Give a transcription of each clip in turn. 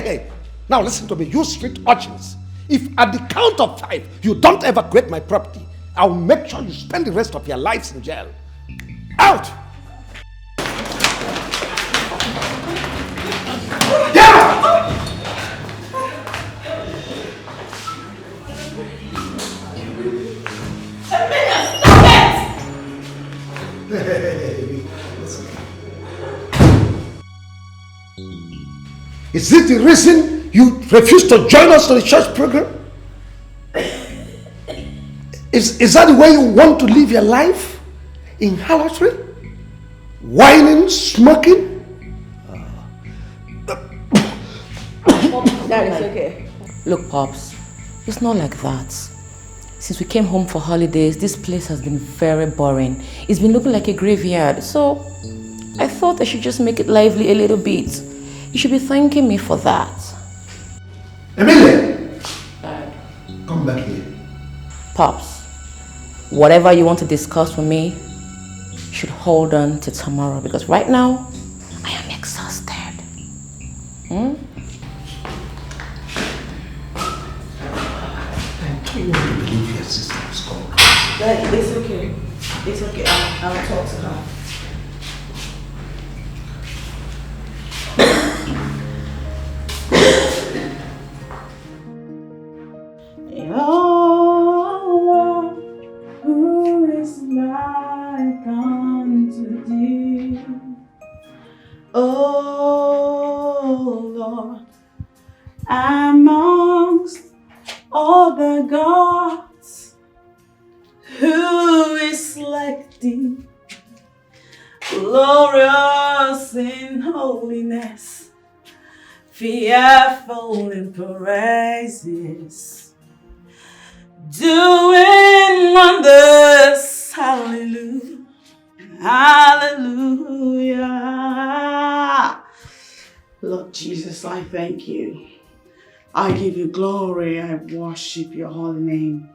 hey. Now listen to me, you street urchins. If at the count of 5 you don't evacuate my property, I'll make sure you spend the rest of your lives in jail. Out! Get out! Hey, listen. Is it the reason you refuse to join us to the church program? Is that the way you want to live your life? In harlotry? Whining, smoking? That is okay. Look, Pops, it's not like that. Since we came home for holidays, this place has been very boring. It's been looking like a graveyard, so I thought I should just make it lively a little bit. You should be thanking me for that. Emilia! Come back here. Pops, whatever you want to discuss with me, you should hold on to tomorrow, because right now, I am exhausted. I don't want to believe your sister is coming. Daddy, it's okay. It's okay. I'll talk to her. Oh, who is like unto thee? Oh Lord, amongst all the gods, who is like thee? Glorious in holiness, fearful in praises, doing wonders. Hallelujah, hallelujah. Lord Jesus, I thank you. I give you glory. I worship your holy name.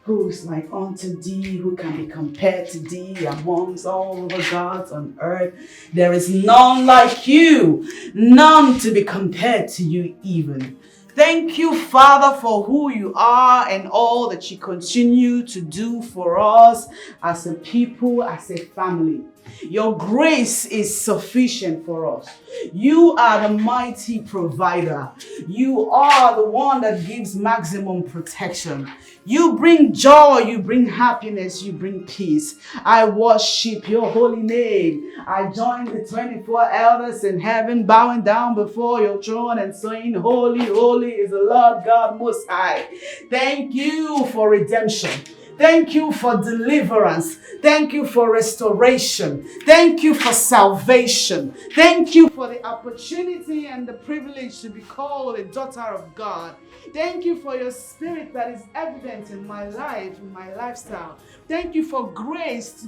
Who is like unto thee? Who can be compared to thee amongst all the gods on earth? There is none like you, none to be compared to you even. Thank you, Father, for who you are and all that you continue to do for us as a people, as a family. Your grace is sufficient for us. You are the mighty provider. You are the one that gives maximum protection. You bring joy, you bring happiness, you bring peace. I worship your holy name. I join the 24 elders in heaven, bowing down before your throne and saying, holy, holy is the Lord God Most High. Thank you for redemption. Thank you for deliverance. Thank you for restoration. Thank you for salvation. Thank you for the opportunity and the privilege to be called a daughter of God. Thank you for your spirit that is evident in my life, in my lifestyle. Thank you for grace to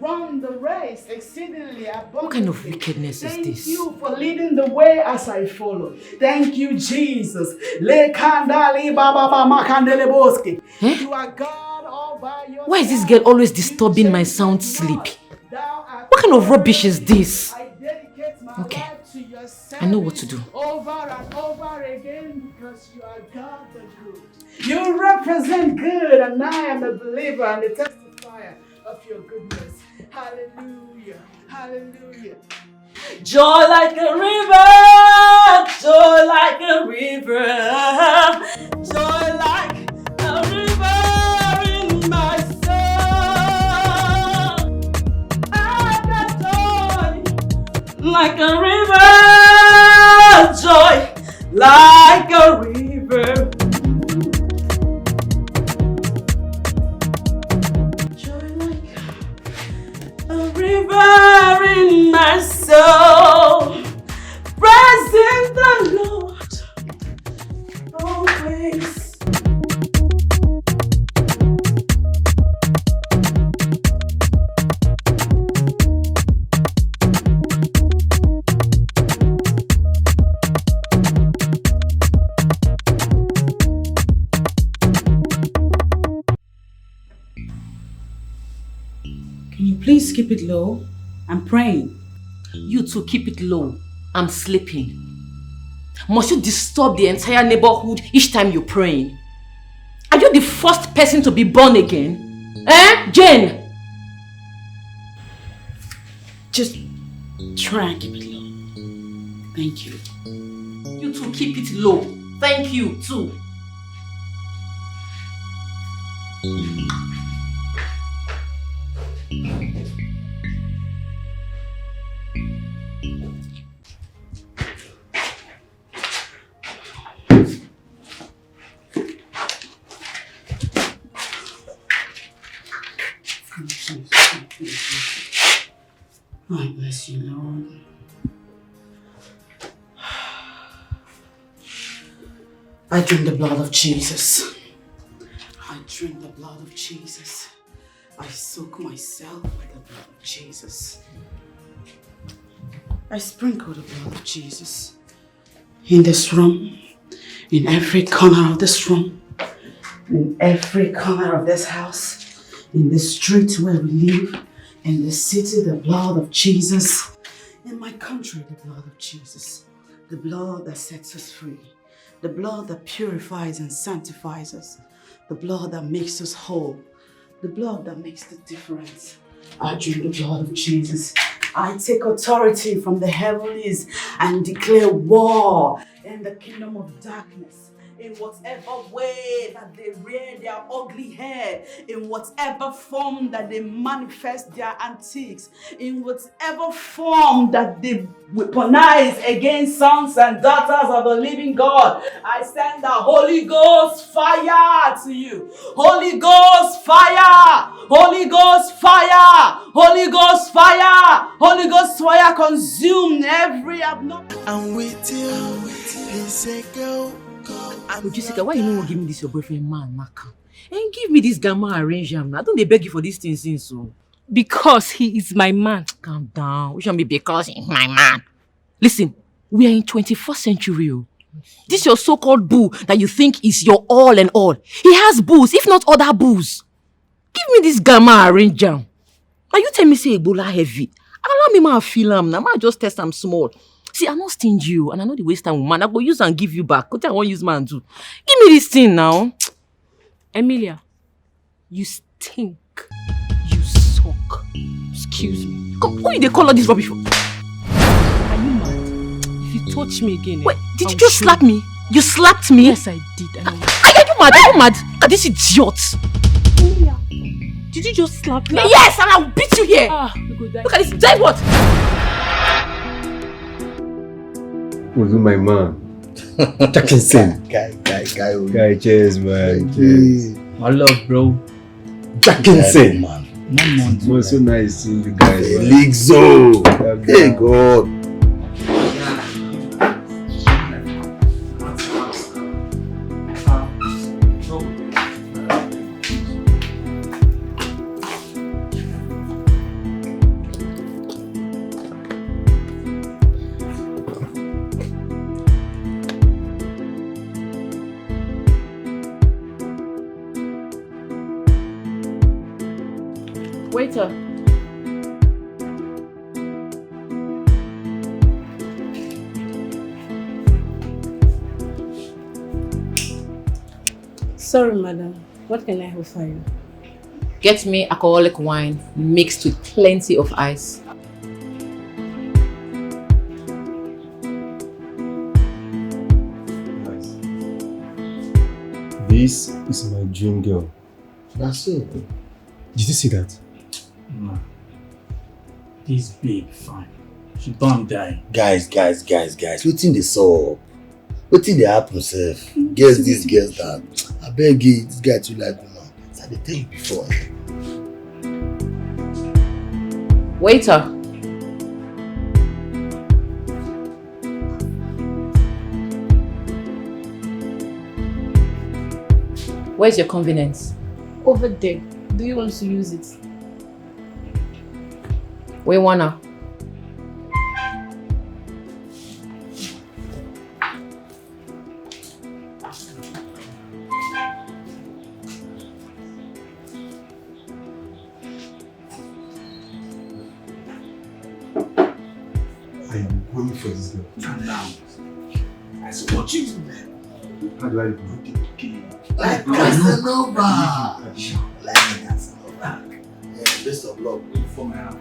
run the race exceedingly abundantly. What kind of wickedness is this? Thank you for leading the way as I follow. Thank you, Jesus. You are God. Why is this girl always disturbing my sound sleep? What kind of rubbish is this? Okay, I know what to do. Over and over again, because you are God the good. You represent good, and I am a believer and a testifier of your goodness. Hallelujah. Hallelujah. Joy like a river, joy like a river, joy like a river in my soul. I got joy like a river, joy like a river. River in my soul, praising the Lord always. Can you please keep it low? I'm praying. You two keep it low. I'm sleeping. Must you disturb the entire neighborhood each time you're praying? Are you the first person to be born again? Eh, Jane? Just try and keep it low. Thank you. You too, keep it low. Thank you, too. I bless you, Lord. I drink the blood of Jesus. I drink the blood of Jesus. I soak myself with the blood of Jesus. I sprinkle the blood of Jesus in this room, in every corner of this room, in every corner of this house, in the street where we live, in the city, the blood of Jesus. In my country, the blood of Jesus. The blood that sets us free. The blood that purifies and sanctifies us. The blood that makes us whole. The blood that makes the difference. I drink the blood of Jesus. I take authority from the heavenlies and declare war in the kingdom of darkness. In whatever way that they rear their ugly hair, in whatever form that they manifest their antiques, in whatever form that they weaponize against sons and daughters of the living God, I send the Holy Ghost fire to you. Holy Ghost fire! Holy Ghost fire! Holy Ghost fire! Holy Ghost fire consume every abnormal. I'm with you. He said go. But Jessica, why you no wan give me this your boyfriend man, Naka? And give me this gamma arrangement. I don't they beg you for these things since so. Because he is my man. Calm down. We shouldn't be because he's my man. Listen, we are in 21st century. Oh. This your so-called boo that you think is your all and all. He has boos, if not other boos. Give me this gamma arrangement. Now you tell me say Ebola heavy. Allow me ma feel am. Now ma just test am small. See, I not stingy you, and I know the waste time woman. I go use and give you back. What I want use man do? Give me this thing now. Emilia, you stink. You suck. Excuse me. Come, who you they call all this rubbish for? Are you mad? If you touch me again, Wait, did I'll you just shoot slap me? You slapped me? Yes, I did. Are you mad? Are you mad? Look at this idiot. Emilia, did you just slap me? Yes, and I'll beat you here. You go die. Look at this. Die what? Who's my man? Jackson. Guy. Guy, cheers, man. Cheers. My love, bro. Jackson. Man. It was so nice seeing you guys. Man. Ligzo. Hey, God. Waiter. Sorry, madam. What can I offer you? Get me alcoholic wine mixed with plenty of ice. Nice. This is my dream girl. That's it. Did you see that? No. This babe, fine. She don't die. Guys. Wetin dey sup? Wetin dey happen sef? Guess this, guess that. I beg you, this guy too like woman. As I dey tell you before. Waiter. Where's your convenience? Over there. Do you want to use it? We wanna. I am coming for this girl. Calm down. I So what you do then? How do I put it? Okay. Like Casanova. Like Casanova. Yeah, best of luck. For my hand.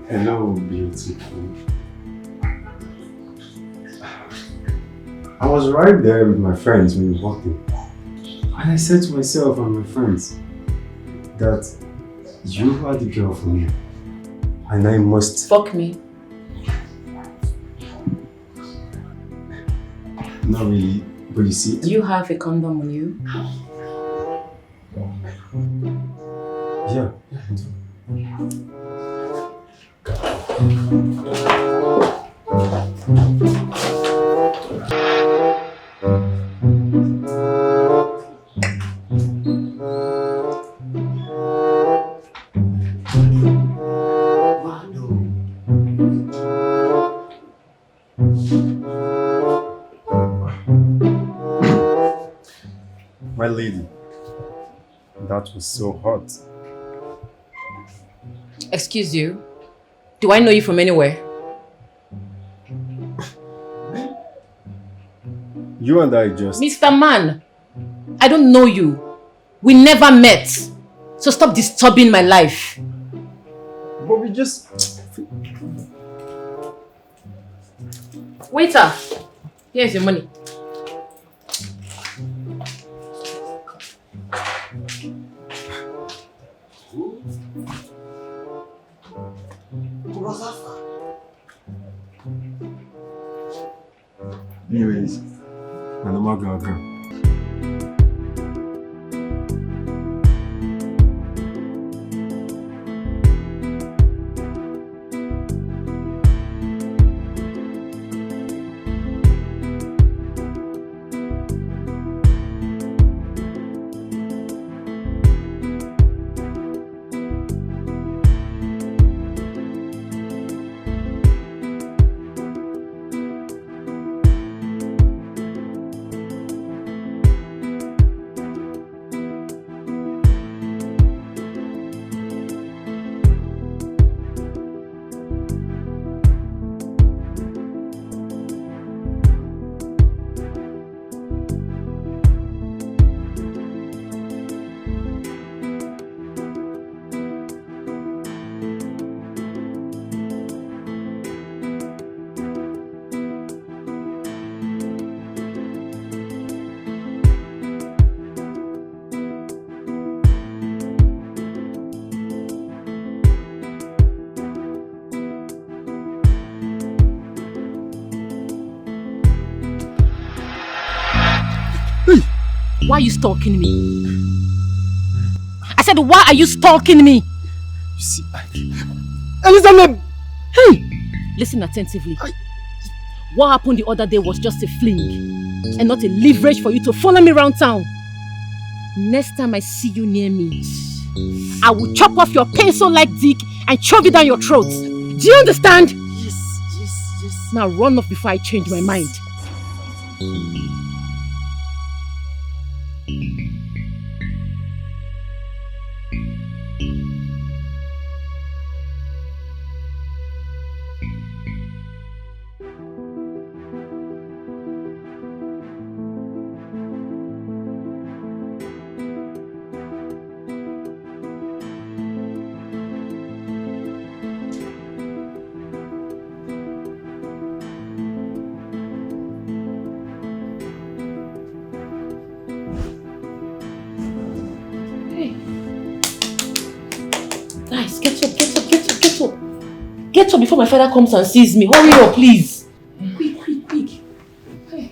Hello, beautiful. I was right there with my friends when we were walking. And I said to myself and my friends that you are the girl for me. And I must... Fuck me. Not really, but you see... Do you have a condom on you? Yeah. My lady, that was so hot. Excuse you. Do I know you from anywhere? You and I just... Mr. Man, I don't know you. We never met. So stop disturbing my life. But we just... Waiter, here's your money. Anyways, I'm not gonna. Why are you stalking me? I said, why are you stalking me? You see, Elizabeth! Hey! Listen attentively. What happened the other day was just a fling and not a leverage for you to follow me around town. Next time I see you near me, I will chop off your pencil-like dick and shove it down your throat. Do you understand? Yes. Now run off before I change my mind. Guys, get up. Get up before my father comes and sees me. Hurry up, please. Quick. Hey.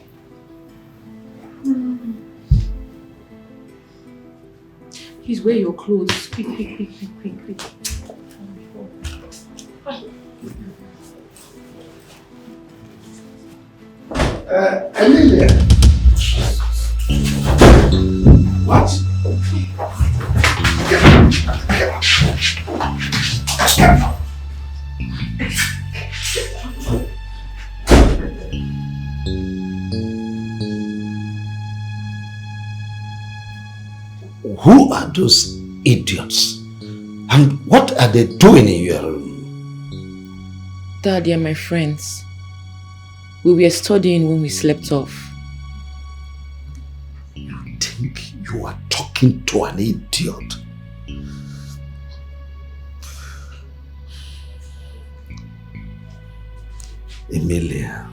Please wear your clothes. Quick. Emilia. What? Who are those idiots? And what are they doing in your room? Dad, they are my friends. We were studying when we slept off. You think you are talking to an idiot? Emilia,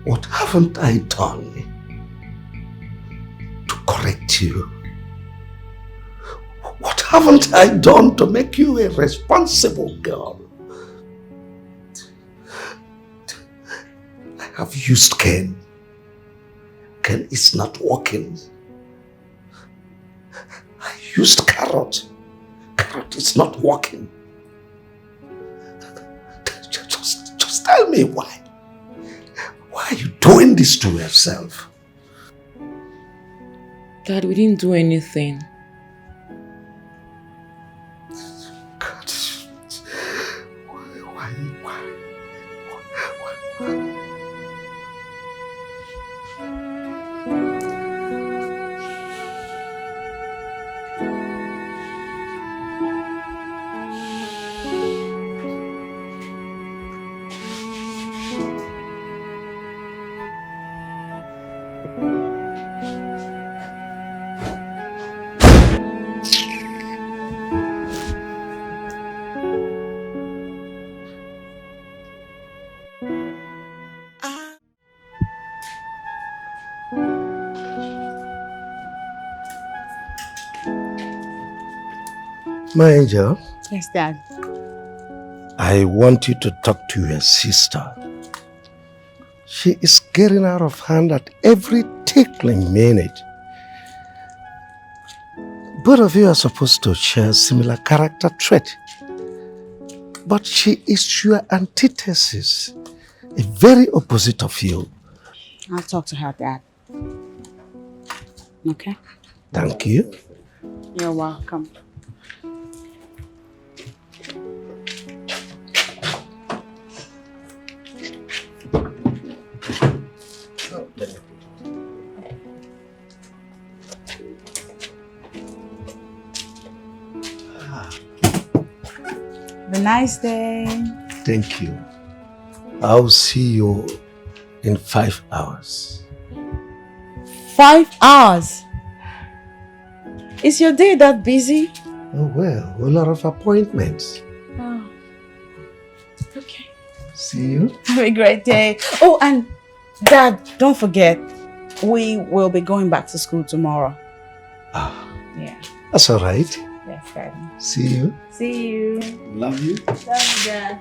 what haven't I done to correct you? What haven't I done to make you a responsible girl? I have used Ken. Ken is not working. I used Carrot. Carrot is not working. Just tell me why. Why are you doing this to yourself? Dad, we didn't do anything. God. Why? My angel. Yes, Dad. I want you to talk to your sister. She is getting out of hand at every tickling minute. Both of you are supposed to share similar character trait. But she is your antithesis, a very opposite of you. I'll talk to her, Dad. Okay? Thank you. You're welcome. Have a nice day. Thank you. I'll see you in 5 hours. 5 hours? Is your day that busy? Oh well, a lot of appointments. Oh. Okay. See you. Have a great day. Oh, and Dad, don't forget, we will be going back to school tomorrow. Ah, Yeah. that's all right. Yes, Dad. See you. See you. Love you. Love you, Dad.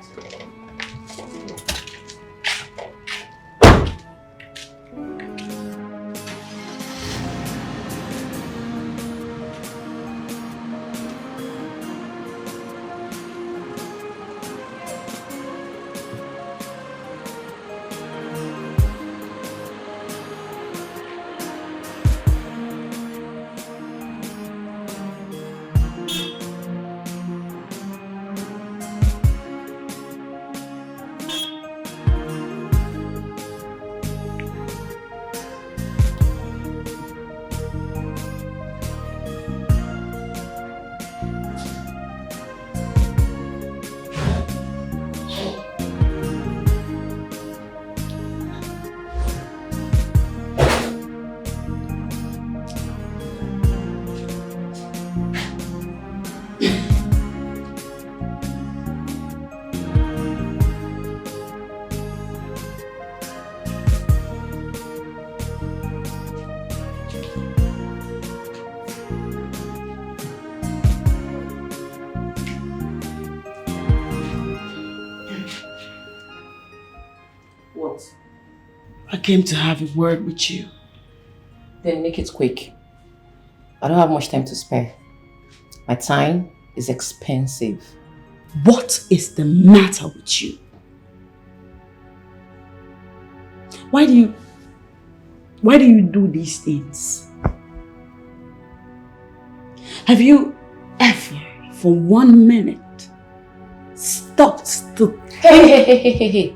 I came to have a word with you. Then make it quick. I don't have much time to spare. My time is expensive. What is the matter with you? Why do you do these things? Have you ever, for 1 minute, stopped to... Hey.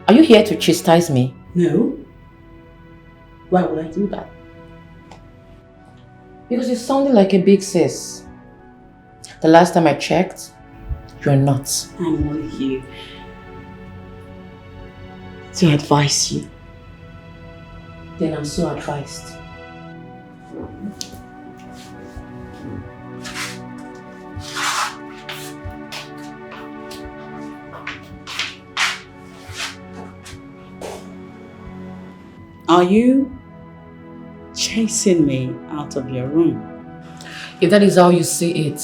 Are you here to chastise me? No. Why would I do that? Because you're sounding like a big sis. The last time I checked, you're not. I'm only here to advise you. Then I'm so advised. Are you chasing me out of your room? If that is how you see it,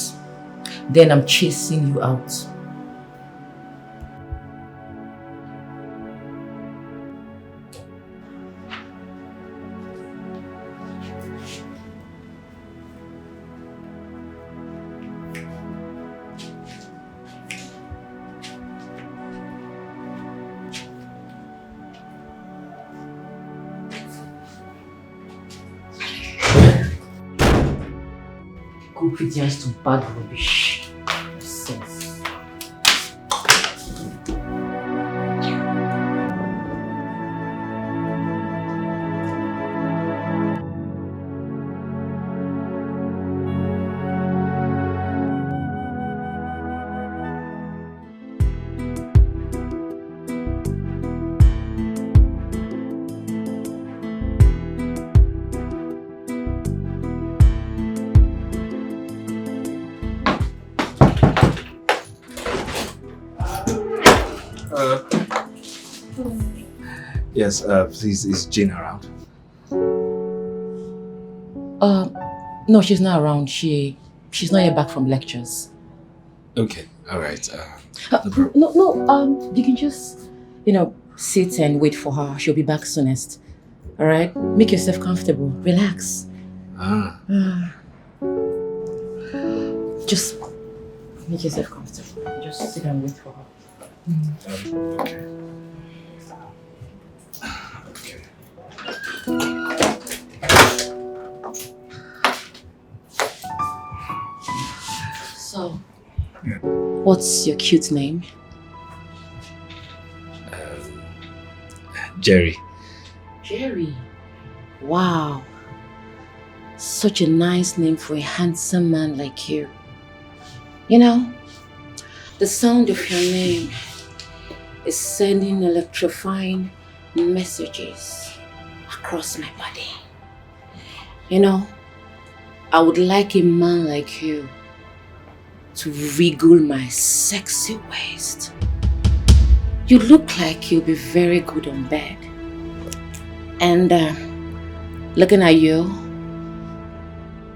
then I'm chasing you out. Confidence to bad rubbish. Sense. Yes, please, is Jean around? No, she's not around. She's not yet back from lectures. Okay, alright. No, you can just, sit and wait for her. She'll be back soonest. Alright? Make yourself comfortable. Relax. Just make yourself comfortable. Just sit and wait for her. Okay. So, what's your cute name? Jerry. Jerry. Wow. Such a nice name for a handsome man like you. The sound of your name is sending electrifying messages across my body. I would like a man like you to wriggle my sexy waist. You look like you'll be very good on bed. And looking at you,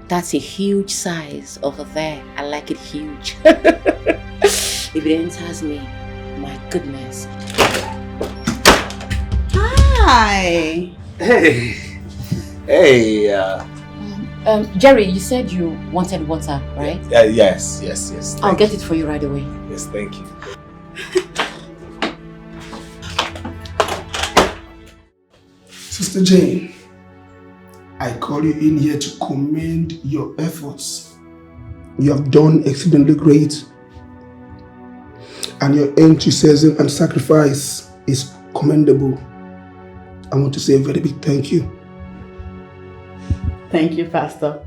that's a huge size over there. I like it huge. If it enters me, my goodness. Hi. Hey! Jerry, you said you wanted water, right? Yes. I'll get it for you right away. Yes, thank you. Sister Jane, I call you in here to commend your efforts. You have done exceedingly great. And your enthusiasm and sacrifice is commendable. I want to say a very big thank you. Thank you, Pastor.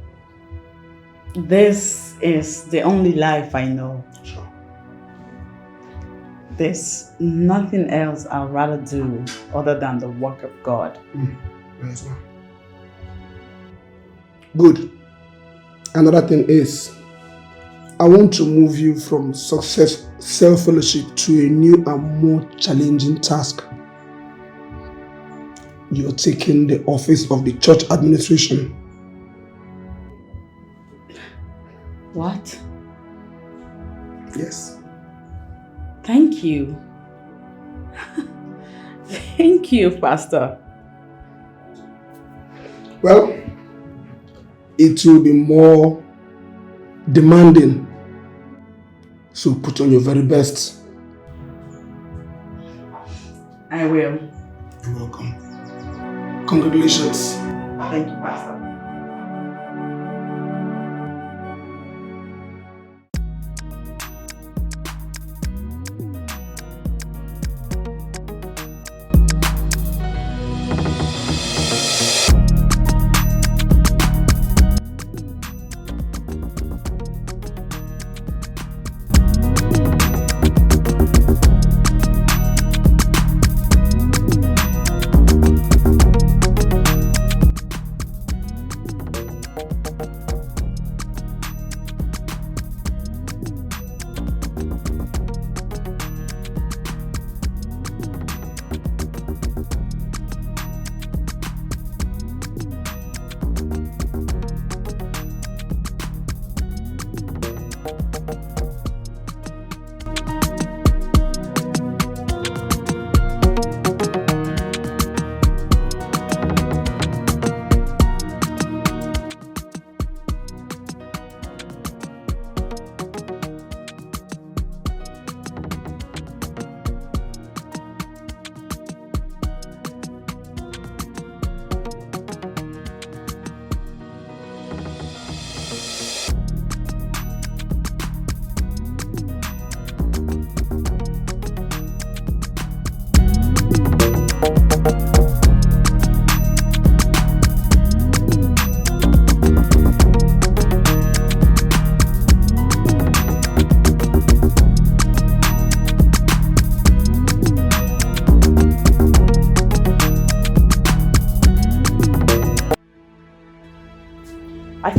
This is the only life I know. Sure. There's nothing else I'd rather do other than the work of God. Yes, ma'am. Good. Another thing is, I want to move you from success self-fellowship to a new and more challenging task. You're taking the office of the church administration. What? Yes. Thank you. Thank you, Pastor. Well, it will be more demanding. So put on your very best. I will. You're welcome. Congratulations. Thank you, Pastor.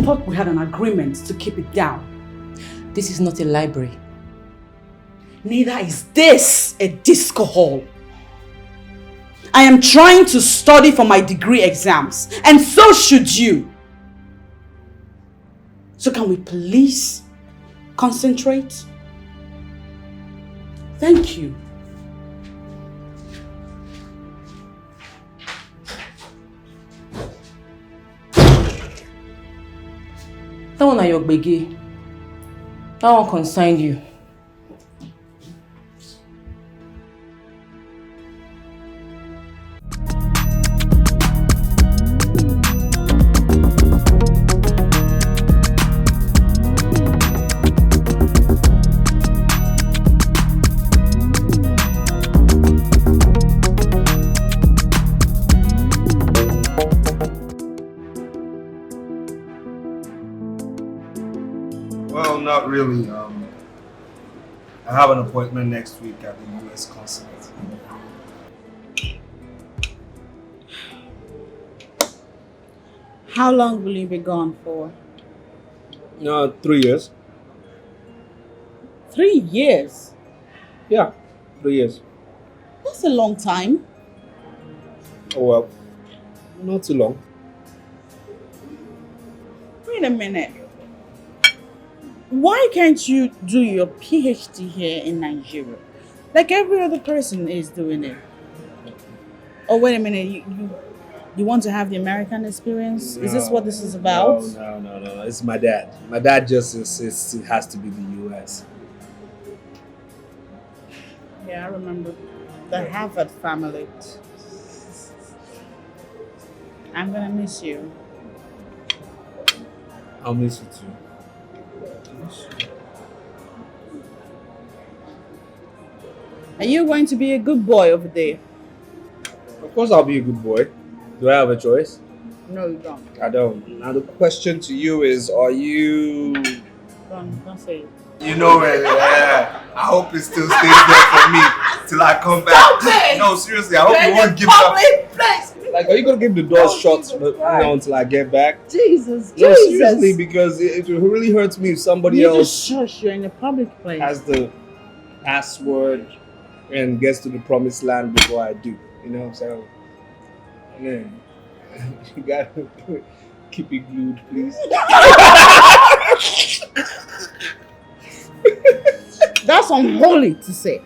thought we had an agreement to keep it down. This is not a library. Neither is this a disco hall. I am trying to study for my degree exams, and so should you. So can we please concentrate? Thank you. That one are your gbege. That one consigned you. Well, not really. I have an appointment next week at the US consulate. How long will you be gone for? 3 years. 3 years? Yeah, 3 years. That's a long time. Oh well, not too long. Wait a minute. Why can't you do your PhD here in Nigeria? Like every other person is doing it. Oh, wait a minute. You want to have the American experience? Is this what this is about? No. It's my dad. My dad just insists it has to be the US. Yeah, I remember the Harvard family. I'm gonna miss you. I'll miss you too. Are you going to be a good boy over there? Of course I'll be a good boy. Do I have a choice? No, you don't. I don't. Now the question to you is, are you... Don't say it. You know it, yeah. I hope it still stays there for me till I come back. Stop it! No, seriously, I hope you won't give up. Like, are you gonna keep the doors shut until I get back? Jesus. No, seriously, because it really hurts me if somebody else just shush. You're in a public place. has the password and gets to the promised land before I do. You know what I'm saying? Man, you gotta keep it glued, please. That's unholy to say.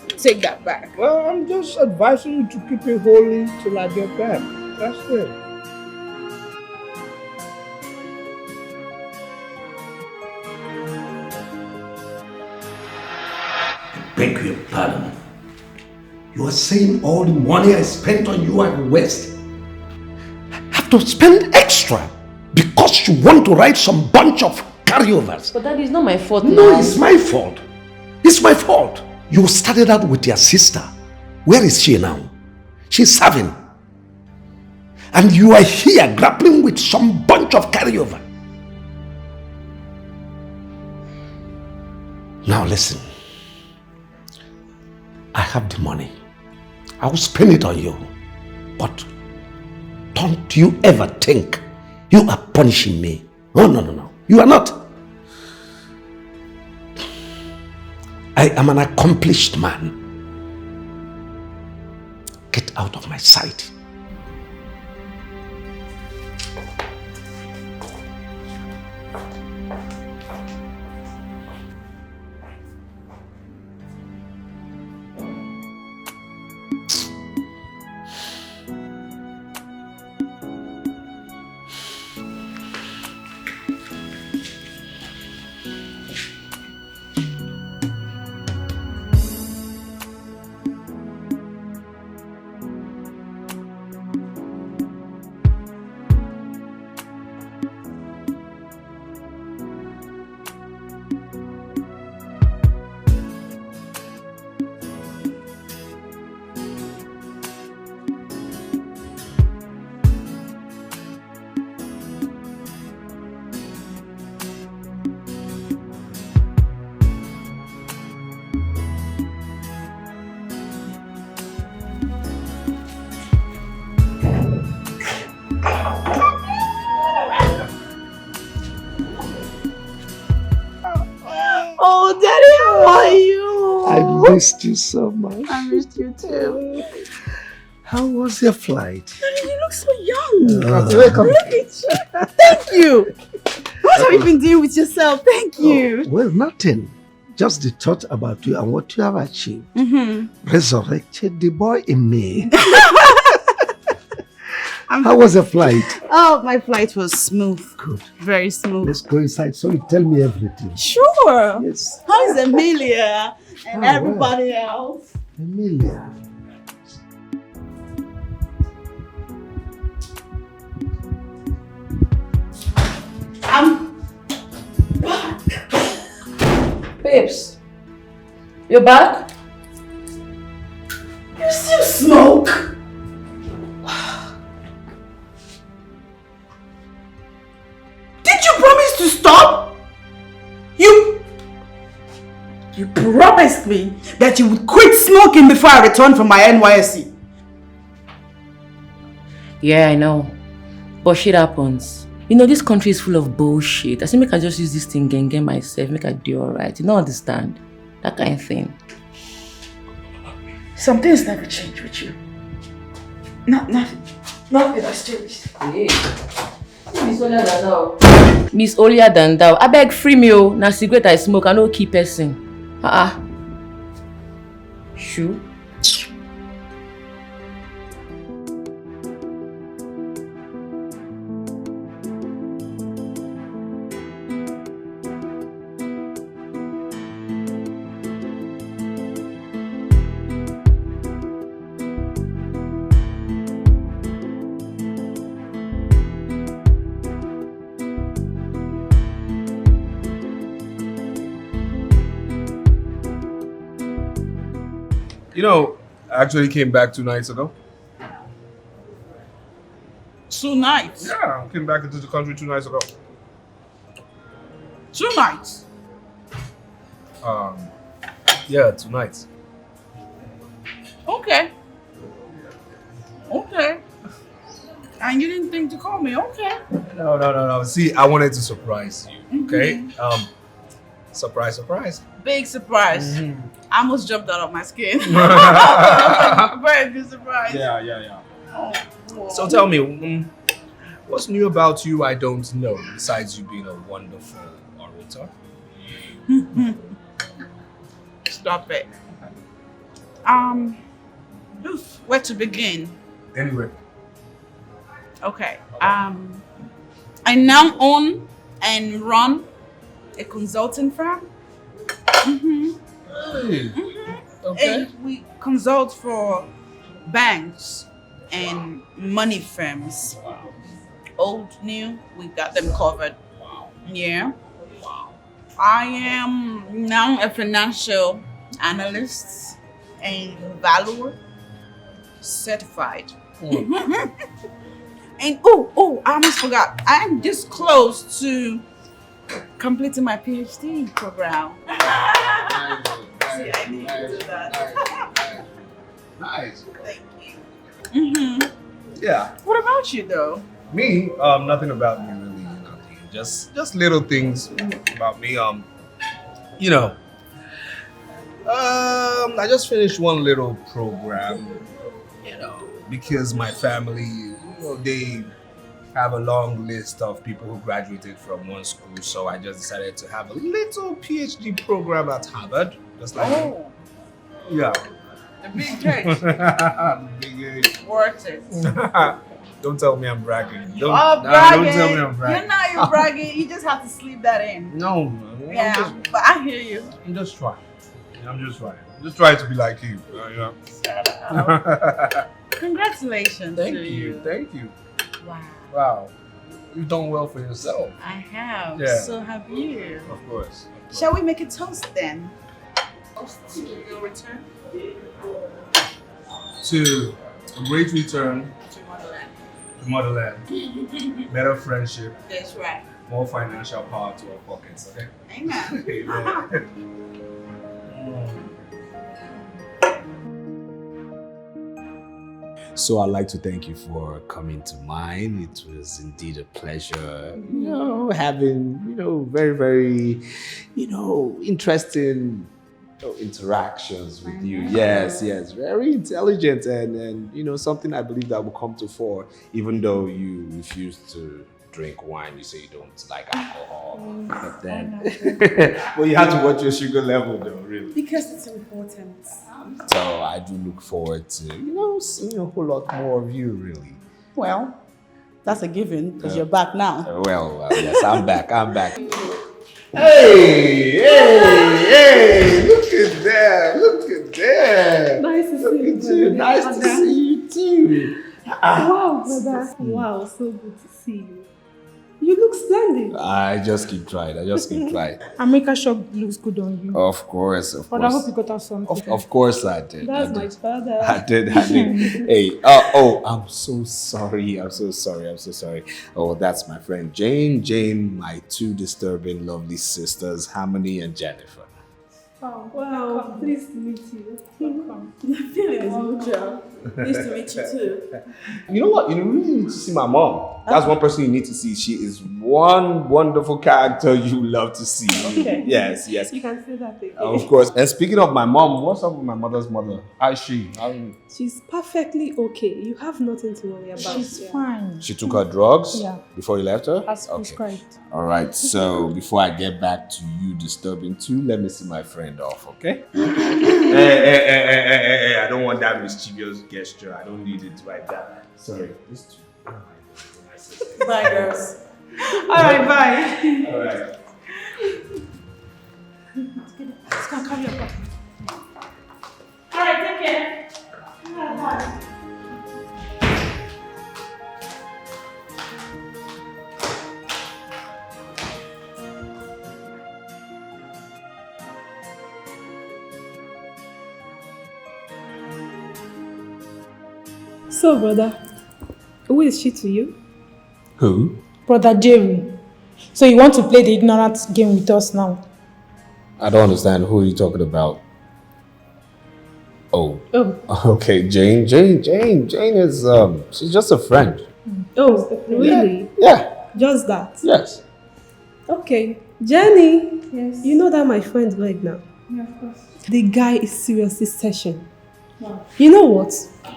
Take that back. Well, I'm just advising you to keep it holy till I get back. That's it. I beg your pardon. You are saying all the money I spent on you at West, I have to spend extra because you want to write some bunch of carryovers. But that is not my fault No, now. it's my fault. It's my fault. You started out with your sister. Where is she now? She's serving. And you are here grappling with some bunch of carryover. Now listen. I have the money. I will spend it on you. But don't you ever think you are punishing me. No. You are not. I am an accomplished man. Get out of my sight. missed you so much. I missed you too. How was your flight? You look so young. Welcome. Look at you. Thank you. What have you been doing with yourself? Thank you. Well, nothing. Just the thought about you and what you have achieved resurrected the boy in me. How was the flight? Oh, my flight was smooth. Good. Very smooth. Let's go inside so you tell me everything. Sure. Yes. How's Amelia and everybody else? Amelia. I'm back. Babes, you're back? You still smoke? Did you promise to stop? You promised me that you would quit smoking before I return from my NYSC. Yeah, I know. But shit happens. You know, this country is full of bullshit. I say make I just use this thing and get myself, make I do alright. You don't understand? That kind of thing. Some things never change with you. Nothing has changed. Hey. Miss Olier than thou. I beg free me oh. Na cigarette I smoke, I no keep person. Shoo. You know, I actually came back 2 nights ago. 2 nights? Yeah, I came back into the country 2 nights ago. 2 nights? Yeah, 2 nights. Okay. And you didn't think to call me, okay. No. See, I wanted to surprise you, okay? Surprise. Big surprise. I almost jumped out of my skin. Very good surprise. Yeah. Oh. So tell me, what's new about you I don't know, besides you being a wonderful orator? Stop it. Where to begin? Anyway. Okay. I now own and run a consulting firm. Hey. Okay. And we consult for banks and money firms. Old, new, we got them covered. Yeah. I am now a financial analyst and valuer, certified. And I almost forgot. I am this close to completing my PhD program. See, I need to do that. Nice. Thank you. Yeah. What about you, though? Me, nothing about me really. Nothing. Just little things about me. I just finished one little program. Because my family, they have a long list of people who graduated from one school, so I just decided to have a little PhD program at Harvard, just like yeah. The big H. Big H. Worth it. Don't tell me I'm bragging. Bragging. Don't tell me I'm bragging. You're bragging. You just have to sleep that in. No. Yeah, but I hear you. I'm just trying. Just trying to be like you. Shut up. Congratulations. Thank you. Wow. You've done well for yourself. I have. Yeah. So have you. Of course. Shall we make a toast then? Toast to your return. To a great return To motherland. to motherland, better friendship, That's right. more financial power to our pockets, okay? Amen. Amen. So I'd like to thank you for coming to mine. It was indeed a pleasure, having, very, very, interesting interactions with you. Yes, very intelligent and something I believe that will come to fore. Even though you refuse to drink wine, you say you don't like alcohol, but then well, you have to watch your sugar level though, really. Because it's important. So I do look forward to seeing a whole lot more of you, really. Well, that's a given because you're back now. Well, yes, I'm back. Hey, look at that. Nice to see you. Nice to see you too. Wow, brother. Wow, so good to see you. You look splendid. I just keep trying. America shop looks good on you. Of course. But I hope you got us something. Of course I did. That's my father. I did. Hey, I'm so sorry. Oh, that's my friend Jane, my two disturbing, lovely sisters, Harmony and Jennifer. Oh, wow. Pleased to meet you. Welcome. The feeling is mutual. Pleased to meet you too. You know what? You really need to see my mom. That's one person you need to see. She is one wonderful character you love to see. Okay. Yes. You can say that again. Of course. And speaking of my mom, what's up with my mother's mother? How is she? She's perfectly okay. You have nothing to worry about. She's fine. She took her drugs? Yeah. Before you left her? As prescribed. All right. So before I get back to you disturbing too, let me see my friend off, okay? Hey, I don't want that mischievous gesture. I don't need it like that. Sorry. Bye, girls. Alright, bye. Alright. Let's go carry your bag. Alright, take care. Bye. So, brother, who is she to you? Who? Brother Jerry. So you want to play the ignorant game with us now? I don't understand. Who are you talking about? Oh. Okay, Jane is she's just a friend. Oh, really? Yeah. Just that? Yes. Okay. Jenny. Yes. You know that my friend right now? Yeah, of course. The guy is seriously searching. Wow. You know what?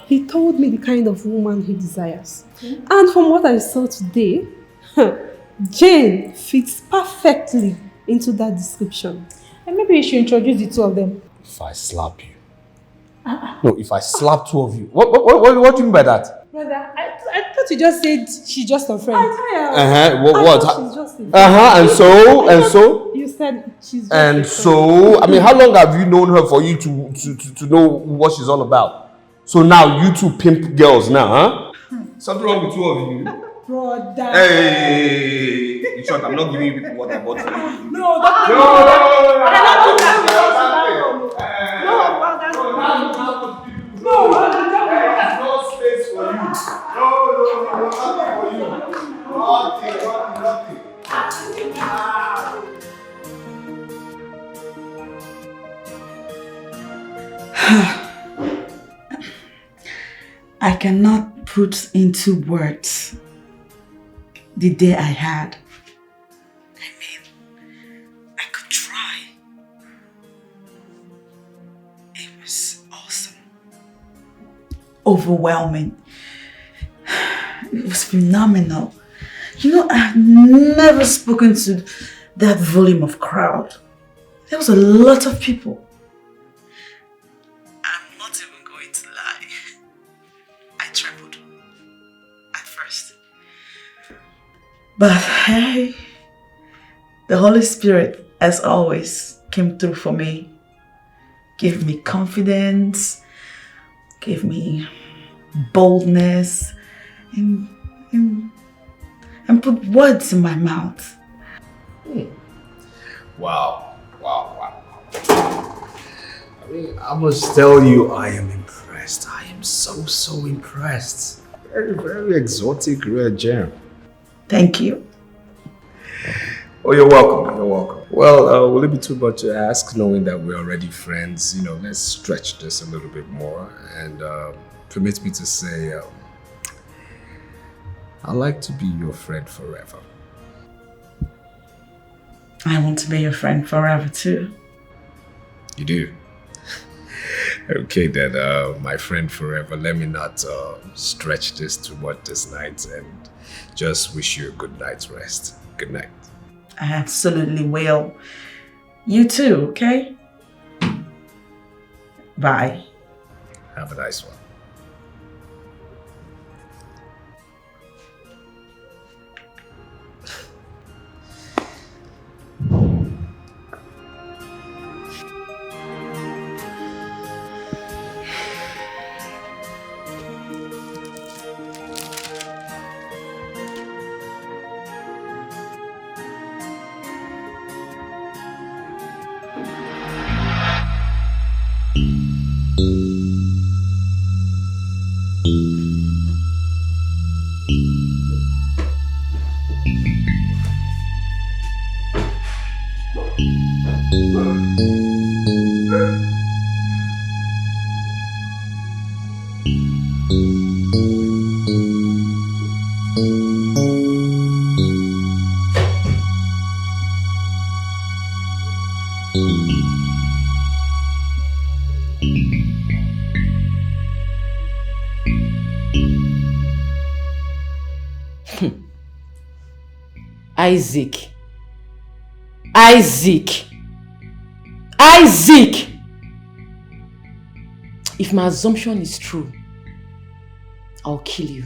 He told me the kind of woman he desires. Okay. And from what I saw today, Jane fits perfectly into that description. And maybe you should introduce the two of them. If I slap you. No, if I slap two of you. What do you mean by that? Brother, I thought you just said she's just a friend. What? She's just a friend. And so? You said she's just and a friend. so, I mean, how long have you known her for you to know what she's all about? So now you two pimp girls now, huh? Something wrong with two of you? Brother. Hey, in short, I'm not giving you people what I bought for you. No. There's no space for you. No, nothing for you. Nothing. I cannot put into words the day I had. I mean, I could try. It was awesome. Overwhelming. It was phenomenal. You know, I've never spoken to that volume of crowd. There was a lot of people. I'm not even going to lie. I trembled at first. But hey, the Holy Spirit, as always, came through for me. Gave me confidence, gave me boldness, and put words in my mouth. Wow. I mean, I must tell you, I am impressed. I am so impressed. Very, very exotic rare gem. Thank you. Oh, you're welcome. Well, will it be too much to ask, knowing that we're already friends? You know, let's stretch this a little bit more and permit me to say, I'd like to be your friend forever. I want to be your friend forever too. You do? Okay then, my friend forever, let me not stretch this too much this night and just wish you a good night's rest. Good night. I absolutely will. You too, okay? Bye. Have a nice one. Isaac. If my assumption is true, I'll kill you.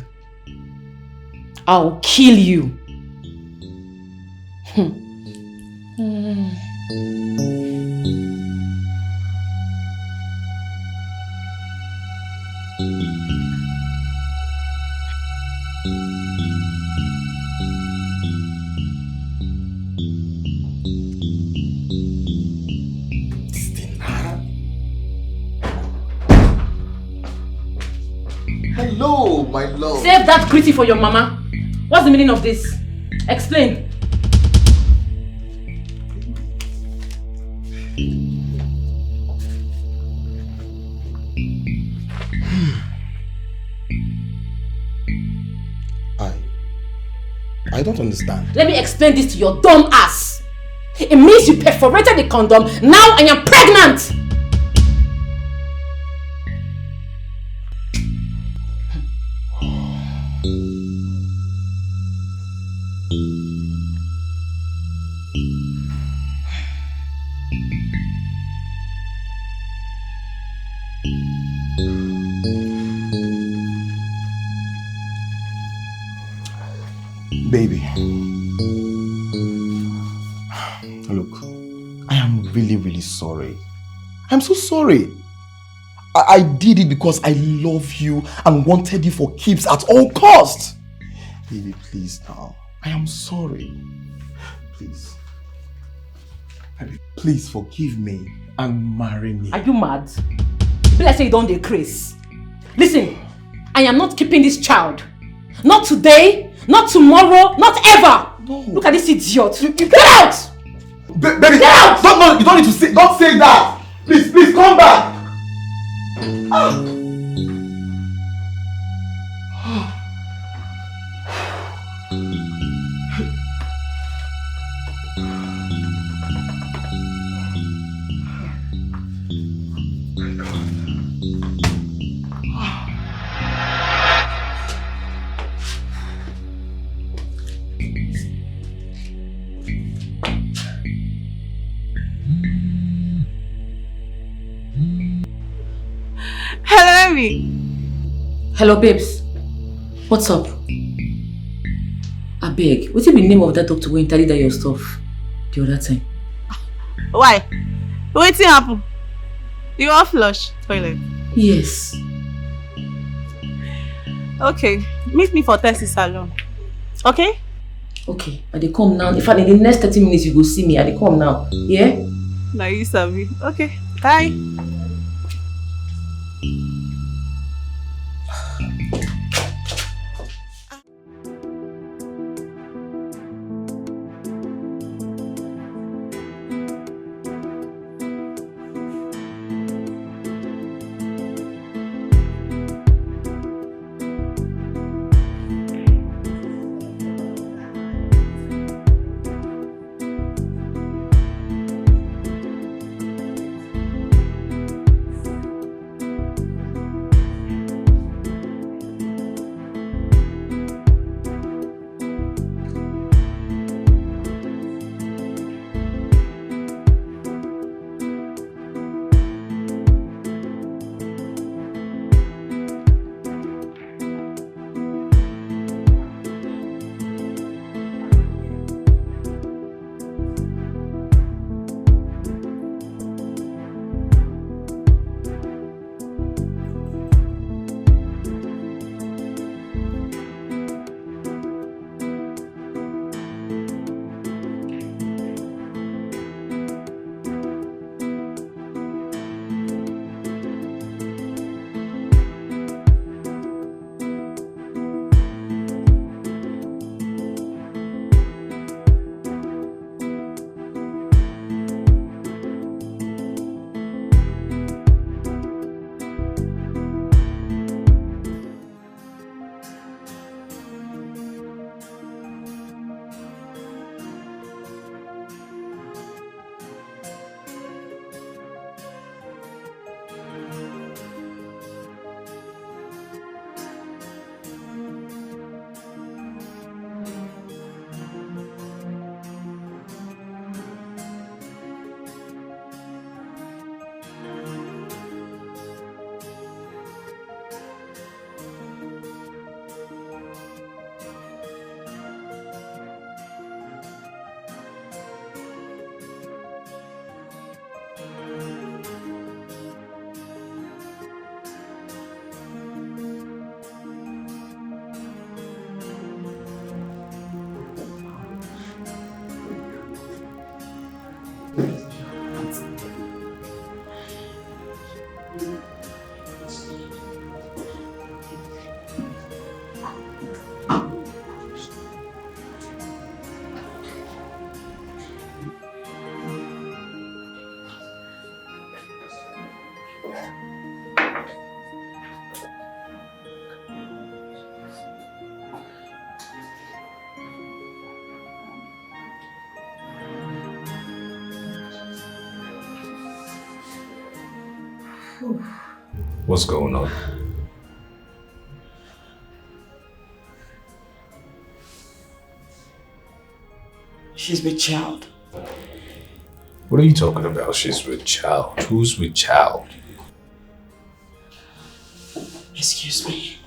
Hello, my love. Save that gritty for your mama. What's the meaning of this? Explain. I don't understand. Let me explain this to your dumb ass. It means you perforated the condom. Now I am pregnant. Baby, look, I am really sorry. I'm so sorry. I did it because I love you and wanted you for keeps at all costs. Baby, please now. I am sorry. Please. Baby, please forgive me and marry me. Are you mad? Let's say you don't decrease. Listen, I am not keeping this child. Not today, not tomorrow, not ever. No. Look at this idiot. Get out! Baby, get out! No, you don't need to say, don't say that. Please, come back. Hello, Amy. Hello, babes. What's up? I beg, what's the name of that doctor when tell you that your stuff the other time? Why? What's happen? You are flush toilet? Yes. Okay, meet me for Tessie salon. Okay? Okay, I dey come now. In fact, in the next 30 minutes you go see me. I dey come now. Yeah? Now you sabi. Okay, bye. What's going on? She's with child. What are you talking about? She's with child. Who's with child? Excuse me.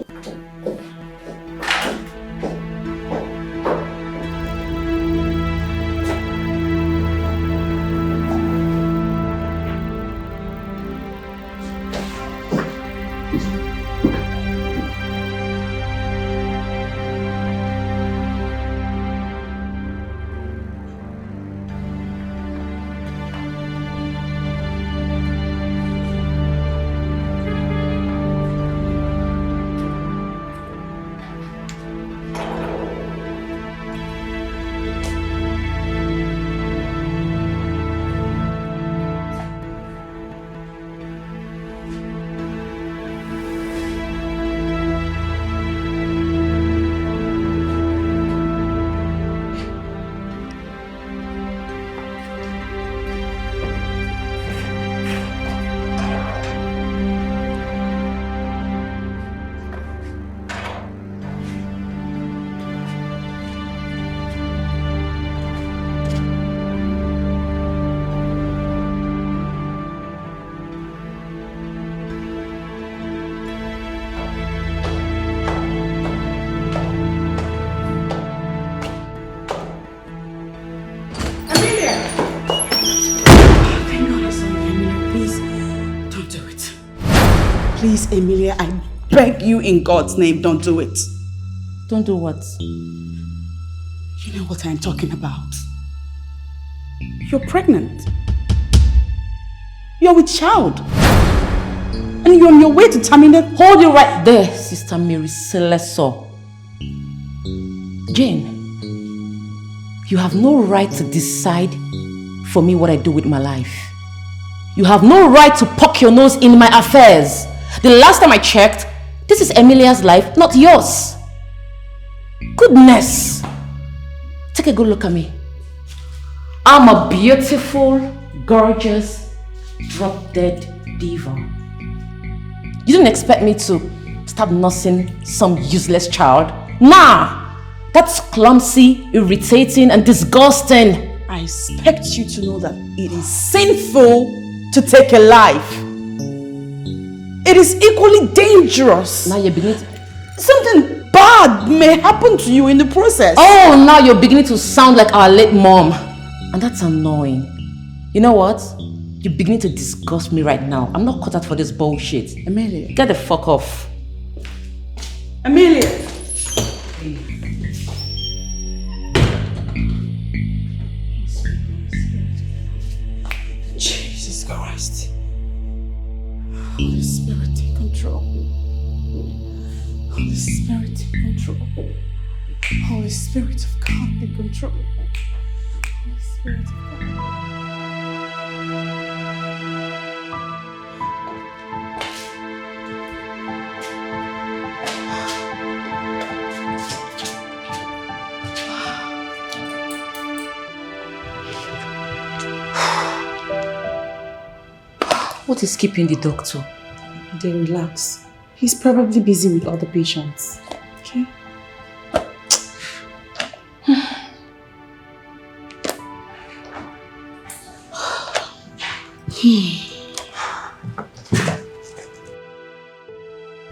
Please, Emilia, I beg you in God's name, don't do it. Don't do what? You know what I'm talking about. You're pregnant. You're with child. And you're on your way to terminate. Hold it right there, Sister Mary Celeso. Jane, you have no right to decide for me what I do with my life. You have no right to poke your nose in my affairs. The last time I checked, this is Emilia's life, not yours. Goodness. Take a good look at me. I'm a beautiful, gorgeous, drop-dead diva. You didn't expect me to start nursing some useless child? Nah! That's clumsy, irritating, and disgusting. I expect you to know that it is sinful to take a life. It is equally dangerous. Now you're beginning to... Something bad may happen to you in the process. Oh, now you're beginning to sound like our late mom. And that's annoying. You know what? You're beginning to disgust me right now. I'm not cut out for this bullshit. Amelia. Get the fuck off. Amelia. Jesus Christ. Holy Spirit, take control. Holy Spirit, take control. Holy Spirit of God, take control. Holy Spirit of God. What is keeping the doctor? They relax. He's probably busy with other patients. Okay?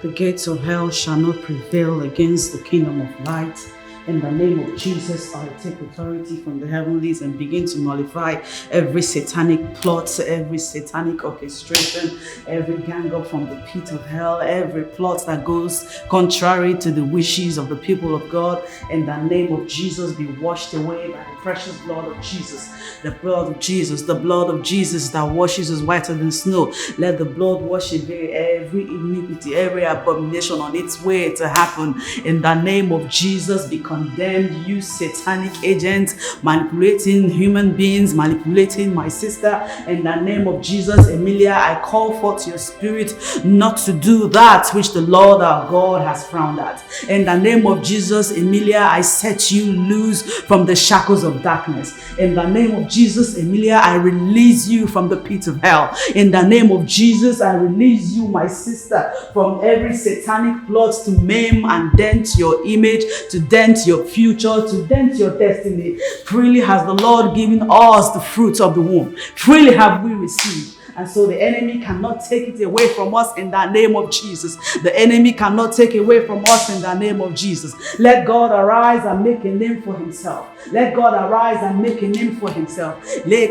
The gates of hell shall not prevail against the kingdom of light. In the name of Jesus, I take authority from the heavenlies and begin to nullify every satanic plot, every satanic orchestration, every gang up from the pit of hell, every plot that goes contrary to the wishes of the people of God. In the name of Jesus, be washed away by the precious blood of Jesus. The blood of Jesus, the blood of Jesus that washes us whiter than snow. Let the blood wash away every iniquity, every abomination on its way to happen. In the name of Jesus, be condemned, you satanic agents, manipulating human beings, manipulating my sister. In the name of Jesus, Emilia, I call forth your spirit not to do that which the Lord our God has frowned at. In the name of Jesus, Emilia, I set you loose from the shackles of of darkness. In the name of Jesus, Emilia, I release you from the pit of hell. In the name of Jesus, I release you, my sister, from every satanic plot to maim and dent your image, to dent your future, to dent your destiny. Freely has the Lord given us the fruits of the womb. Freely have we received. And so the enemy cannot take it away from us in the name of Jesus. The enemy cannot take it away from us in the name of Jesus. Let God arise and make a name for himself. Let God arise and make a name for himself. In the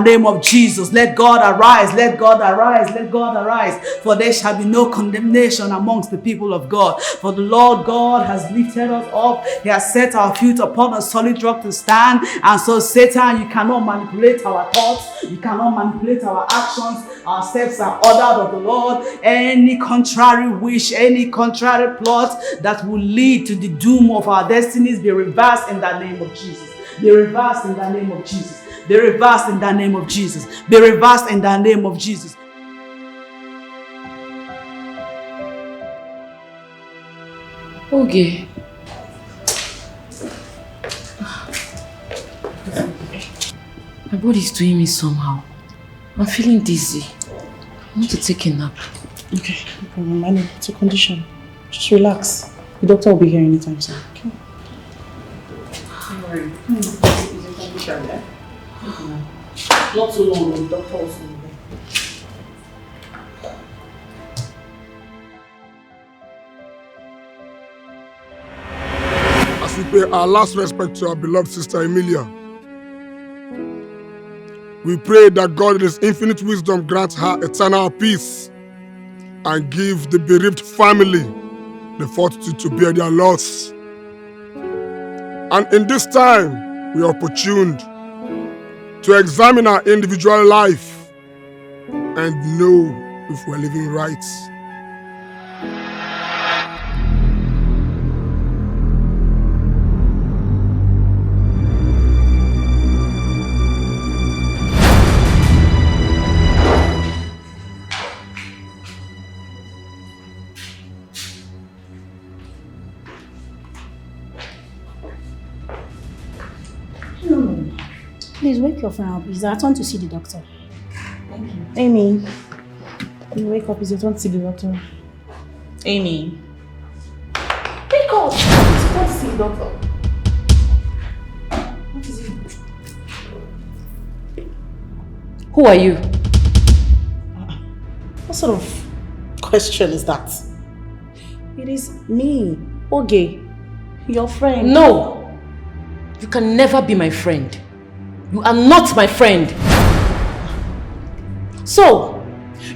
name of Jesus, let God arise, let God arise, let God arise. For there shall be no condemnation amongst the people of God. For the Lord God has lifted us up. He has set our feet upon a solid rock to stand. And so Satan, you cannot manipulate our thoughts. You cannot manipulate our actions. Our steps are ordered of the Lord. Any contrary wish, any contrary plot that will lead to the doom of our destinies be reversed in the name of Jesus. Be reversed in the name of Jesus. Be reversed in the name of Jesus. Be reversed in the name of Jesus. Okay. My body is doing me somehow. I'm feeling dizzy. I want to take a nap. Okay, no problem. I know it's a condition. Just relax. The doctor will be here anytime soon. Okay. Don't worry. It's a condition, yeah? Not too long, the doctor will be here. As we pay our last respect to our beloved sister Emilia, we pray that God in His infinite wisdom grants her eternal peace and give the bereaved family the fortitude to bear their loss. And in this time, we are opportuned to examine our individual life and know if we're living right. Please wake up now, please. I want to see the doctor. Thank you. Amy, you wake up. It's your turn to see the doctor. Amy. Wake up! I want to see the doctor. What is it? Who are you? What sort of question is that? It is me, Oge, your friend. No! You can never be my friend. You are not my friend. So,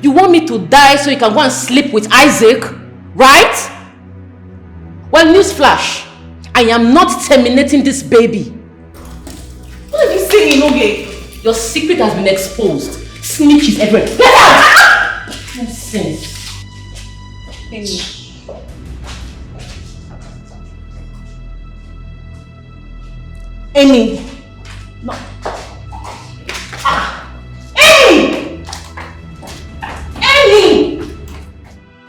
you want me to die so you can go and sleep with Isaac, right? Well, newsflash, I am not terminating this baby. What are you saying, Oge? Your secret has been exposed. Snitches everywhere. Get out! Nonsense. Amy. Amy. No. Amy! Amy!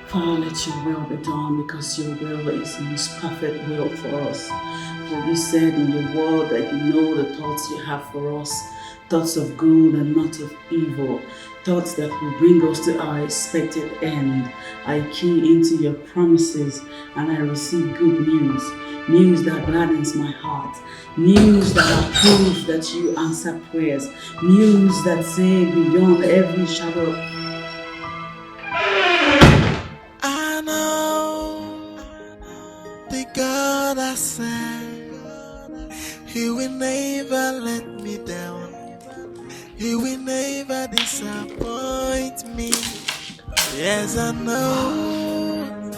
Father, let your will be done because your will is the most perfect will for us. For you said in your word that you know the thoughts you have for us, thoughts of good and not of evil, thoughts that will bring us to our expected end. I key into your promises and I receive good news. News that gladdens my heart. News that are proof that you answer prayers. News that say beyond every shadow. I know the God I serve. He will never let me down. He will never disappoint me. Yes, I know.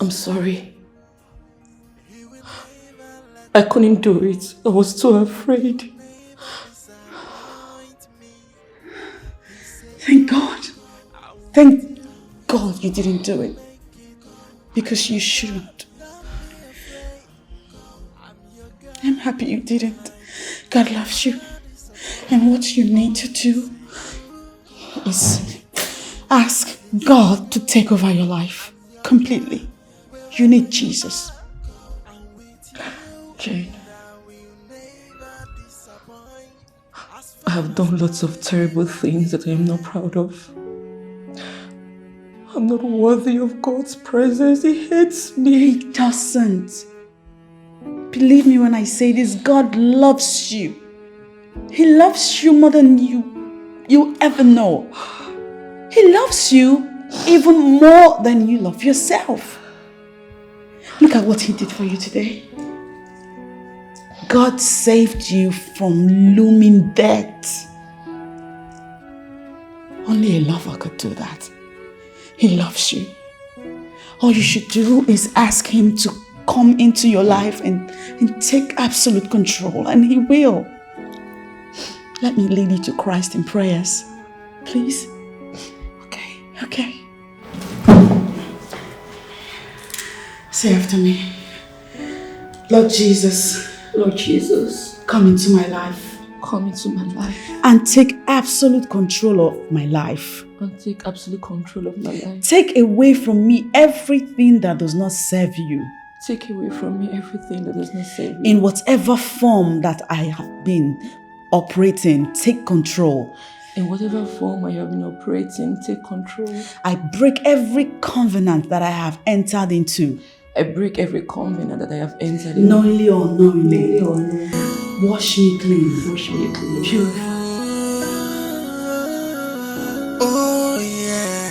I'm sorry. I couldn't do it. I was too afraid. Thank God. Thank God you didn't do it. Because you shouldn't. I'm happy you didn't. God loves you. And what you need to do is ask God to take over your life completely. You need Jesus. Jane, I have done lots of terrible things that I am not proud of. I'm not worthy of God's presence. He hates me. He doesn't. Believe me when I say this, God loves you. He loves you more than you ever know. He loves you even more than you love yourself. Look at what He did for you today. God saved you from looming death. Only a lover could do that. He loves you. All you should do is ask Him to come into your life and take absolute control, and He will. Let me lead you to Christ in prayers. Please? Okay. Say after me. Lord Jesus. Lord Jesus, come into my life. Come into my life. And take absolute control of my life. And take absolute control of my life. Take away from me everything that does not serve you. Take away from me everything that does not serve you. In whatever form that I have been operating, take control. In whatever form I have been operating, take control. I break every covenant that I have entered into. I break every covenant that I have entered into. Knowingly or unknowingly. Wash me clean. Wash me clean. Purify. Oh yeah.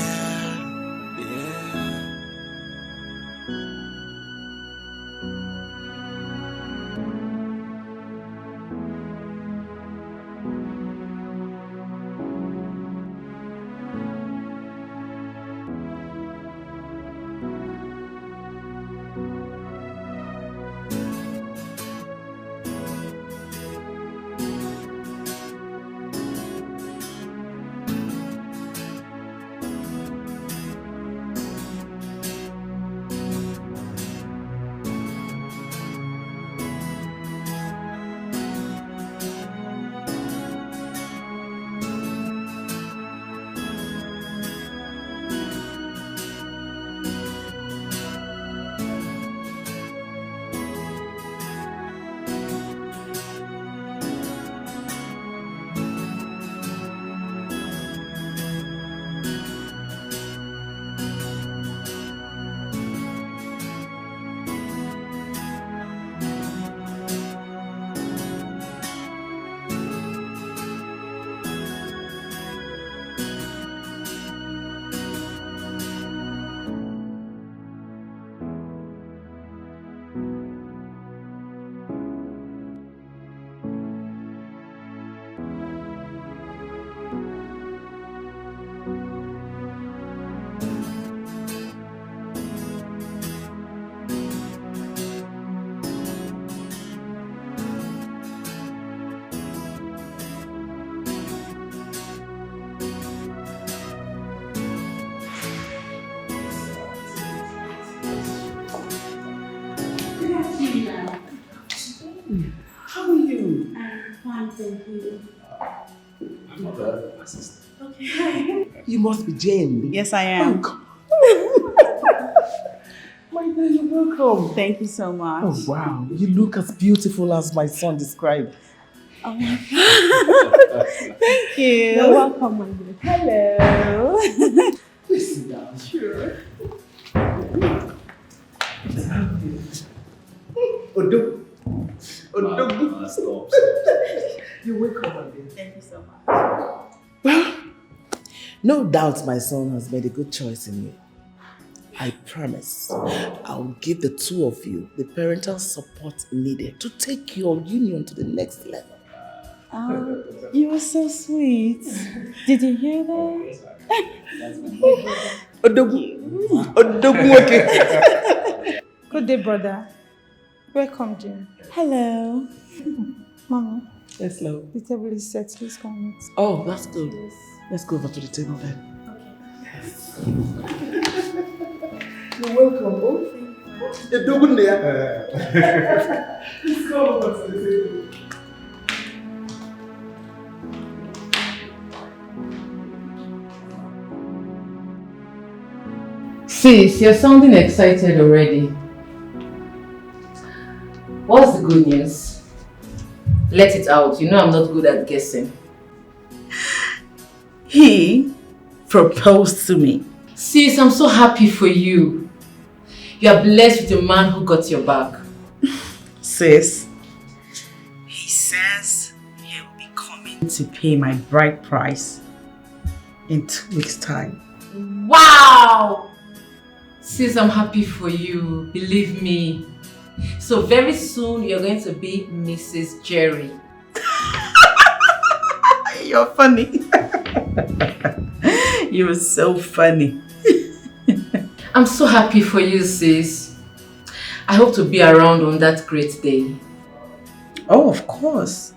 How are you? I'm fine, thank you. I'm not bad, my sister. Okay. You must be Jane. Yes, I am. My dear, you're welcome. Thank you so much. Oh, wow. You look as beautiful as my son described. Oh my God. Thank you. You're welcome, my dear. Hello. Please sit down. Sure. Odo. Stop. You're welcome, my dear. Thank you so much. Well, no doubt my son has made a good choice in me. I promise I'll give the two of you the parental support needed to take your union to the next level. Oh, you were so sweet. Did you hear that? Good day, brother. Welcome, Jane. Hello. Mama. Yes, love. The table is set. Please come with. Oh, that's good. Yes. Let's go over to the table then. Okay. You're welcome. Oh, you're doing there. Let's go over to the table. Sis, you're sounding excited already. What's the good news? Let it out. You know I'm not good at guessing. He proposed to me. Sis, I'm so happy for you. You are blessed with a man who got your back. Sis, he says he will be coming to pay my bride price in 2 weeks' time. Wow! Sis, I'm happy for you. Believe me. So very soon you're going to be Mrs. Jerry. You're funny. You're so funny. I'm so happy for you, sis. I hope to be around on that great day. Oh, of course.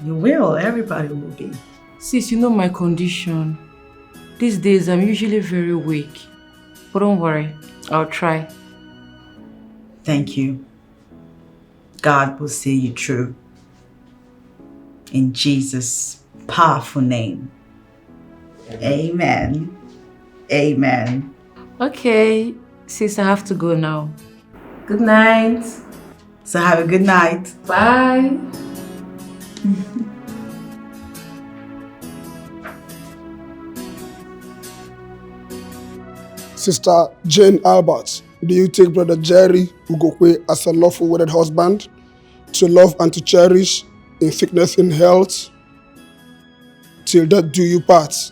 You will. Everybody will be. Sis, you know my condition. These days I'm usually very weak. But don't worry, I'll try. Thank you. God will see you through. In Jesus' powerful name. Amen. Amen. Okay, sis, I have to go now. Good night. So have a good night. Bye. Sister Jane Albert, do you take Brother Jerry Ugokwe as a lawful wedded husband, to love and to cherish, in sickness and health, till death do you part?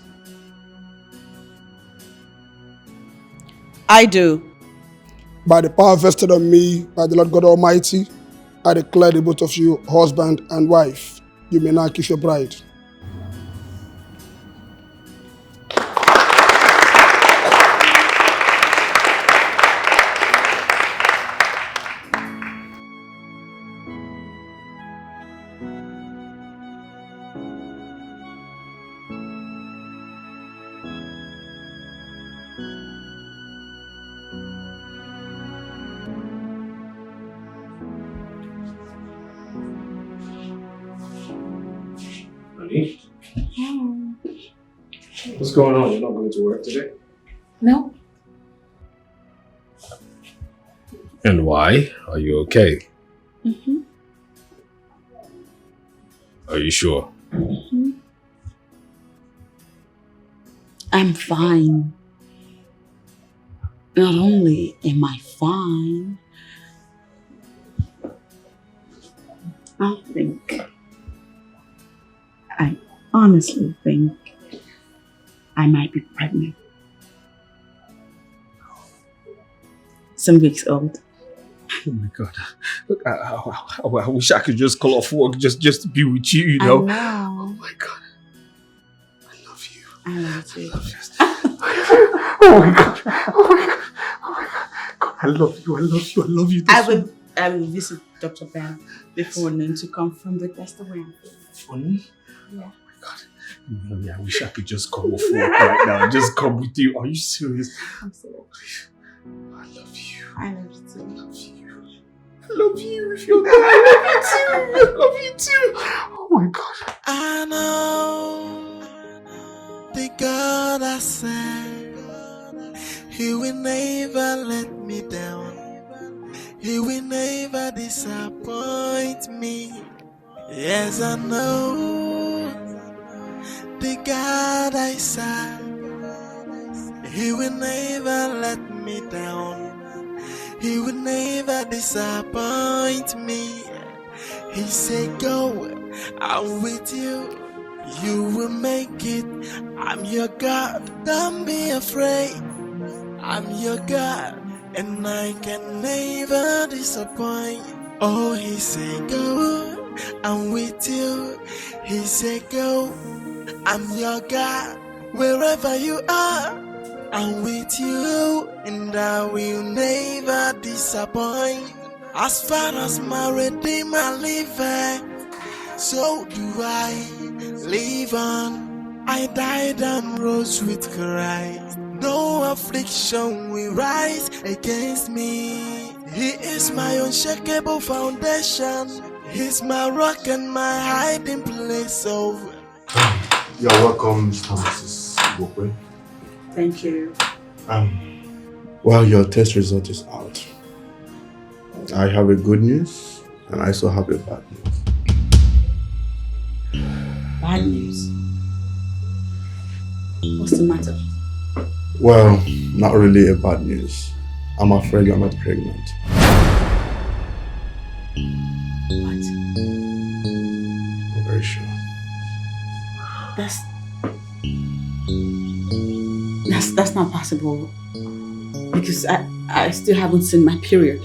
I do. By the power vested on me by the Lord God Almighty, I declare the both of you husband and wife. You may now kiss your bride. What's going on? You're not going to work today? No. And why? Are you okay? Mm-hmm. Are you sure? Mm-hmm. I'm fine. Not only am I fine, I honestly think I might be pregnant. Some weeks old. Oh my God. Look, I wish I could just call off work just to be with you, you know? I know. Oh my God. I love you. I love you. I love you. Oh my God. Oh my God. Oh my God. God, I love you. I love you. I love you. I will visit Dr. Ben before noon to confirm the test away. Funny? Yeah. Oh my God. I wish I could just come off work right now and just come with you. Are you serious? I'm serious. I love you. I love you too. I love you. I love you. If you're there, I love you too. Oh my God. I know the God I serve, He will never let me down. He will never disappoint me. Yes, I know the God I serve, He will never let me down. He will never disappoint me. He said, go, I'm with you. You will make it. I'm your God. Don't be afraid. I'm your God, and I can never disappoint. Oh, He said, go, I'm with you. He said, go, I'm your God. Wherever you are, I'm with you, and I will never disappoint. As far as my Redeemer liveth, so do I live on. I died and rose with Christ. No affliction will rise against me. He is my unshakable foundation. He's my rock and my hiding place. You're welcome, Mr. and Mrs. Bokwe. Thank you. Well, your test result is out. I have a good news And I also have a bad news. Bad news? What's the matter? Well, not really a bad news. I'm afraid you're not pregnant. What? I'm very sure. That's not possible. Because I still haven't seen my period.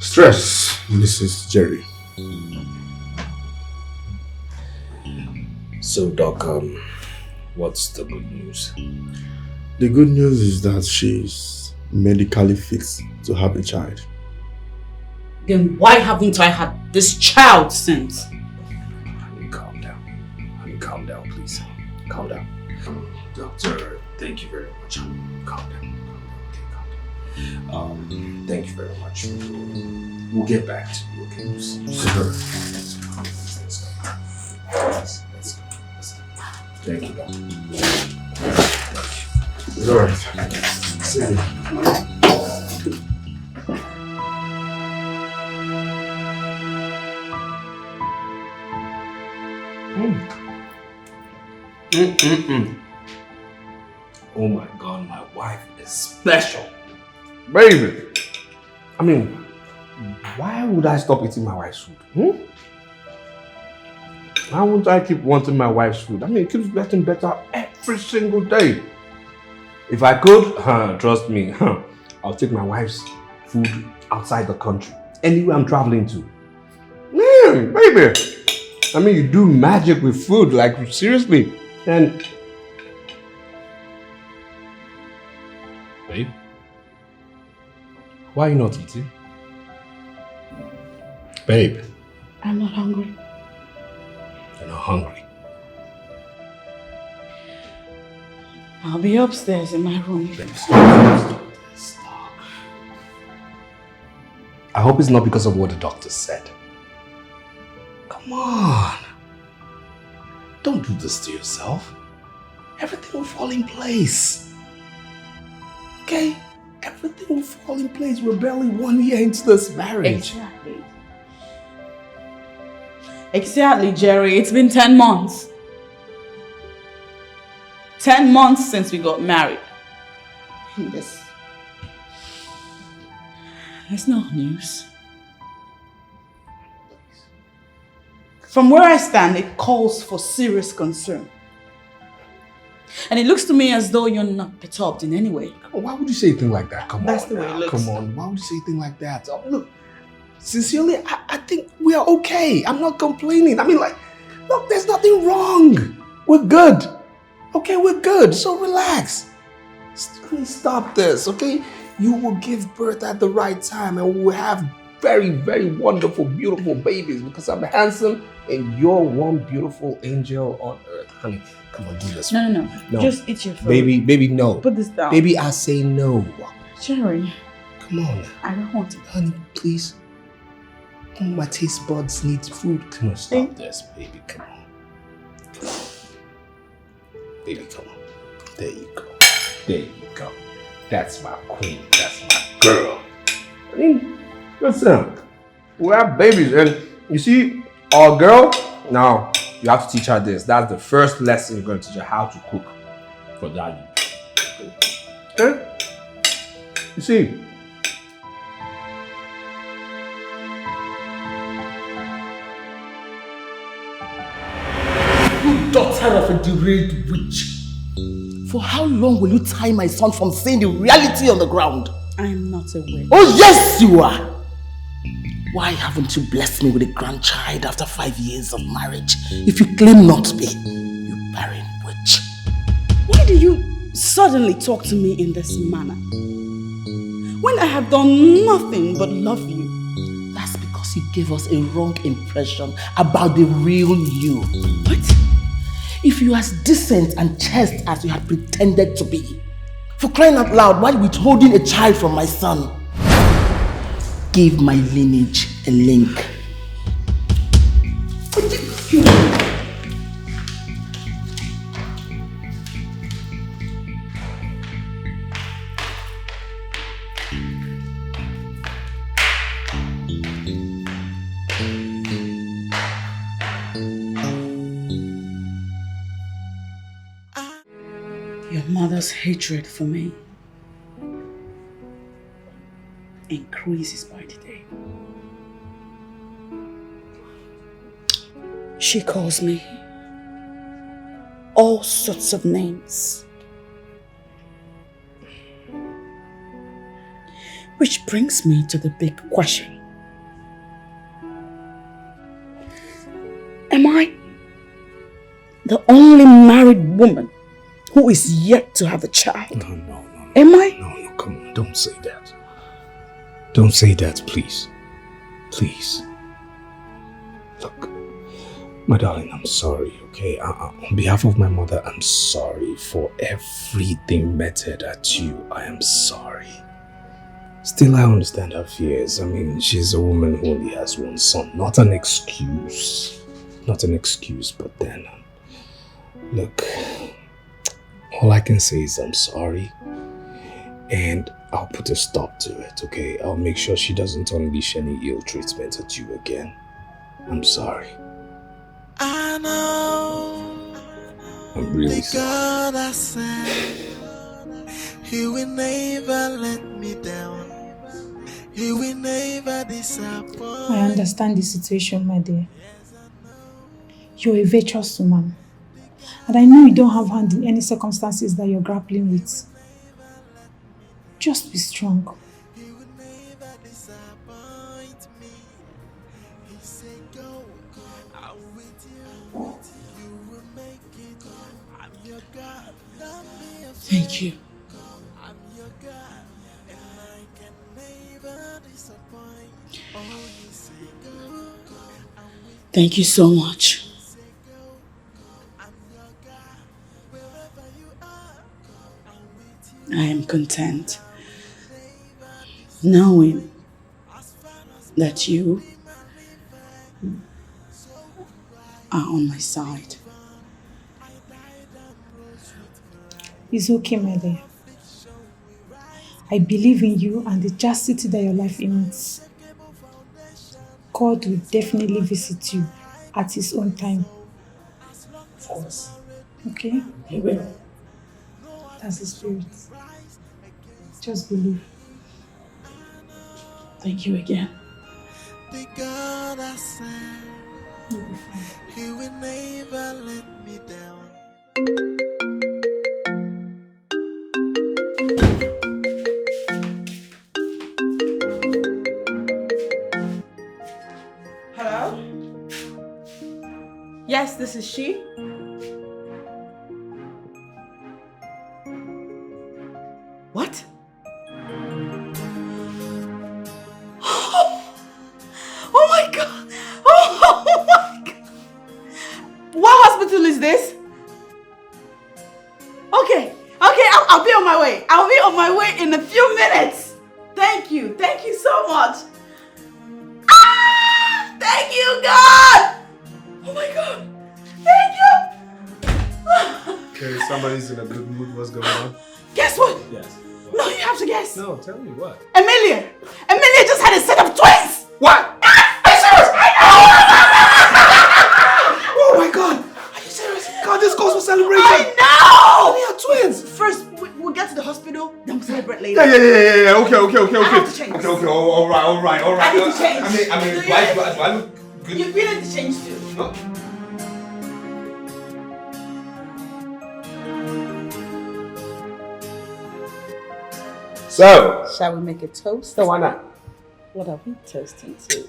Stress, Mrs. Jerry. So, Doc, what's the good news? The good news is that she's medically fit to have a child. Then why haven't I had this child since? Honey, calm down. Honey, calm down, please. Calm down. Doctor, thank you very much. Calm down. Okay, calm down. Thank you very much. We'll get back to you, okay? Sure. Let's go. Thank you, Doctor. It's alright. See you. Oh my God, my wife is special. Baby! I mean, why would I stop eating my wife's food? Why won't I keep wanting my wife's food? I mean, it keeps getting better every single day. If I could, trust me, I'll take my wife's food outside the country. Anywhere I'm traveling to. Man, baby! I mean, you do magic with food, like seriously. And babe, why are you not eating? Babe, I'm not hungry. you're not hungry. I'll be upstairs in my room. Stop. I hope it's not because of what the doctor said. Come on. Don't do this to yourself. Everything will fall in place. Okay? Everything will fall in place. We're barely 1 year into this marriage. Exactly, Jerry. It's been 10 months. 10 months since we got married. There's no news. From where I stand, it calls for serious concern. And it looks to me as though you're not perturbed in any way. Why would you say a thing like that? Come That's on. the way it now. looks. Come on. Why would you say a thing like that? Oh, look, sincerely, I think we are okay. I'm not complaining. I mean, like, look, there's nothing wrong. We're good. Okay, we're good. So relax. Stop this, okay? You will give birth at the right time and we will have very, very wonderful, beautiful babies because I'm handsome and you're one beautiful angel on earth. Honey, come on, do this. No. Just eat your food. Baby, no. Put this down. Baby, I say no. Jerry. Come on. I don't want it. Honey, please. My taste buds need food. Come on, stop this, baby. Come on. Come on. Baby, come on. There you go. There you go. That's my queen. That's my girl. I mean, listen. We have babies and you see, our girl, now you have to teach her this. That's the first lesson you're going to teach her, how to cook for daddy. Okay? You see, You daughter of a deranged witch. For how long will you tie my son from seeing the reality on the ground? I am not a witch. Oh yes, you are. Why haven't you blessed me with a grandchild after 5 years of marriage? If you claim not to be, you barren witch. Why do you suddenly talk to me in this manner? When I have done nothing but love you. That's because you gave us a wrong impression about the real you. What? If you are as decent and chaste as you had pretended to be, for crying out loud, why withholding a child from my son? Give my lineage a link. Emila's hatred for me increases by the day. She calls me all sorts of names. Which brings me to the big question. Am I the only married woman who is yet to have a child? No. Am I? No, come on, don't say that. Don't say that, please. Please. Look, my darling, I'm sorry, okay? On behalf of my mother, I'm sorry for everything meted at you. I am sorry. Still, I understand her fears. I mean, she's a woman who only has one son. Not an excuse. Not an excuse, but then, look, all I can say is I'm sorry. And I'll put a stop to it, okay? I'll make sure she doesn't unleash any ill treatment at you again. I'm sorry. I know. I'm really sorry. God I said, He will never let me down. He will never disappoint. I understand the situation, my dear. You're a virtuous woman. And I know you don't have hand in any circumstances that you're grappling with. Just be strong. Thank you. Thank you so much. I am content knowing that you are on my side. It's okay, my dear. I believe in you and the chastity that your life needs. God will definitely visit you at His own time. Of course. Okay? He will. That's the spirit. Just believe. Thank you again. The God I serve, You'll be fine. He will never let me down. Hello? Yes, this is she. What? Oh my God! Oh my God! What hospital is this? Okay, I'll be on my way. I'll be on my way in a few minutes. Thank you so much. Ah! Thank you, God! Oh my God! Thank you! Okay, somebody's in a good mood. What's going on? Guess what? Yes. No, you have to guess. No, tell me what. Emilia just had a set of twins. What? Are you serious? Oh my God! Are you serious? God, this calls for celebration. I know. They are twins. First, we'll get to the hospital, then we'll celebrate later. Yeah. Okay. I have to change. Okay. All right. I need to change. I mean, Do do I look good? You need to change too. No. So, shall we make a toast? So why not? What are we toasting to?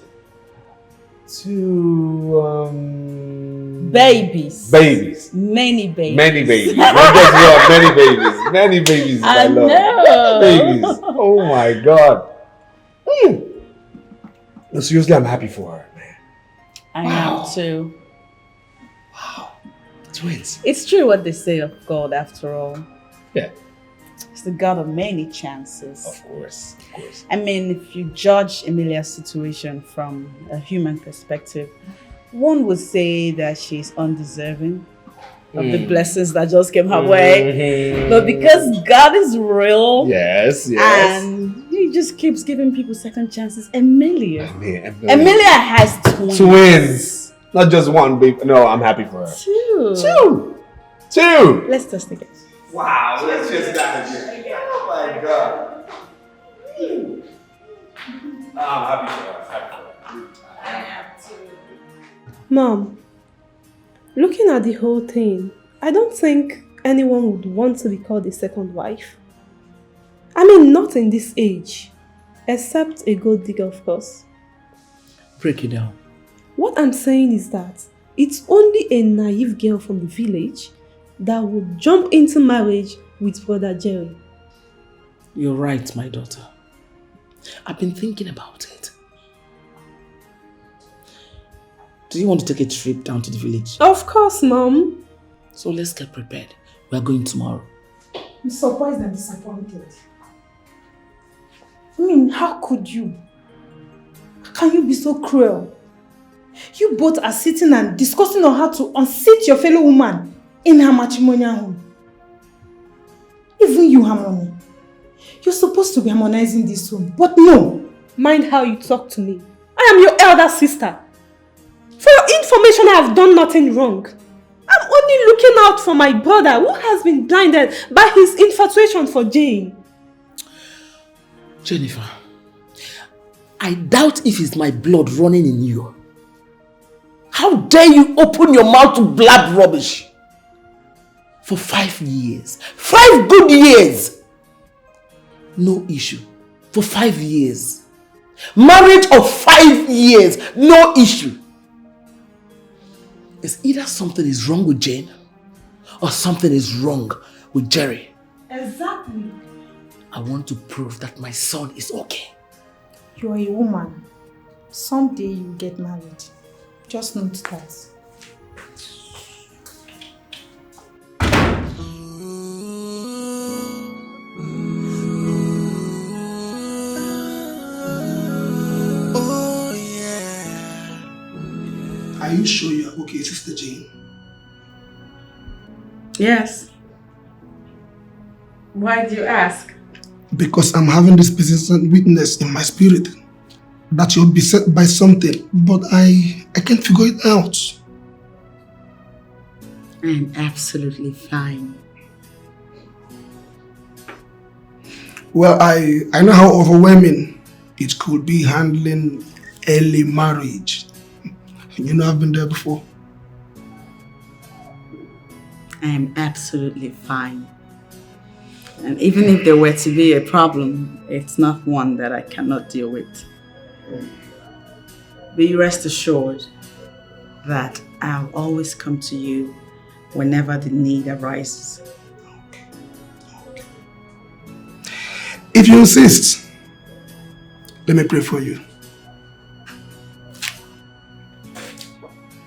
Babies. Babies. Many babies. Many babies. Not just love, many babies. Many babies. I love. know. Babies. Oh my God. No, seriously, I'm happy for her, man. I am too. Twins. It's true what they say of God after all. Yeah. It's the God of many chances. Of course. I mean, if you judge Emilia's situation from a human perspective, one would say that she's undeserving of the blessings that just came her way. But because God is real, Yes. and He just keeps giving people second chances. Emilia Emilia has twins. Twins. Not just one, baby. No, I'm happy for her. Two. Two. Let's test again. Wow, let's just that again. Oh my God. I'm happy for her. I am too. Mom, looking at the whole thing, I don't think anyone would want to be called a second wife. I mean, not in this age. Except a gold digger, of course. Break it down. What I'm saying is that it's only a naive girl from the village that would jump into marriage with Brother Jerry. You're right, my daughter. I've been thinking about it. Do you want to take a trip down to the village? Of course, Mom. So let's get prepared. We are going tomorrow. I'm surprised and disappointed. I mean, how could you? How can you be so cruel? You both are sitting and discussing on how to unseat your fellow woman in her matrimonial home. Even you, Harmony. You're supposed to be harmonizing this home, but no. Mind how you talk to me. I am your elder sister. For your information, I have done nothing wrong. I'm only looking out for my brother who has been blinded by his infatuation for Jane. Jennifer, I doubt if it's my blood running in you. How dare you open your mouth to blab rubbish? For 5 years. 5 good years! No issue. For 5 years. Marriage of 5 years. No issue. It's either something is wrong with Jane or something is wrong with Jerry. Exactly. I want to prove that my son is okay. You're a woman. Someday you'll get married. Just note that. Oh yeah. Are you sure you're okay, Sister Jane? Yes. Why do you ask? Because I'm having this persistent witness in my spirit that you're beset by something, but I can't figure it out. I'm absolutely fine. Well, I know how overwhelming it could be handling early marriage. You know, I've been there before. I am absolutely fine. And even if there were to be a problem, it's not one that I cannot deal with. Be rest assured that I'll always come to you whenever the need arises. Okay. If you insist, let me pray for you.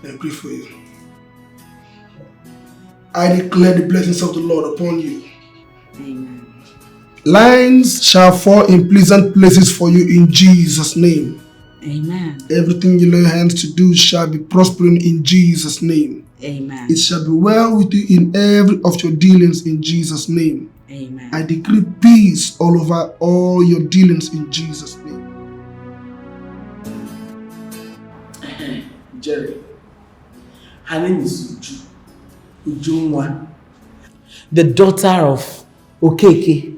Let me pray for you. I declare the blessings of the Lord upon you. Amen. Lines shall fall in pleasant places for you in Jesus' name. Amen. Everything you lay hands to do shall be prospering in Jesus' name. Amen. It shall be well with you in every of your dealings in Jesus' name. Amen. I decree peace all over all your dealings in Jesus' name. Jerry, her name is Uju. Ujunwa. The daughter of Okeke.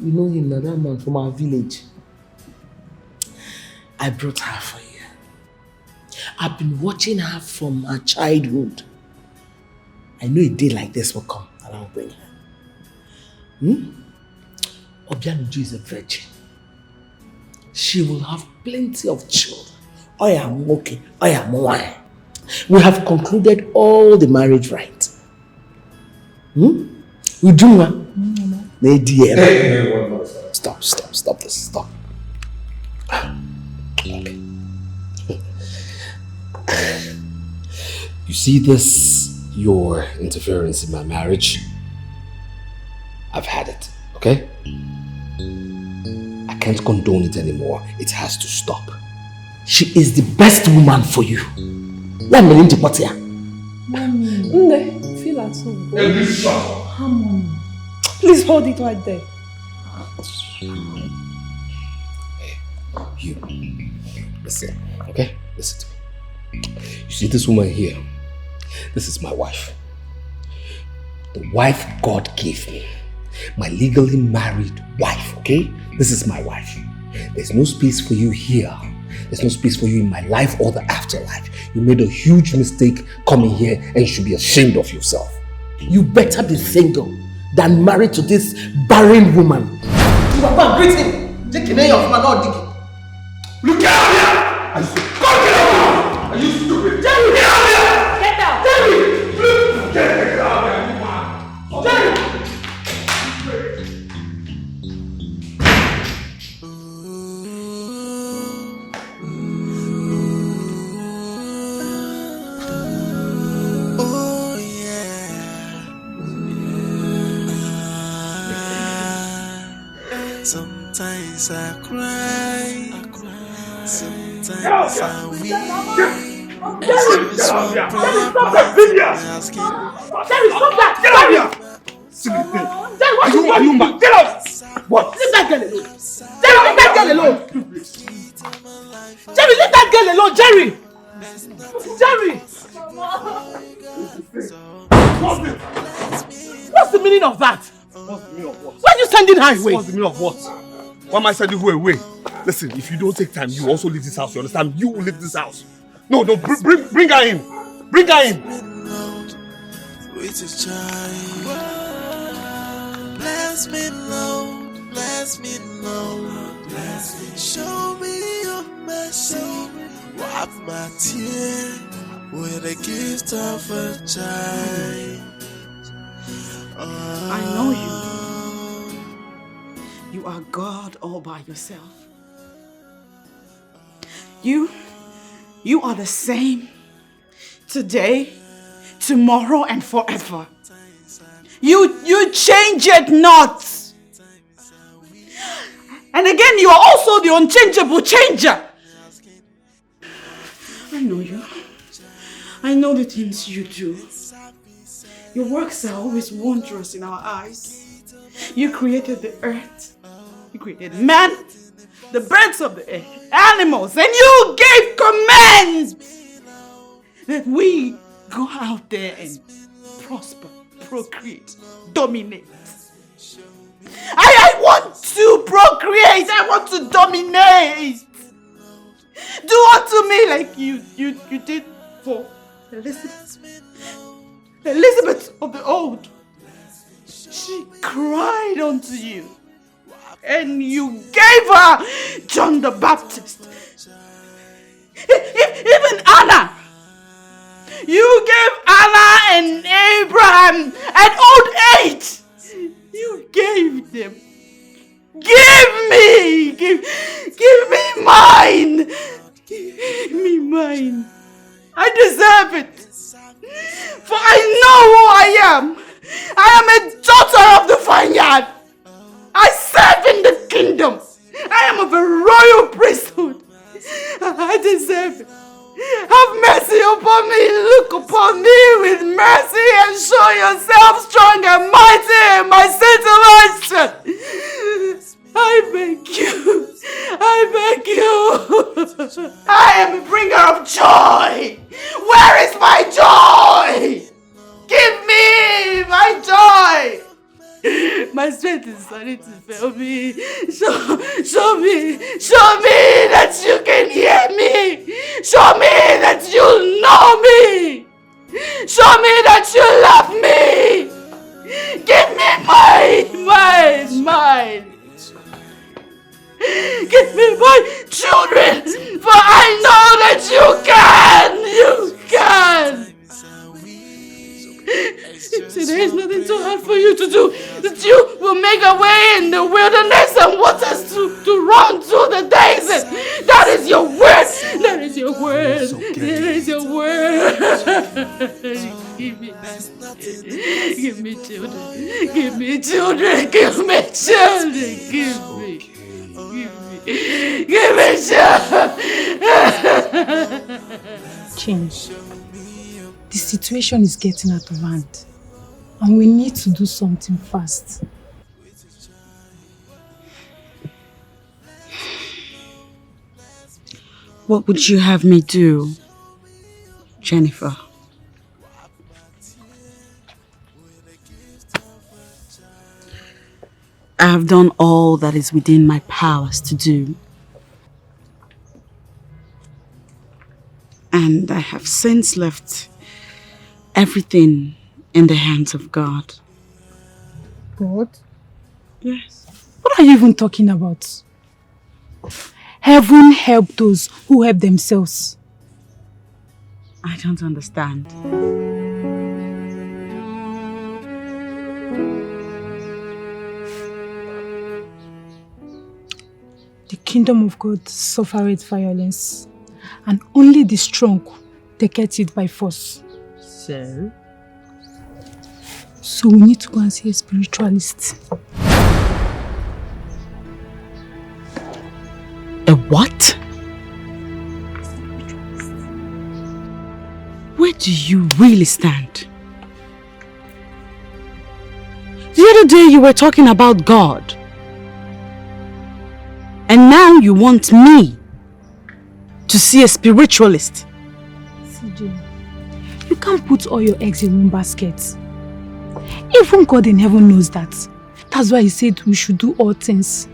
You know him, that man from our village. I brought her for you. I've been watching her from her childhood. I know a day like this will come and I'll bring her. Obianuju is a virgin. She will have plenty of children. I am okay. I am wine. We have concluded all the marriage rites. Ujunwa. Hey, Stop this, stop. Okay. You see this, your interference in my marriage? I've had it, okay? I can't condone it anymore. It has to stop. She is the best woman for you. Mommy, feel at home. Harmony. Please hold it right there. You, listen, okay? Listen to me. You see this woman here? This is my wife. the wife God gave me. My legally married wife, okay? This is my wife. There's no space for you here. There's no space for you in my life or the afterlife. You made a huge mistake coming here and you should be ashamed of yourself. You better be single than married to this barren woman. Papa, greet him. Take the name of man, not dig. Look out here! I said, go get out! Are you stupid? Jerry! Get out here! Get out! Jerry! Get out here! Jerry! Oh yeah. Sometimes I cry. Sometimes I weep. Stop that video! Jerry, stop that! Get out here! Silly thing. Jerry, what Are you mad? Get out! What? Leave that girl alone. Jerry, leave that girl alone. Jerry, leave that girl alone, Jerry. Jerry. What's the meaning of that? What's the meaning of what? Why are you sending her away? What's the meaning of what? Why am I sending her away? Listen, if you don't take time, you also leave this house. You understand? You will leave this house. No, bring her in. Bring her in. With a child. Bless me, Lord. Bless me, Lord. Bless me. Show me your mercy. Wipe my tears with the gift of a child. I know you. You are God all by yourself. You are the same today, tomorrow, and forever. You change it not. And again, you are also the unchangeable changer. I know you. I know the things you do. Your works are always wondrous in our eyes. You created the earth. You created man, the birds of the air, animals, and you gave commands that we go out there and prosper, procreate, dominate. I want to procreate. I want to dominate. Do unto me like you did for Elizabeth. Elizabeth of the old. She cried unto you. And you gave her John the Baptist. Even Anna. You gave Anna and Abraham at old age. You gave them. Give me mine. Give me mine. I deserve it. For I know who I am. I am a daughter of the vineyard. I serve in the kingdom. I am of a royal priesthood. I deserve it. Have mercy upon me. Look upon me with mercy and show yourself strong and mighty in my situation. I beg you. I beg you. I am a bringer of joy. Where is my joy? Give me my joy. My strength is starting to fail me. Show me that you can hear me. Show me that you know me. Show me that you love me. Give me mine. Give me my children, for I know that you can. See, there is nothing too hard for you to do. That you will make a way in the wilderness and waters to run through the desert. That is your word. That is your word. That is your word. Give me children. Give me children. Give me children. Give me children. Change. The situation is getting out of hand, and we need to do something fast. What would you have me do, Jennifer? have done all that is within my powers to do. And I have since left everything in the hands of God. God? Yes. What are you even talking about? Heaven help those who help themselves. I don't understand. The kingdom of God suffereth violence, and only the strong taketh it by force. So we need to go and see a spiritualist. A what? Where do you really stand? The other day you were talking about God. And now you want me to see a spiritualist. CJ, you can't put all your eggs in one basket. Even God in heaven knows that. That's why he said we should do all things.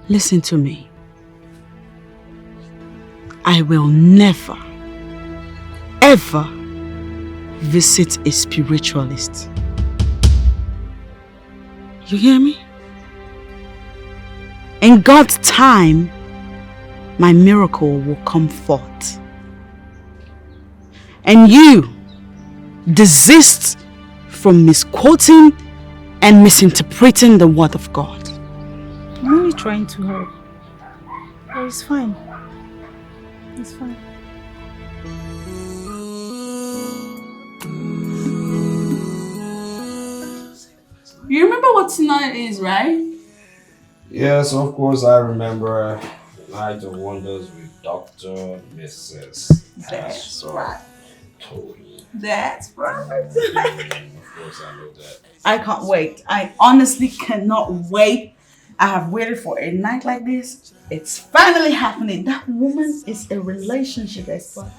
Listen to me. I will never, ever visit a spiritualist. You hear me? In God's time, my miracle will come forth. And you desist from misquoting and misinterpreting the word of God. I'm only trying to help. But it's fine. It's fine. You remember what tonight is, right? Yes, of course I remember. Night of Wonders with Dr. Mrs. That's right. Tony. That's right. Of course I know that. I can't wait. I honestly cannot wait. I have waited for a night like this. It's finally happening. That woman is a relationship expert.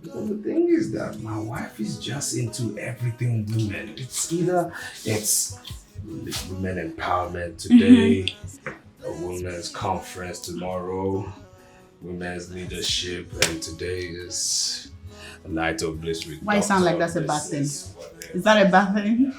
The thing is that my wife is just into everything women. It's either women empowerment today, a women's conference tomorrow, women's leadership, and today is a night of bliss with Why it sound like that's a bad thing? Is that a bad thing?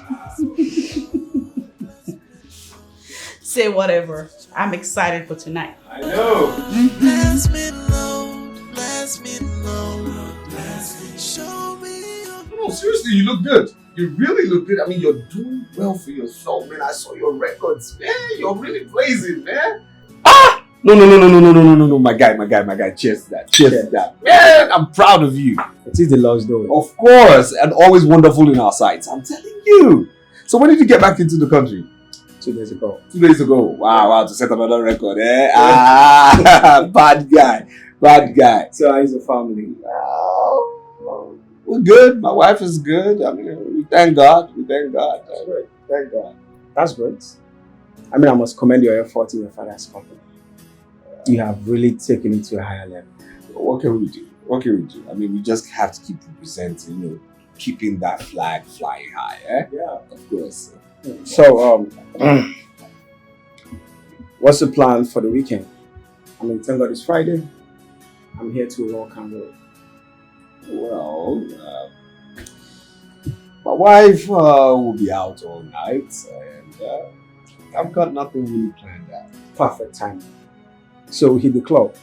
Say whatever. I'm excited for tonight. I know. Bless me, Lord, bless me, Lord, bless me, show me your... No, seriously, you look good. You really look good. I mean, you're doing well for yourself, man. I saw your records, man. You're really blazing, man. Ah! No, my guy. Cheers to that. Cheers to that. Man, I'm proud of you. It is the Lord's doing. Of course, and always wonderful in our sights. I'm telling you. So when did you get back into the country? 2 days ago. 2 days ago. Wow, to set another record, eh? Ah, bad guy. So how is the family? We're good. My wife is good. I mean, we thank God. That's great. Thank God. That's great. I mean, I must commend your effort in your father's company. You have really taken it to a higher level. What can we do? I mean, we just have to keep representing, keeping that flag flying high, eh? Yeah. Of course. So, what's the plan for the weekend? I mean, thank God it's Friday. I'm here to rock and roll. Well, my wife will be out all night, and I've got nothing really planned out. Perfect time. So we hit the club.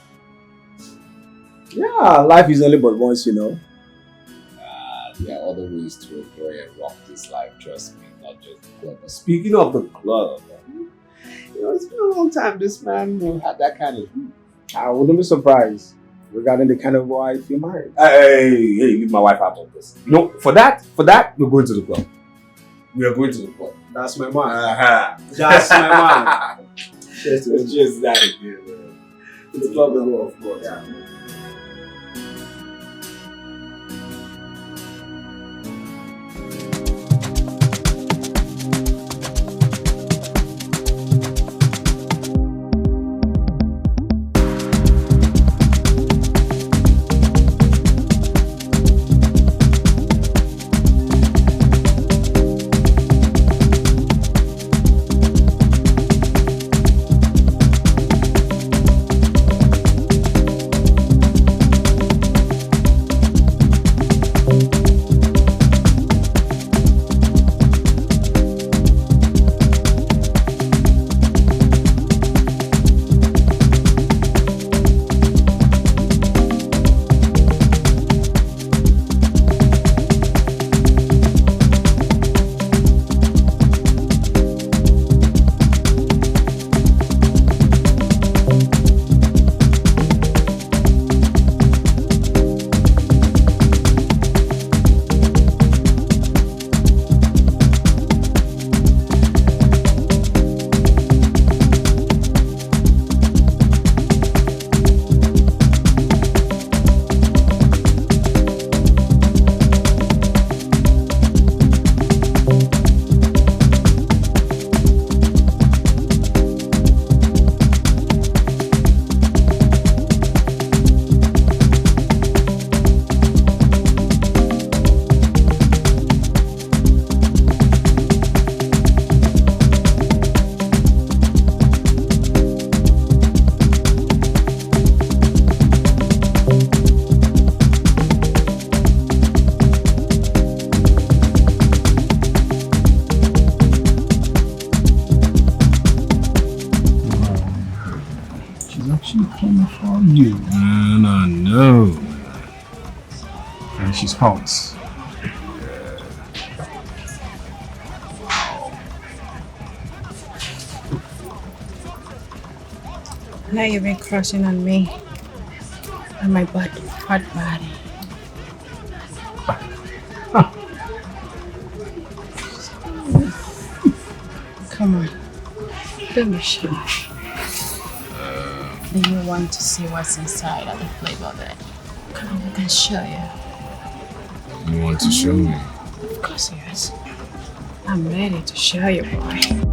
Yeah, life is only but once, There are other ways to enjoy and rock this life, trust me, not just the club. But speaking of the club, it's been a long time this man had that kind of view. I wouldn't be surprised regarding the kind of wife you married. Hey, leave my wife out of this. For that, we're going to the club. We are going to the club. That's my man. That's my man. Cheers to it. Cheers to that again, man. It's the club as well, of course. Yeah. coming for you, man. I know. And she's hot. Now you've been crushing on me and my hot body. Come on, don't be shy. Do you want to see what's inside of the flavor bed? Come on, I can show you. You want to show me? Of course, yes. I'm ready to show you, boy.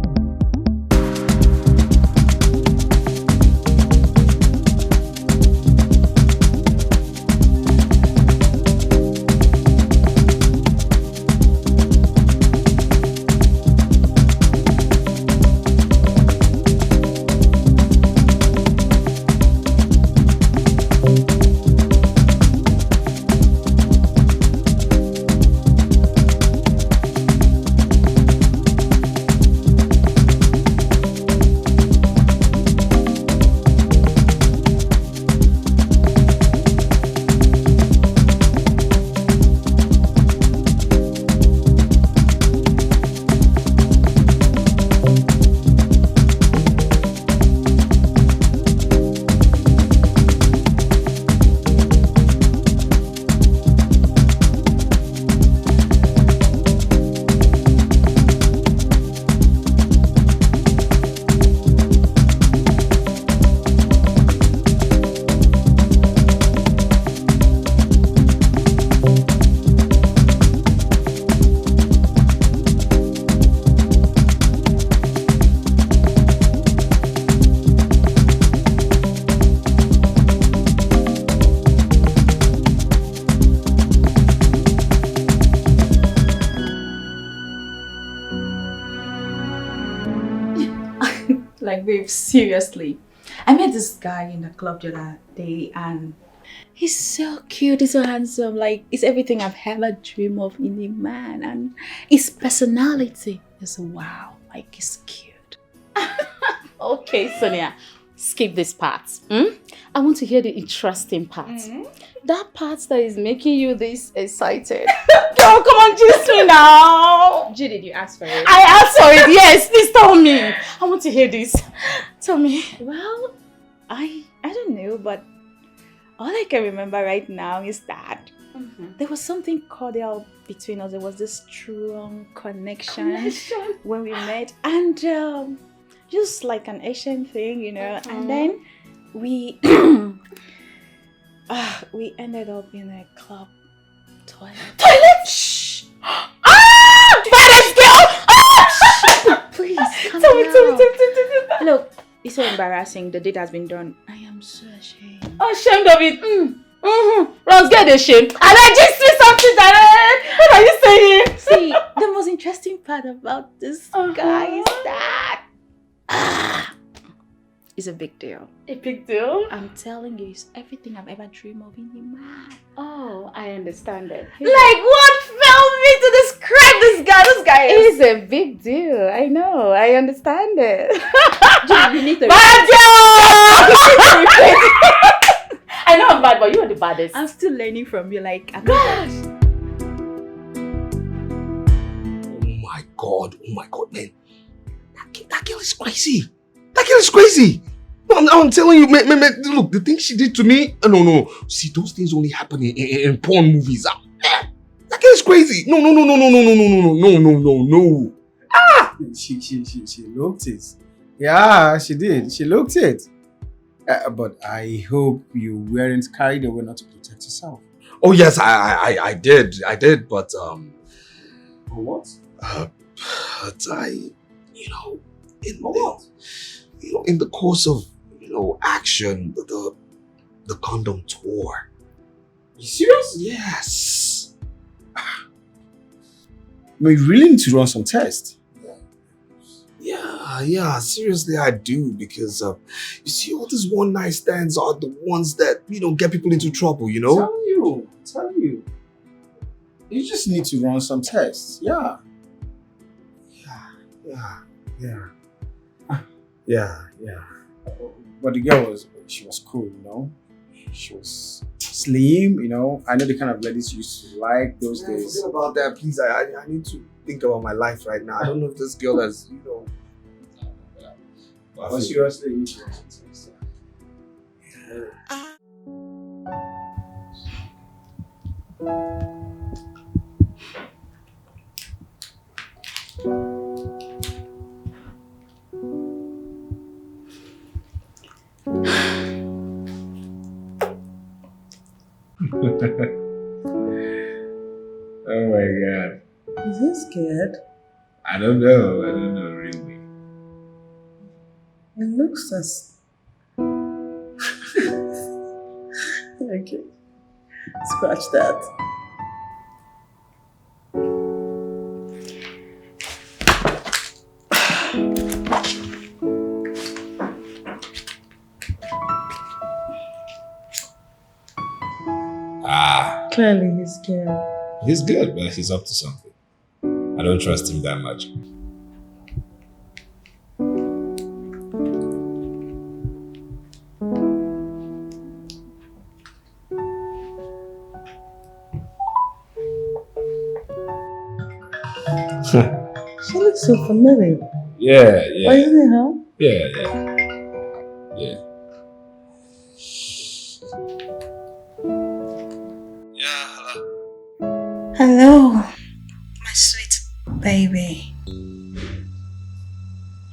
Like, babe, seriously. I met this guy in the club the other day and he's so cute, he's so handsome. Like, it's everything I've ever dreamed of in a man. And his personality is wow. Like, he's cute. Okay, Sonia, skip this part. I want to hear the interesting part. That part that is making you this excited. Girl, come on, just me now. G, did you ask for it? I asked for it, yes. Please tell me. I want to hear this. Tell me. Well, I don't know, but all I can remember right now is that there was something cordial between us. There was this strong connection when we met, and just like an Asian thing, you know. And then we we ended up in a club toilet. Shh! Baddest girl! Please, calm down. Look, it's so embarrassing. The date has been done. I am so ashamed. Ashamed of it. Rose, get ashamed. And I just see something that. What are you saying? See, the most interesting part about this guy is that it's a big deal. A big deal? I'm telling you, it's everything I've ever dreamed of in a man. Oh, I understand it. Like, what felt me to describe this guy? This guy is a big deal. I know. I understand it. You need to bad girl! I know I'm bad, but you are the baddest. I'm still learning from you. Like, I'm gosh. Oh my god, man. That girl is crazy. That girl is crazy. I'm telling you, man, look, the thing she did to me, no. See, those things only happen in porn movies. That girl is crazy. No. She looked it. Yeah, she did. She looked it. But I hope you weren't carried away not to protect yourself. Oh yes, I did, but what? But I, in the course of action, the condom tore. You serious? Yes. But you really need to run some tests. Yeah, seriously I do, because you see, all these one night stands are the ones that get people into trouble, Tell you. You just need to run some tests. Yeah. But the girl was she was cool, you know. She was slim, you know. I know the kind of ladies you used to like those days. Forget about that, please. I need to think about my life right now. I don't know if this girl has, you know. But seriously, Oh my god. Is he scared? I don't know really. It looks as... Okay. Scratch that. Clearly he's scared. He's good, but he's up to something. I don't trust him that much. She looks so familiar. Yeah. Oh, isn't it her? Yeah. Hello, my sweet baby.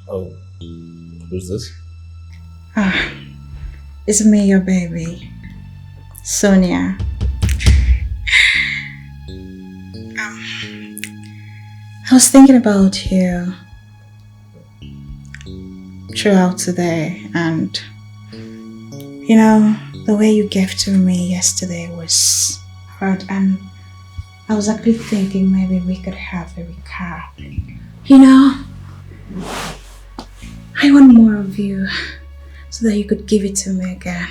Oh, who's this? It's me, your baby, Sonia. I was thinking about you throughout today, and you know, the way you gave to me yesterday was hard, and I was actually thinking maybe we could have a recap. You know, I want more of you so that you could give it to me again.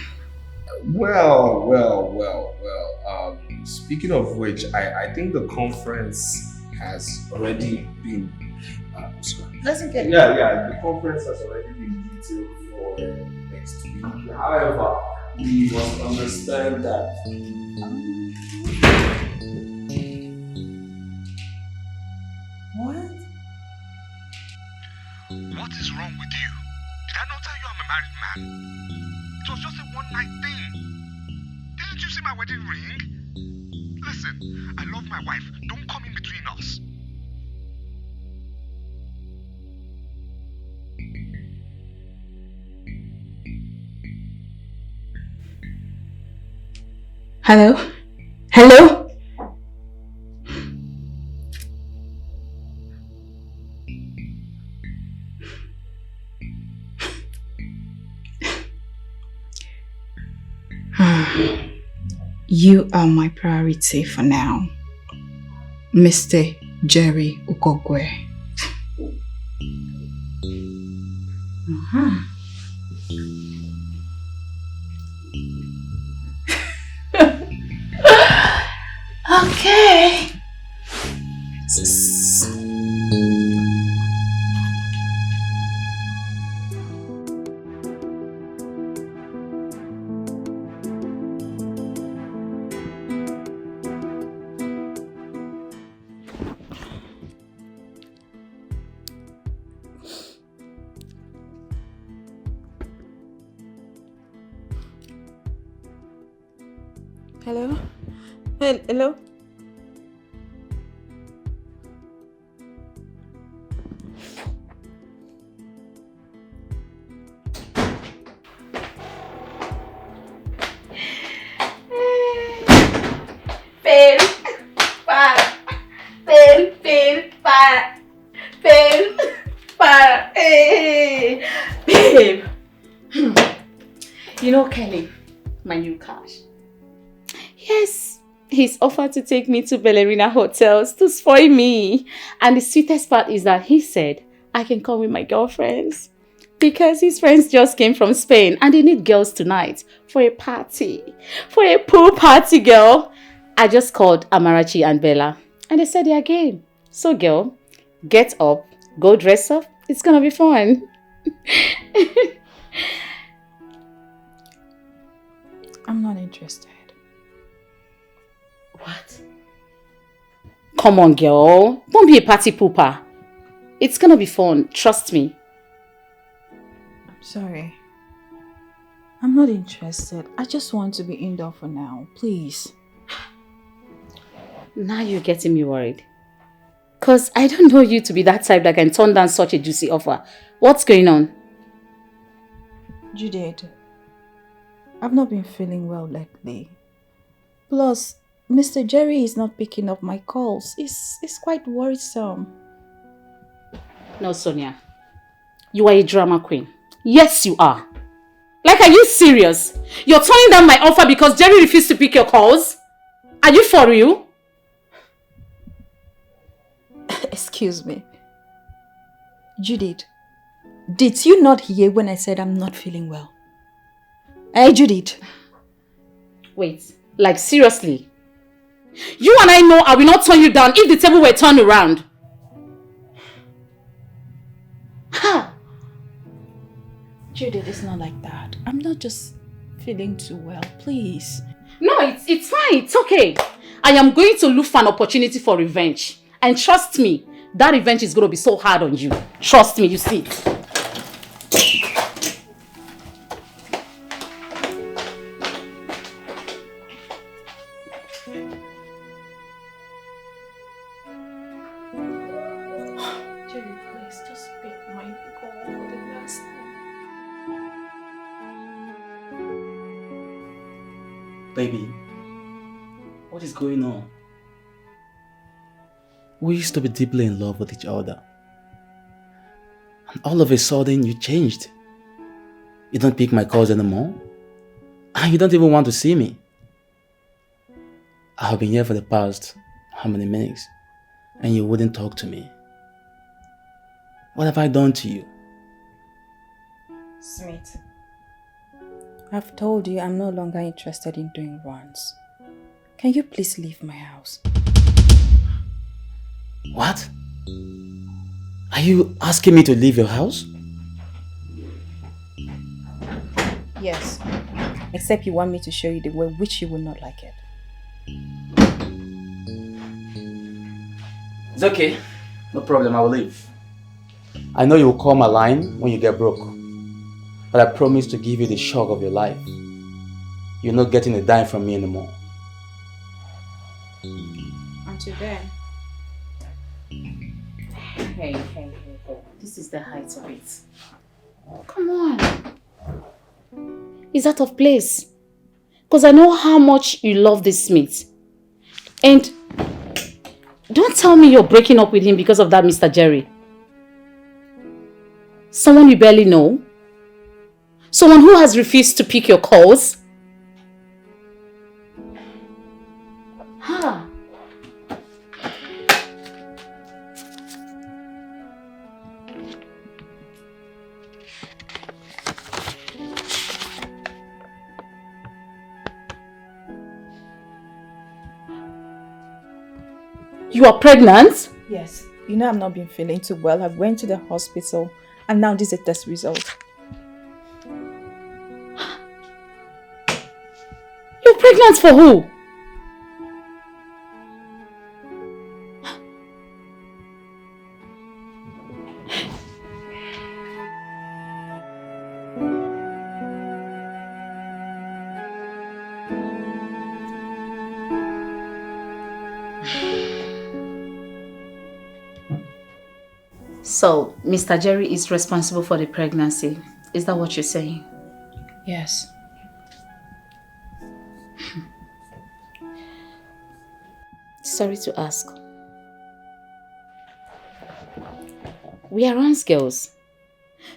Well. Speaking of which, I think the conference has already been. Sorry. Doesn't get Yeah. The conference has already been detailed for next week. However, we must understand that. What? What is wrong with you? Did I not tell you I'm a married man? It was just a one-night thing. Didn't you see my wedding ring? Listen, I love my wife. Don't come in between us. Hello? Hello? You are my priority for now, Mr. Jerry Ukogwe. Okay. Hello? Hello? Babe. You know Kelly, my new crush. Yes, he's offered to take me to ballerina hotels to spoil me. And the sweetest part is that he said I can come with my girlfriends because his friends just came from Spain and they need girls tonight for a party. For a pool party, girl. I just called Amarachi and Bella and they said they're game. So girl, get up, go dress up. It's gonna be fun. I'm not interested. What? Come on, girl. Don't be a party pooper. It's gonna be fun. Trust me. I'm sorry. I'm not interested. I just want to be indoor for now. Please. Now you're getting me worried. Because I don't know you to be that type that can turn down such a juicy offer. What's going on? Judith, I've not been feeling well lately. Plus, Mr. Jerry is not picking up my calls. It's quite worrisome. No, Sonia. You are a drama queen. Yes, you are. Like, are you serious? You're turning down my offer because Jerry refused to pick your calls? Are you for real? Excuse me. Judith, did you not hear when I said I'm not feeling well? Hey, Judith. Wait, like seriously? You and I know I will not turn you down if the table were turned around. Ha! Judith, it's not like that. I'm not just feeling too well, please. No, it's fine, it's okay. I am going to look for an opportunity for revenge. And trust me, that revenge is going to be so hard on you. Trust me, you see it. Jerry, please just pick my call for the last time. Baby, what is going on? We used to be deeply in love with each other. And all of a sudden, you changed. You don't pick my calls anymore. And you don't even want to see me. I've been here for the past how many minutes? And you wouldn't talk to me. What have I done to you? Smith, I've told you I'm no longer interested in doing runs. Can you please leave my house? What? Are you asking me to leave your house? Yes. Except you want me to show you the way which you will not like it. It's okay. No problem, I will leave. I know you will call my line when you get broke. But I promise to give you the shock of your life. You're not getting a dime from me anymore. Until then. Hey. This is the height of it. Come on. Is that of place? Because I know how much you love this Smith. And don't tell me you're breaking up with him because of that Mr. Jerry. Someone you barely know. Someone who has refused to pick your calls. Ha! You are pregnant? Yes. You know I've not been feeling too well. I went to the hospital and now this is a test result. You're pregnant for who? So, Mr. Jerry is responsible for the pregnancy. Is that what you're saying? Yes. Sorry to ask. We are Ron's girls.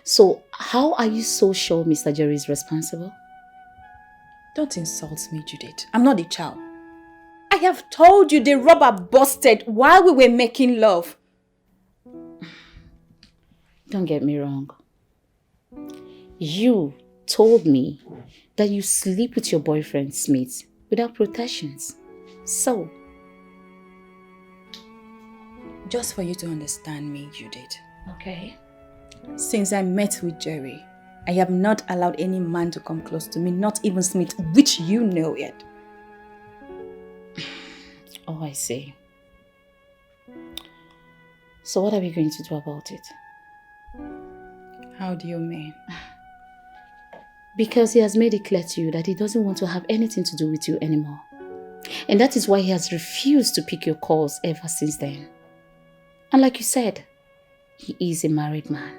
So, how are you so sure Mr. Jerry is responsible? Don't insult me, Judith. I'm not a child. I have told you the rubber busted while we were making love. Don't get me wrong. You told me that you sleep with your boyfriend Smith without protections. So, just for you to understand me, Judith. Okay. Since I met with Jerry, I have not allowed any man to come close to me, not even Smith, which you know it. Oh, I see. So what are we going to do about it? How do you mean? Because he has made it clear to you that he doesn't want to have anything to do with you anymore. And that is why he has refused to pick your calls ever since then. And like you said, he is a married man.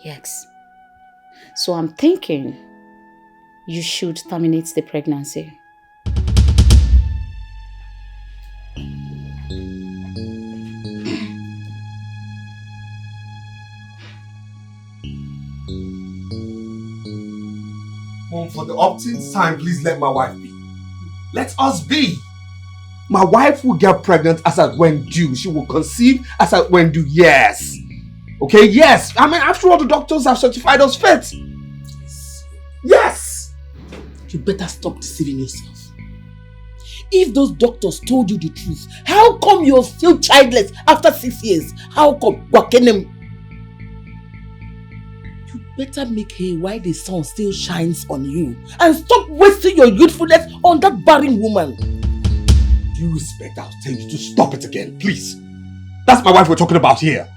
Yes. So I'm thinking you should terminate the pregnancy. Mom, for the upteenth time, please let my wife be. Let us be. My wife will get pregnant as at when due. She will conceive as at when due. Yes. Okay, yes. I mean, after all, the doctors have certified us fit. Yes. You better stop deceiving yourself. If those doctors told you the truth, how come you're still childless after 6 years? How come? You better make hay while the sun still shines on you. And stop wasting your youthfulness on that barren woman. Due respect, I'll tell you to stop it again, please. That's my wife we're talking about here.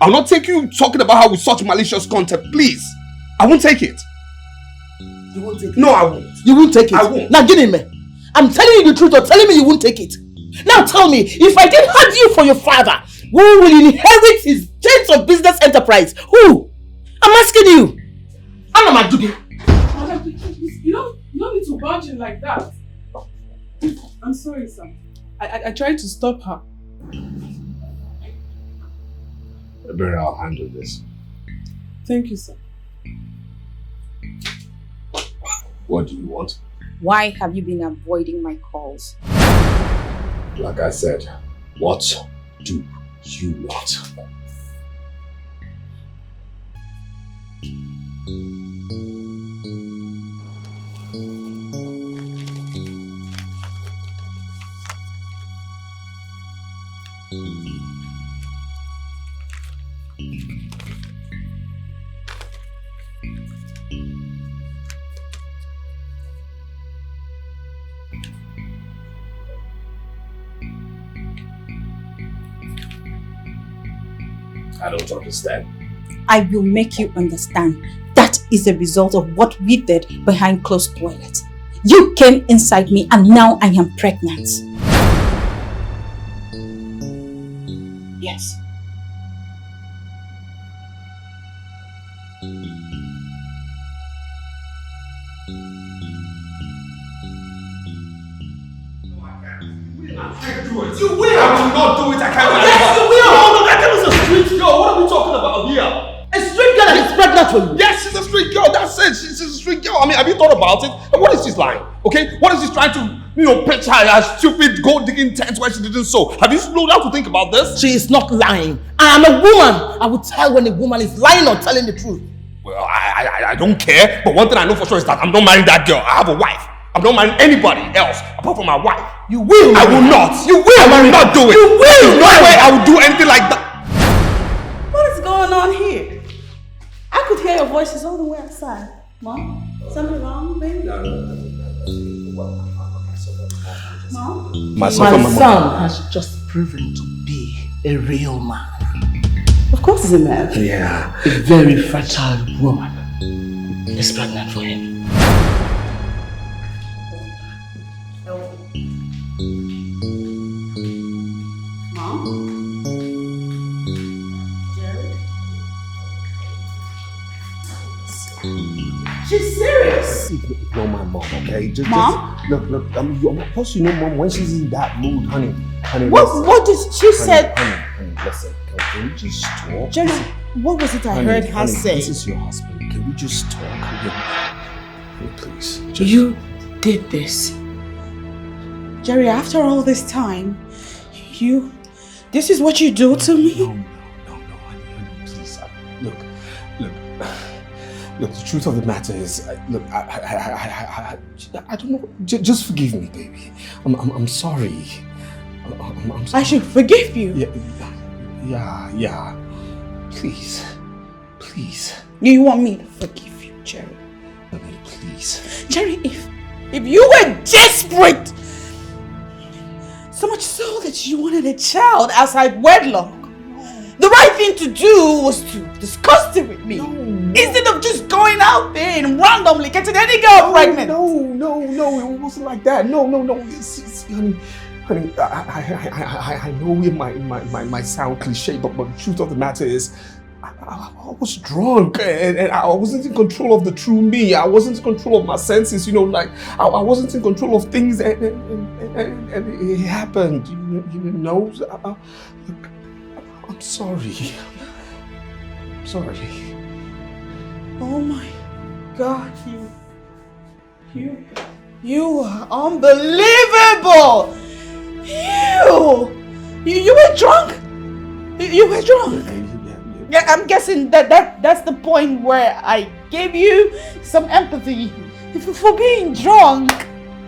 I'll not take you talking about her with such malicious content, please. I won't take it. You won't take it? No, I won't. You won't take it? I won't. Now, get in me. I'm telling you the truth, or telling me you won't take it. Now tell me, if I didn't have you for your father, who will inherit his chains of business enterprise? Who? I'm asking you. Anna Madubi. Madam, you don't need to barge in like that. I'm sorry, sir. I tried to stop her. Better, I'll handle this. Thank you, sir. What do you want? Why have you been avoiding my calls? Like I said, what do you want? I don't understand. I will make you understand. That is a result of what we did behind closed toilets. You came inside me and now I am pregnant. Yes. You will! I will not do it, I can't. Yes, you will! Oh, look, that girl is a street girl. What are we talking about here? A street girl that is pregnant for you? Yes, she's a street girl. That's it. She's a street girl. I mean, have you thought about it? And what is she lying? Okay? What is she trying to, pitch her stupid gold digging tent where she didn't sow? Have you slowed down to think about this? She is not lying. I am a woman. I will tell when a woman is lying or telling the truth. Well, I don't care. But one thing I know for sure is that I'm not marrying that girl. I have a wife. I'm not marrying anybody else apart from my wife. You will. I will not. You will. I will not do it. You will. There's no way I will do anything like that. What is going on here? I could hear your voices all the way outside. Mom, something wrong, baby? No. Mom? My son has just proven to be a real man. Of course he's a man. Yeah. A very fertile woman is pregnant for him. She's serious. Ignore my mom, okay? Mom? Just look. Of course, mom, when she's in that mood, honey. What did she say? Honey, listen. Can we just talk? Jenny, what was it I heard her say? This is your husband. Can we just talk? Honey, please. You did this. Jerry, after all this time, this is what you do to me? No, honey, please. Look, the truth of the matter is, look, I don't know. Just forgive me, baby. I'm sorry. I'm sorry. I should forgive you. Yeah. Please. You want me to forgive Jerry. Baby, please. Jerry, if you were desperate, so much so that you wanted a child outside wedlock, the right thing to do was to discuss it with me. Instead of just going out there and randomly getting any girl pregnant. No, it wasn't like that. No. Honey, I know it might sound cliche, but the truth of the matter is, I was drunk and I wasn't in control of the true me. I wasn't in control of my senses, like I wasn't in control of things and it happened, I'm sorry. I'm sorry. Oh my God, you are unbelievable! You were drunk? You were drunk? Yeah, I'm guessing that's the point where I gave you some empathy for being drunk.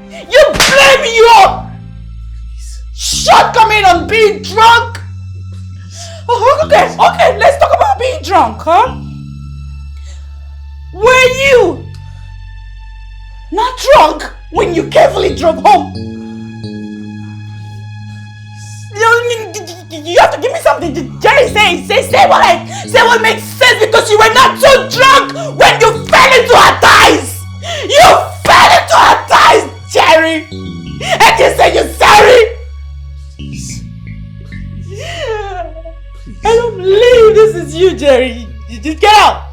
You blame your shortcoming on being drunk. Oh, okay, let's talk about being drunk, huh? Were you not drunk when you carefully drove home? You have to give me something. Jerry, say what makes sense, because you were not so drunk when you fell into her thighs. You fell into her thighs, Jerry, and you say you're sorry. Please. I don't believe this is you, Jerry. You just get out.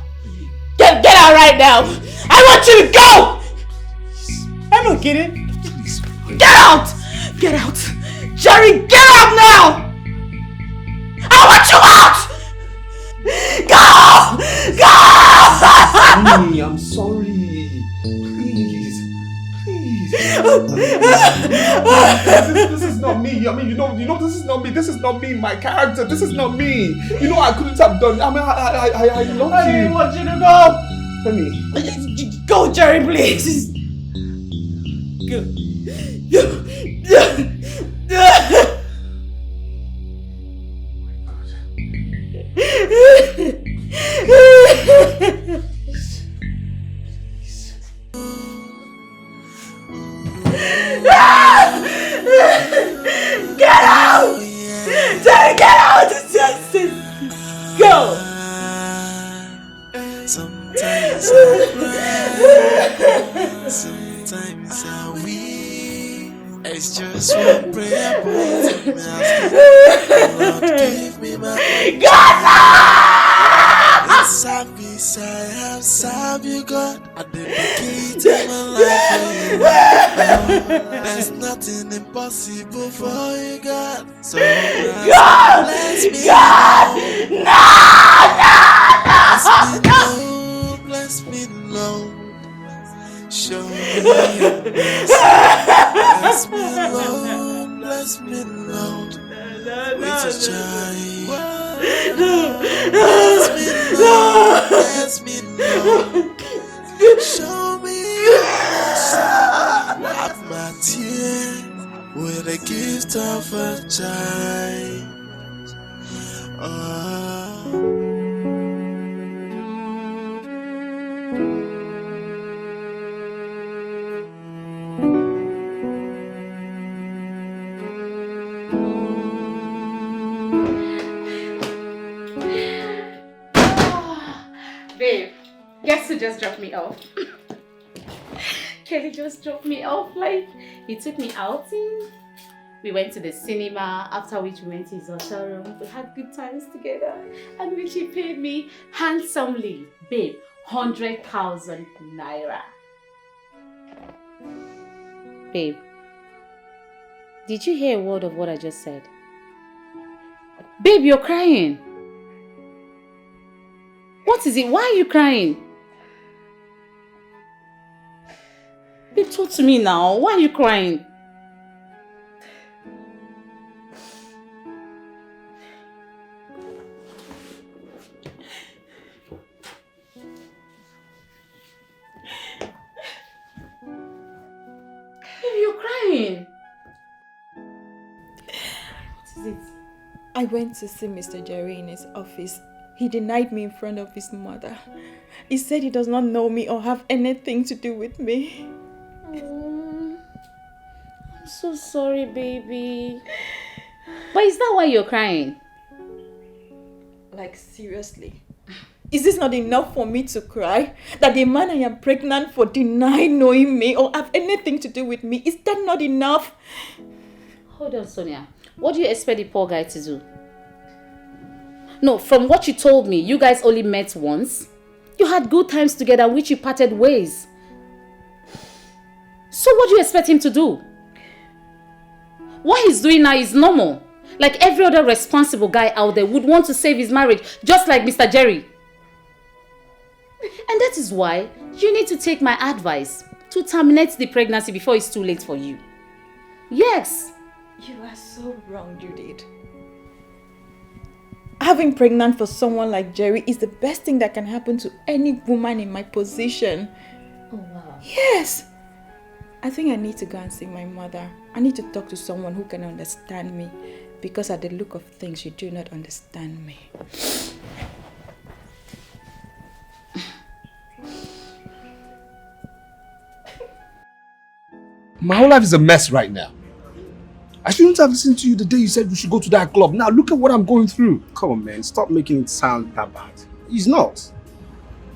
Get out right now. I want you to go. I'm not kidding. Get out. Get out. Jerry, get out now. I want you out. Go. Honey, I'm sorry. Please. This is not me. I mean, this is not me. This is not me. My character. This is not me. I couldn't have done. I mean, I love you. I want you to go. Honey. Go, Jerry, please. Go. Get out! Jerry, get out! Just go! Sometimes I cry, sometimes I weep. It's just one prayer point to me asking, Lord, give me my God! Service I have served you, God. I dedicate my life for you. There's nothing impossible for you, God. So God! Bless me, Lord. Show me your mercy. Bless me, Lord. Bless me, Lord. With a child. Bless me, Lord. Bless me, Lord. Show me your mercy. Wipe my tears with the gift of a child. Babe, guess who just dropped me off? Kelly just dropped me off. Like, he took me outing. We went to the cinema, after which we went to his hotel room. We had good times together, and which he paid me handsomely. Babe, 100,000 naira. Babe, did you hear a word of what I just said? Babe, you're crying. What is it? Why are you crying? Babe, talk to me now. Why are you crying? Babe, you're crying. What is it? I went to see Mr. Jerry in his office He denied me in front of his mother. He said he does not know me or have anything to do with me. I'm so sorry, baby. But is that why you're crying? Like, seriously? Is this not enough for me to cry? That the man I am pregnant for denied knowing me or have anything to do with me? Is that not enough? Hold on, Sonia. What do you expect the poor guy to do? No, from what you told me, you guys only met once. You had good times together, which you parted ways. So what do you expect him to do? What he's doing now is normal. Like every other responsible guy out there would want to save his marriage, just like Mr. Jerry. And that is why you need to take my advice to terminate the pregnancy before it's too late for you. Yes. You are so wrong, Judith. Having pregnant for someone like Jerry is the best thing that can happen to any woman in my position. Oh, wow. Yes. I think I need to go and see my mother. I need to talk to someone who can understand me. Because at the look of things, you do not understand me. My whole life is a mess right now. I shouldn't have listened to you the day you said we should go to that club. Now look at what I'm going through. Come on, man. Stop making it sound that bad. He's not.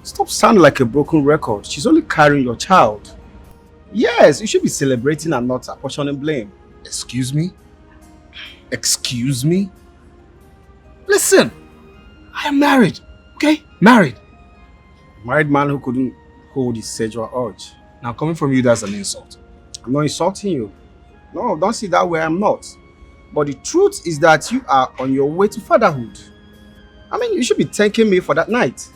Stop sounding like a broken record. She's only carrying your child. Yes, you should be celebrating and not apportioning blame. Excuse me? Excuse me? Listen, I am married, okay? Married. Married man who couldn't hold his sexual urge. Now coming from you, that's an insult. I'm not insulting you. No, don't see that way, I'm not. But the truth is that you are on your way to fatherhood. I mean, you should be thanking me for that night.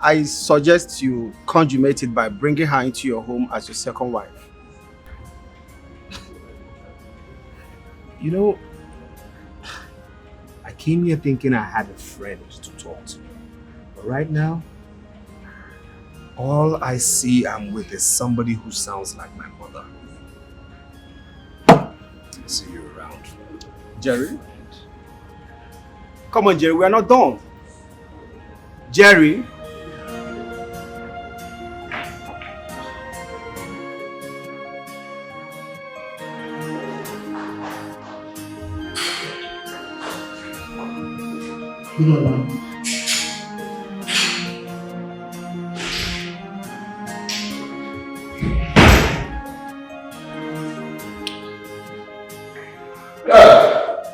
I suggest you consummate it by bringing her into your home as your second wife. You know, I came here thinking I had a friend to talk to. But right now, all I see I'm with is somebody who sounds like my mother. See you around. Jerry? Come on, Jerry, we are not done. Jerry?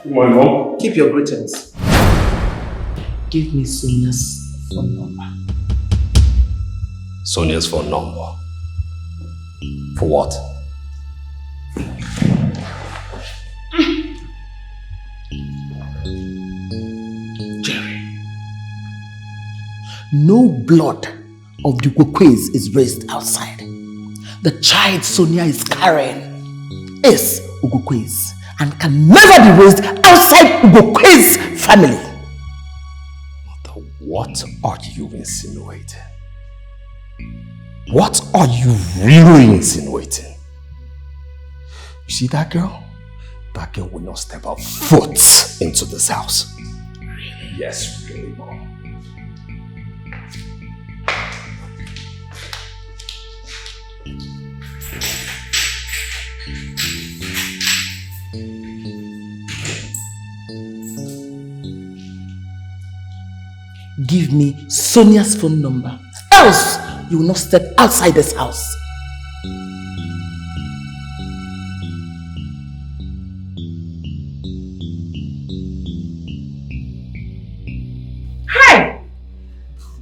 Good morning, Mom. Keep your greetings. Give me Sonia's phone number. Sonia's phone number? For what? Jerry, no blood of the Gokwe's is raised outside. The child Sonia is carrying is Ugokwe's and can never be raised outside Ugokwe's family. What are you insinuating? What are you really insinuating? You see that girl? That girl will not step her foot into this house. Really? Yes, really, Mom. Give me Sonia's phone number, else you will not step outside this house. Hey!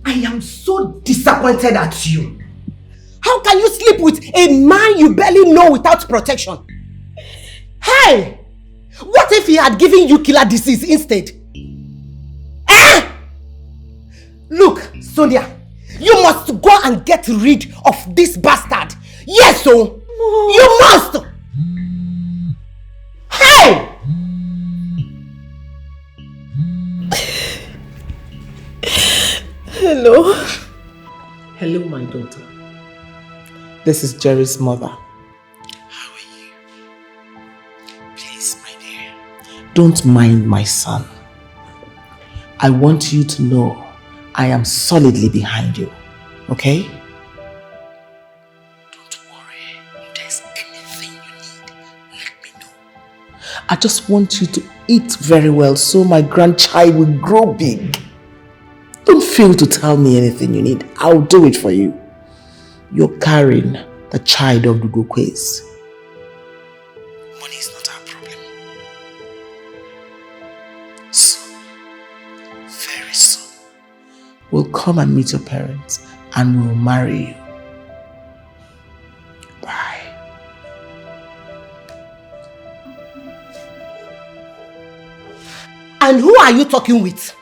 I am so disappointed at you. How can you sleep with a man you barely know without protection? Hey! What if he had given you killer disease instead? Look, Sonia, you must go and get rid of this bastard. Yes, so you must. Hey! Hello. Hello, my daughter. This is Jerry's mother. How are you? Please, my dear, don't mind my son. I want you to know I am solidly behind you. Okay? Don't worry. If there's anything you need, let me know. I just want you to eat very well so my grandchild will grow big. Don't fail to tell me anything you need. I'll do it for you. You're carrying the child of the Gokwes. Money is not our problem. Soon, very soon, we'll come and meet your parents and we'll marry you. Bye. And who are you talking with?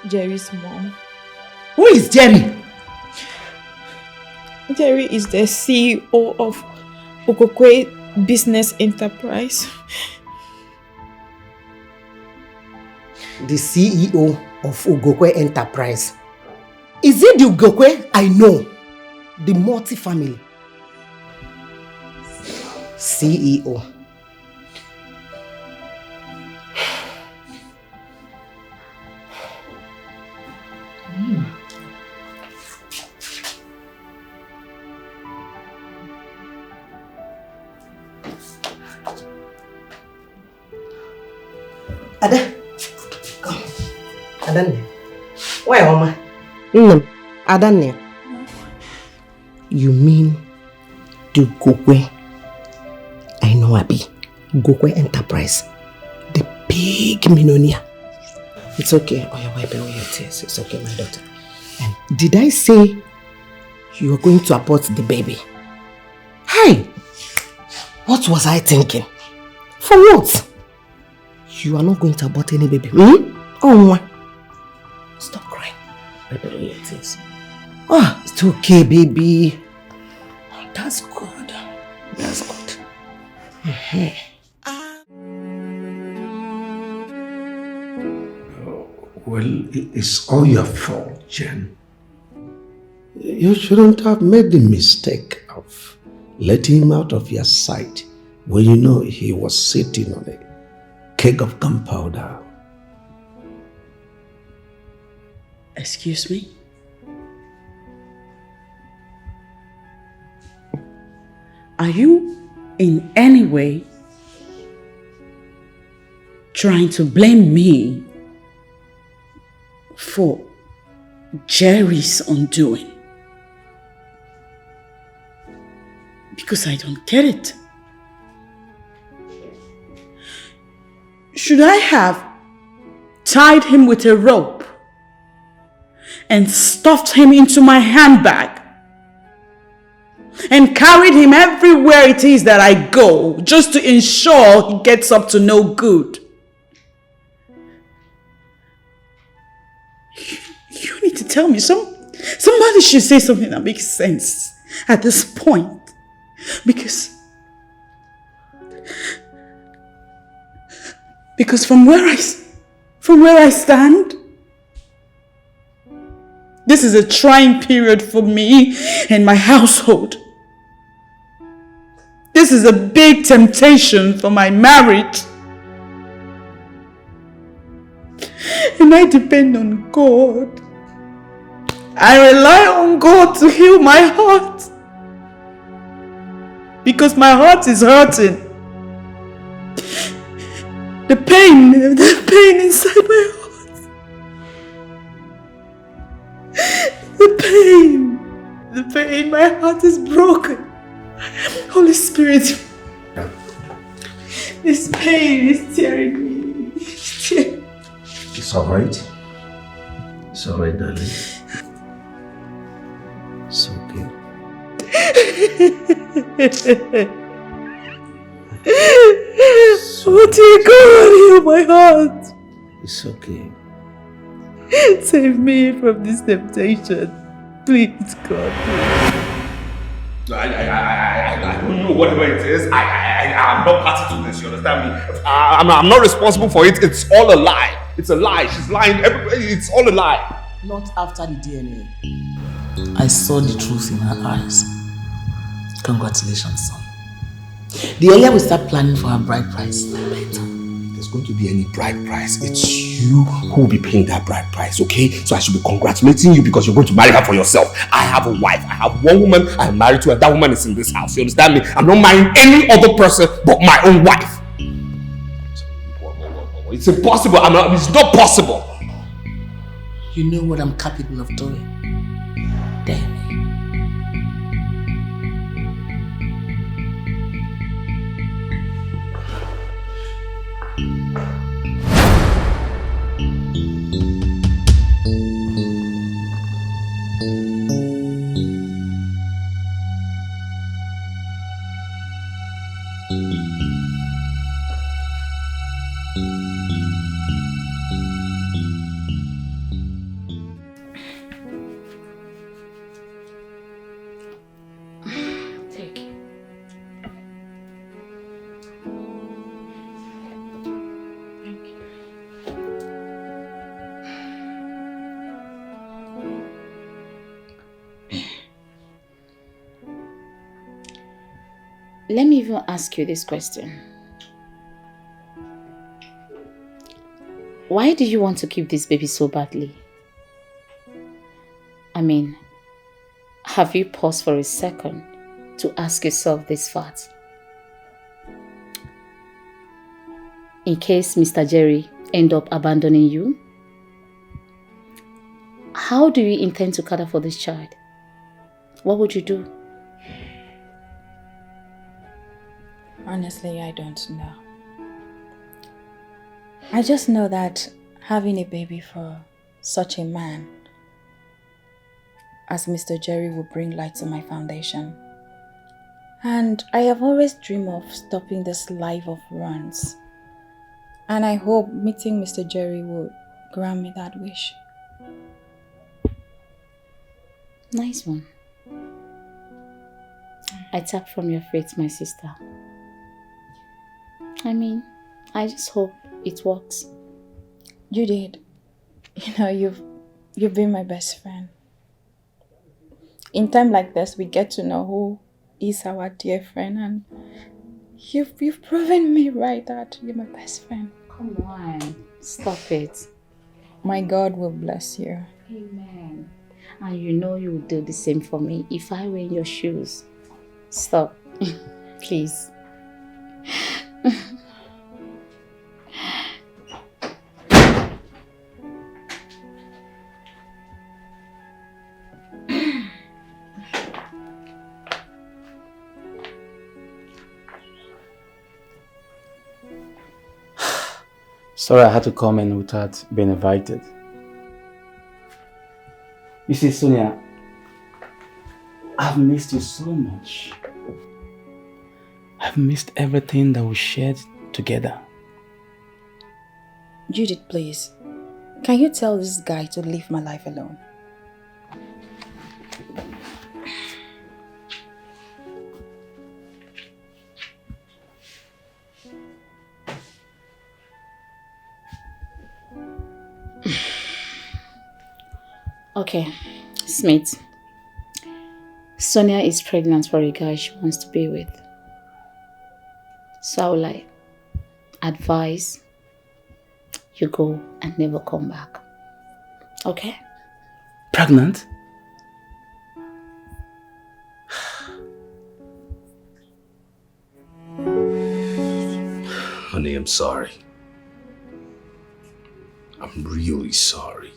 Jerry's mom. Who is Jerry? Jerry is the CEO of Ogokwe Business Enterprise. The CEO of Ogokwe Enterprise. Is it the Ogokwe I know? The multi-family. CEO. Ada, come. Adanne. Why, Mama? Adanne. You mean the Gokwe? I know Abi. Gokwe Enterprise. The big millionaire. It's okay. Oh, you're wiping away your tears. It's okay, my daughter. And did I say you are going to abort the baby? Hi! What was I thinking? For what? You are not going to abort any baby. Oh, stop crying. Wipe away your tears. Oh, it's okay, baby. That's good. That's good. Well, it's all your fault, Jen. You shouldn't have made the mistake of letting him out of your sight when you know he was sitting on a keg of gunpowder. Excuse me? Are you in any way trying to blame me for Jerry's undoing? Because I don't get it. Should I have tied him with a rope and stuffed him into my handbag and carried him everywhere it is that I go just to ensure he gets up to no good? You need to tell me. Somebody should say something that makes sense at this point. Because from where I stand, this is a trying period for me and my household. This is a big temptation for my marriage. And I depend on God. I rely on God to heal my heart. Because my heart is hurting. The pain inside my heart. The pain, my heart is broken. Holy Spirit, this pain is tearing me. It's alright. It's alright, darling. It's okay. Oh dear God, heal my heart. It's okay. Save me from this temptation. Please, God, please. I don't know whatever it is. I'm not party to this. You understand me? I'm not responsible for it. It's all a lie. It's a lie. She's lying. Everybody, it's all a lie. Not after the DNA. I saw the truth in her eyes. Congratulations, son. The earlier we start planning for her bride price, the better. There's going to be any bride price. It's you who will be paying that bride price, okay? So I should be congratulating you because you're going to marry her for yourself. I have a wife. I have one woman I'm married to, and that woman is in this house. You understand me? I'm not marrying any other person but my own wife. It's impossible. It's not possible. You know what I'm capable of doing. Damn me. Let me even ask you this question. Why do you want to keep this baby so badly? I mean, have you paused for a second to ask yourself this fact? In case Mr. Jerry end up abandoning you, how do you intend to cater for this child? What would you do? Honestly, I don't know. I just know that having a baby for such a man as Mr. Jerry will bring light to my foundation. And I have always dreamed of stopping this life of runs. And I hope meeting Mr. Jerry will grant me that wish. Nice one. I tap from your faith, my sister. I mean, I just hope it works. You did. You know, you've been my best friend. In time like this, we get to know who is our dear friend, and you've proven me right that you're my best friend. Come on, stop it. My God will bless you. Amen. And you know you would do the same for me if I were in your shoes. Stop, please. Sorry I had to come in without being invited. You see, Sonia, I've missed you so much. I've missed everything that we shared together. Judith, please. Can you tell this guy to leave my life alone? Okay, Smith. Sonia is pregnant for a guy she wants to be with. So I would advise you go and never come back. Okay? Pregnant? Honey, I'm sorry. I'm really sorry.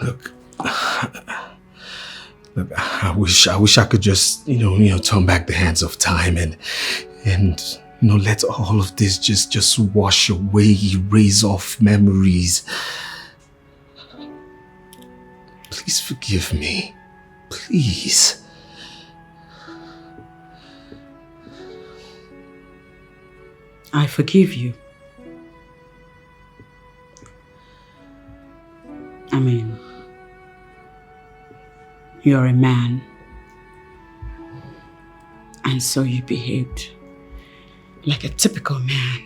Look, I wish I could just, turn back the hands of time and let all of this just wash away, erase off memories. Please forgive me. Please. I forgive you. I mean, You're a man. And so you behaved like a typical man.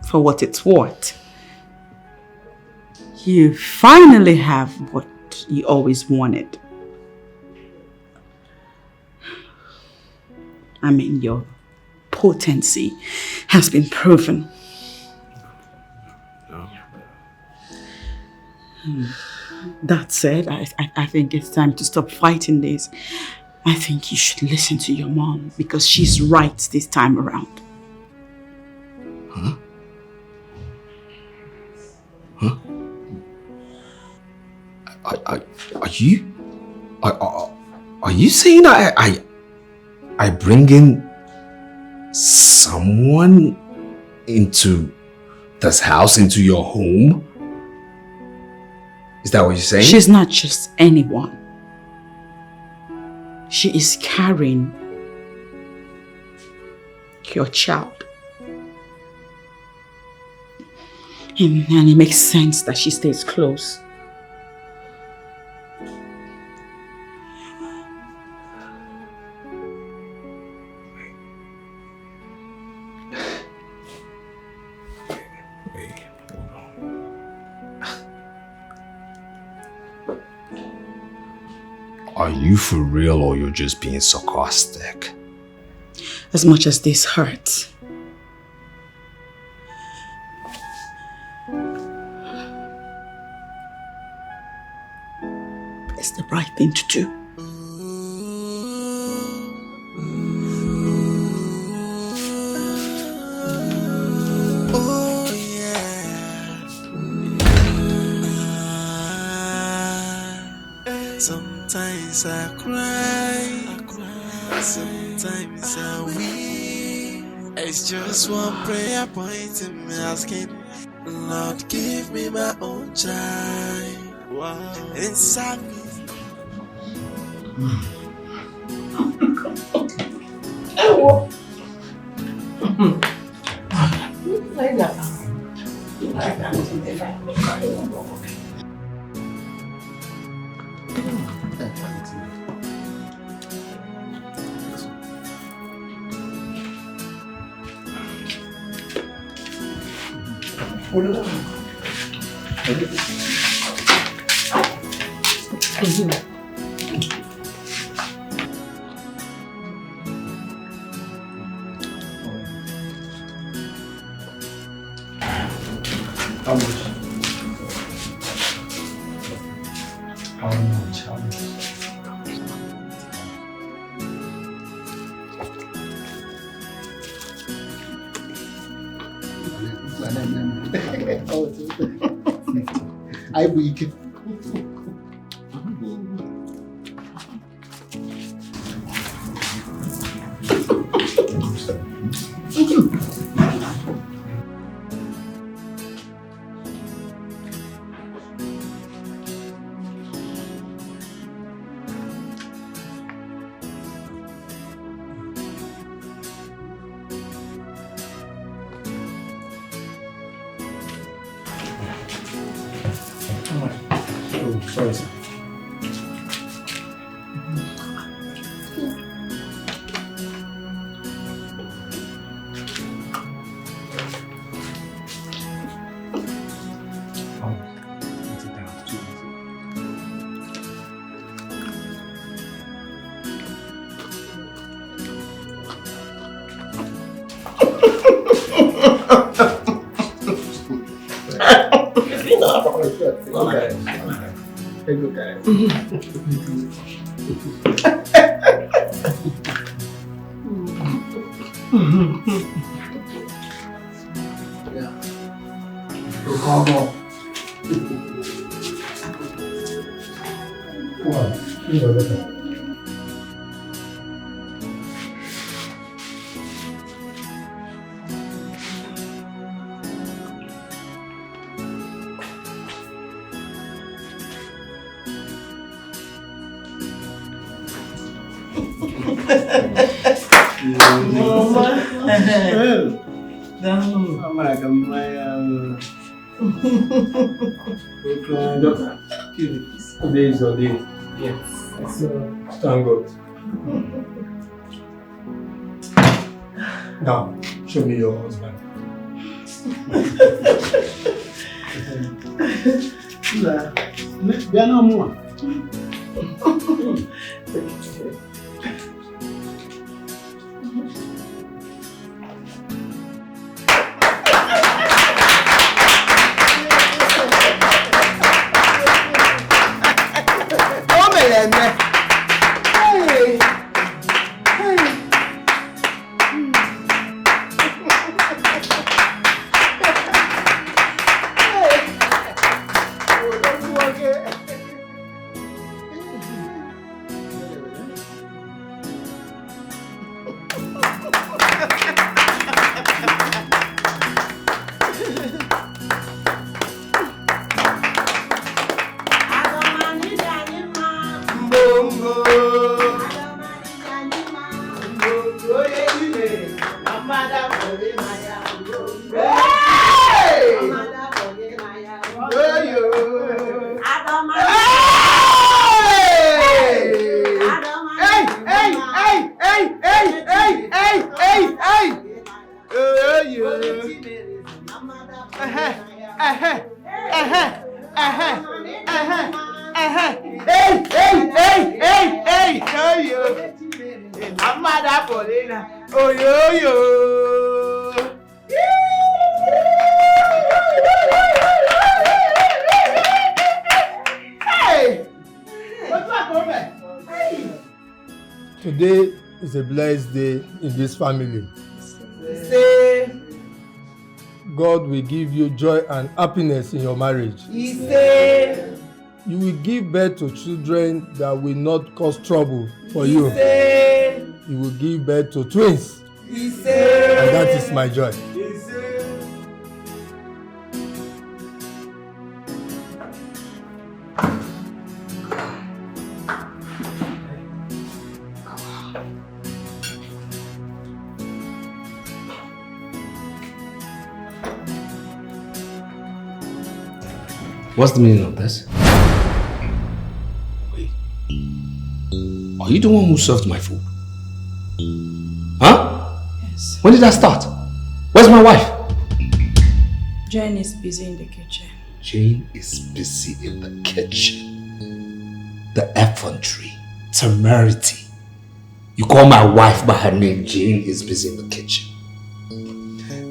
For what it's worth, you finally have what you always wanted. I mean, your potency has been proven. That said, I think it's time to stop fighting this. I think you should listen to your mom because she's right this time around. Huh? Huh? Are you saying I bring in someone into this house, into your home? Is that what you're saying? She's not just anyone. She is carrying your child. And it makes sense that she stays close. Are you for real or you're just being sarcastic? As much as this hurts, it's the right thing to do. Sometimes I cry, sometimes I weep. It's just one prayer point in me asking, Lord, give me my own child. Wow. Inside me. How much? How much? How much? I weak. Sorry, sir. Doctor, today is your day. Yes. Thank God. Now, show me your husband. We are no more. Today is a blessed day in this family. Say, God will give you joy and happiness in your marriage. he say, You will give birth to children that will not cause trouble for you. say, You will give birth to twins. he say, And that is my joy. he say. What's the meaning of this? Wait. Are you the one who served my food? Huh? Yes. When did that start? Where's my wife? Jane is busy in the kitchen. Jane is busy in the kitchen. The effrontery, temerity. You call my wife by her name. Jane is busy in the kitchen.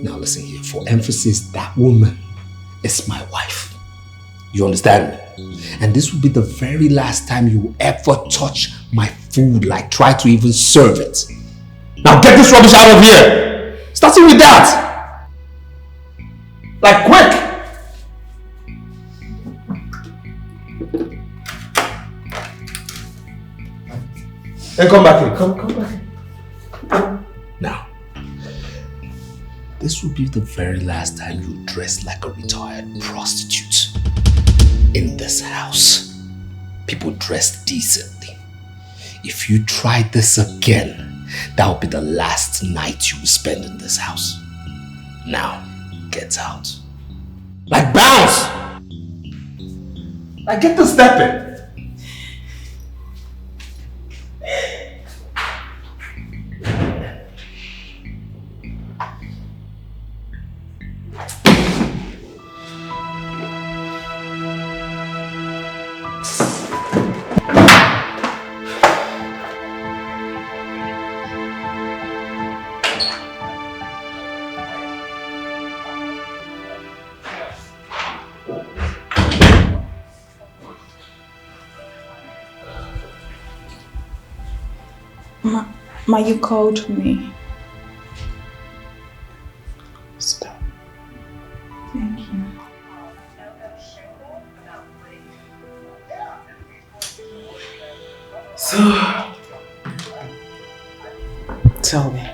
Now listen here. For emphasis, that woman is my wife. You understand me? And this will be the very last time you will ever touch my food, like try to even serve it. Now get this rubbish out of here! Starting with that! Like quick! And come back here. Come back here. Now, this will be the very last time you dress like a retired prostitute in this house. People dress decently. If you try this again, that will be the last night you will spend in this house. Now, get out. Like bounce! Like get the step in. Ma, you called me. Stop. Thank you. So, tell me,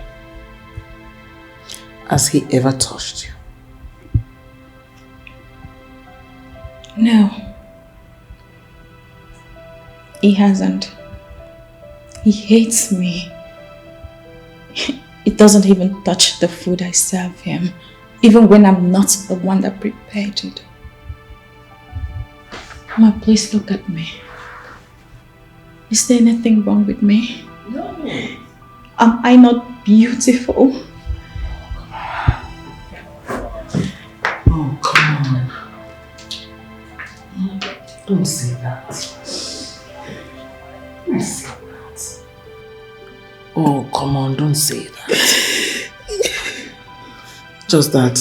has he ever touched you? No. He hasn't. He hates me. He doesn't even touch the food I serve him, even when I'm not the one that prepared it. Mama, please look at me. Is there anything wrong with me? No. Am I not beautiful? Oh, come on. Don't say that. Don't say that. Oh, come on, don't say that. Just that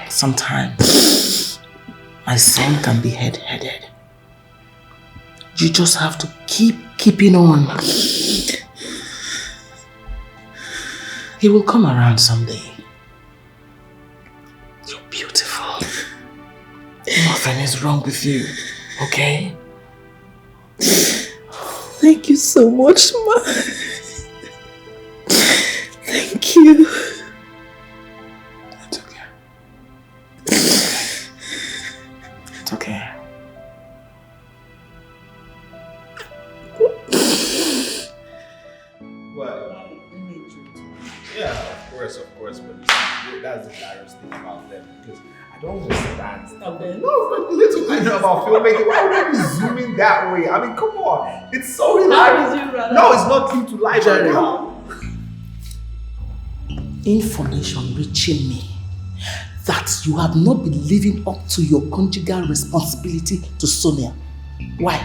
sometimes my son can be head-headed. You just have to keep keeping on. He will come around someday. You're beautiful. Nothing is wrong with you, okay? Thank you so much, Ma. Thank you. It's okay. It's okay. What? Yeah, of course, but that's the direst thing about them because I don't understand. No, little I know about filmmaking. Why would I be zooming that way? I mean, come on, it's so hilarious. No, it's not true to life right now. Information reaching me that you have not been living up to your conjugal responsibility to Sonia. Why?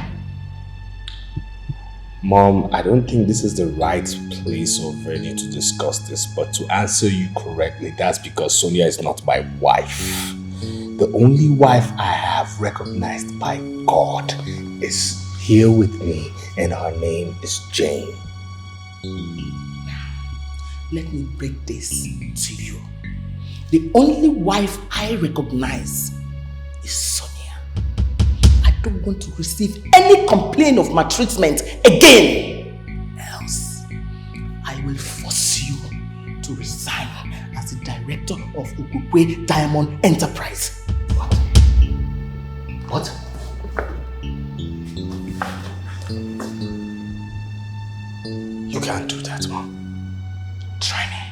Mom, I don't think this is the right place or venue to discuss this, but to answer you correctly, that's because Sonia is not my wife. The only wife I have recognized by God is here with me, and her name is Jane. Let me break this to you. The only wife I recognize is Sonia. I don't want to receive any complaint of maltreatment again. Else, I will force you to resign as the director of Ukukwe Diamond Enterprise. What? What? You can't do that, Mom. Try me.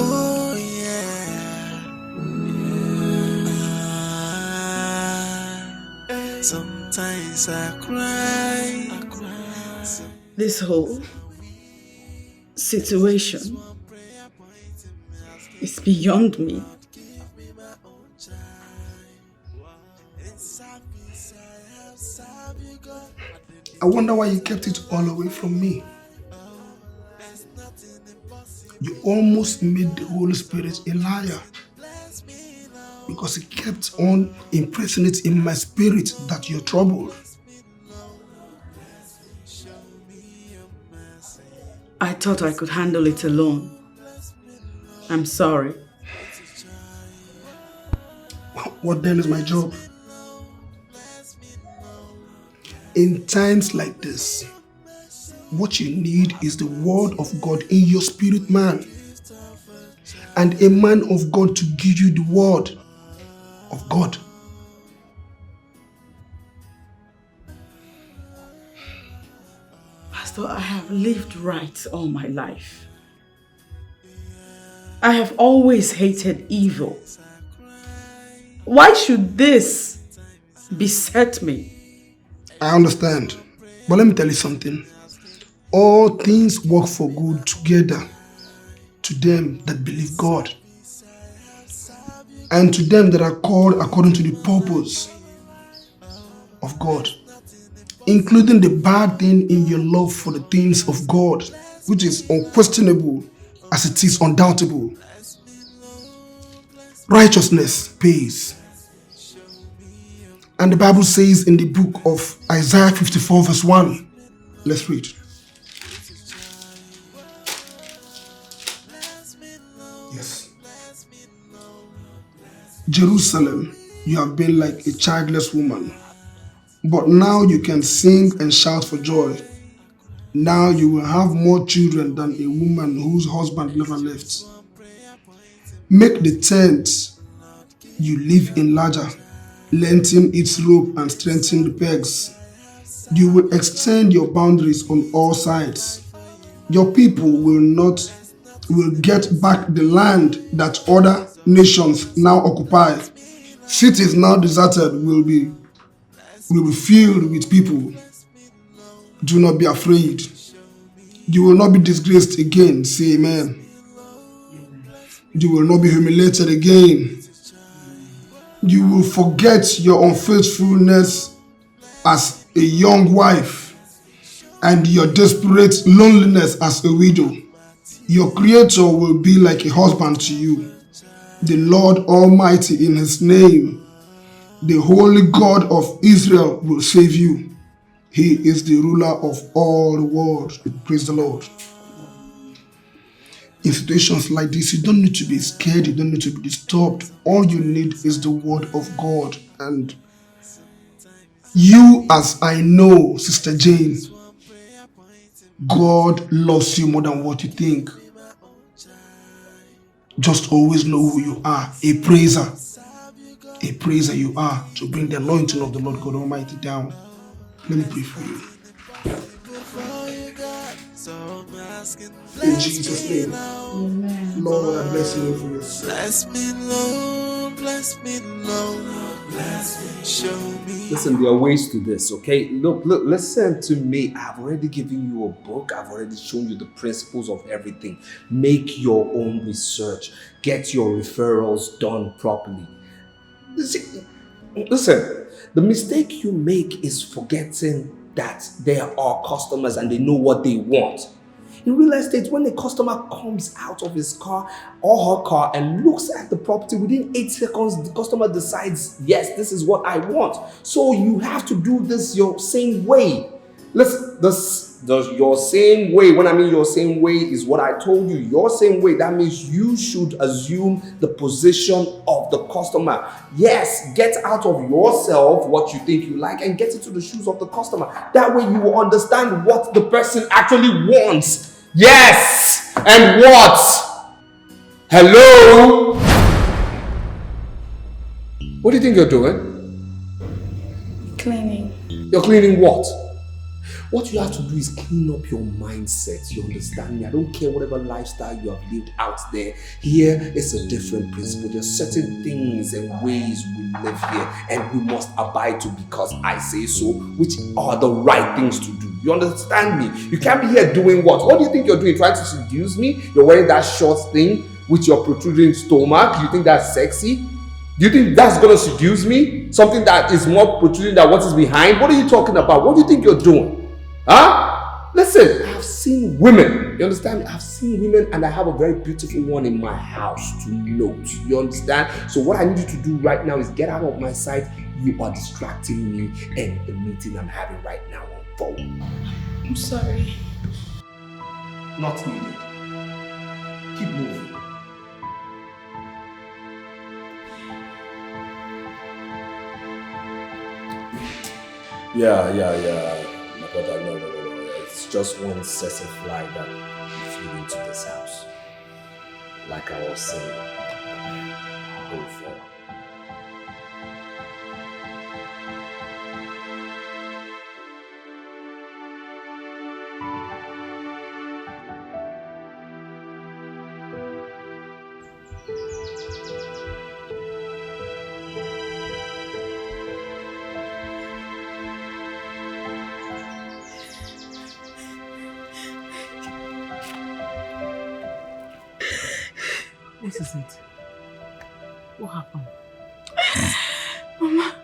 Oh yeah. Sometimes I cry. This whole situation is beyond me. I wonder why you kept it all away from me. You almost made the Holy Spirit a liar because he kept on impressing it in my spirit that you're troubled. I thought I could handle it alone. I'm sorry. What then is my job? In times like this, what you need is the word of God in your spirit, man. And a man of God to give you the word of God. Pastor, I have lived right all my life. I have always hated evil. Why should this beset me? I understand. But let me tell you something. All things work for good together to them that believe God. And to them that are called according to the purpose of God. Including the bad thing in your love for the things of God, which is unquestionable as it is undoubtable. Righteousness pays. And the Bible says in the book of Isaiah 54 verse 1, let's read. Yes. Jerusalem, you have been like a childless woman, but now you can sing and shout for joy. Now you will have more children than a woman whose husband never left. Make the tent you live in larger, lengthen its rope and strengthen the pegs. You will extend your boundaries on all sides. Your people will get back the land that other nations now occupy. Cities now deserted will be filled with people. Do not be afraid. You will not be disgraced again. Say amen. You will not be humiliated again. You will forget your unfaithfulness as a young wife and your desperate loneliness as a widow. Your Creator will be like a husband to you. The Lord Almighty in His name, the Holy God of Israel will save you. He is the ruler of all the world. Praise the Lord. In situations like this, you don't need to be scared, you don't need to be disturbed. All you need is the word of God. And you, as I know, Sister Jane, God loves you more than what you think. Just always know who you are, a praiser. A praiser you are, to bring the anointing of the Lord God Almighty down. Let me pray for you. In Jesus' name. Amen. Lord, I bless you for your son. Bless me, Lord, bless me, Lord, bless me, show me. Listen, there are ways to this, okay? Look, listen to me. I've already given you a book. I've already shown you the principles of everything. Make your own research. Get your referrals done properly. Listen, the mistake you make is forgetting that there are customers and they know what they want. In real estate, when a customer comes out of his car or her car and looks at the property, within 8 seconds, the customer decides, yes, this is what I want. So you have to do this your same way. Listen, your same way, when I mean your same way, is what I told you. Your same way, that means you should assume the position of the customer. Yes, get out of yourself what you think you like and get into the shoes of the customer. That way you will understand what the person actually wants. Yes, and what? Hello? What do you think you're doing? Cleaning. You're cleaning what? What you have to do is clean up your mindset. You understand me? I don't care whatever lifestyle you have lived out there. Here is a different principle. There are certain things and ways we live here and we must abide to because I say so, which are the right things to do. You understand me? You can't be here doing what? What do you think you're doing? Trying to seduce me? You're wearing that short thing with your protruding stomach. You think that's sexy? Do you think that's going to seduce me? Something that is more protruding than what is behind? What are you talking about? What do you think you're doing? Huh? Listen, I've seen women. You understand me? I've seen women and I have a very beautiful one in my house to note. You understand? So what I need you to do right now is get out of my sight. You are distracting me and the meeting I'm having right now on phone. I'm sorry. Not needed. Keep moving. Yeah. But no. It's just one cessy fly that flew into this house. Like I was saying before. What is it? What happened? Mama,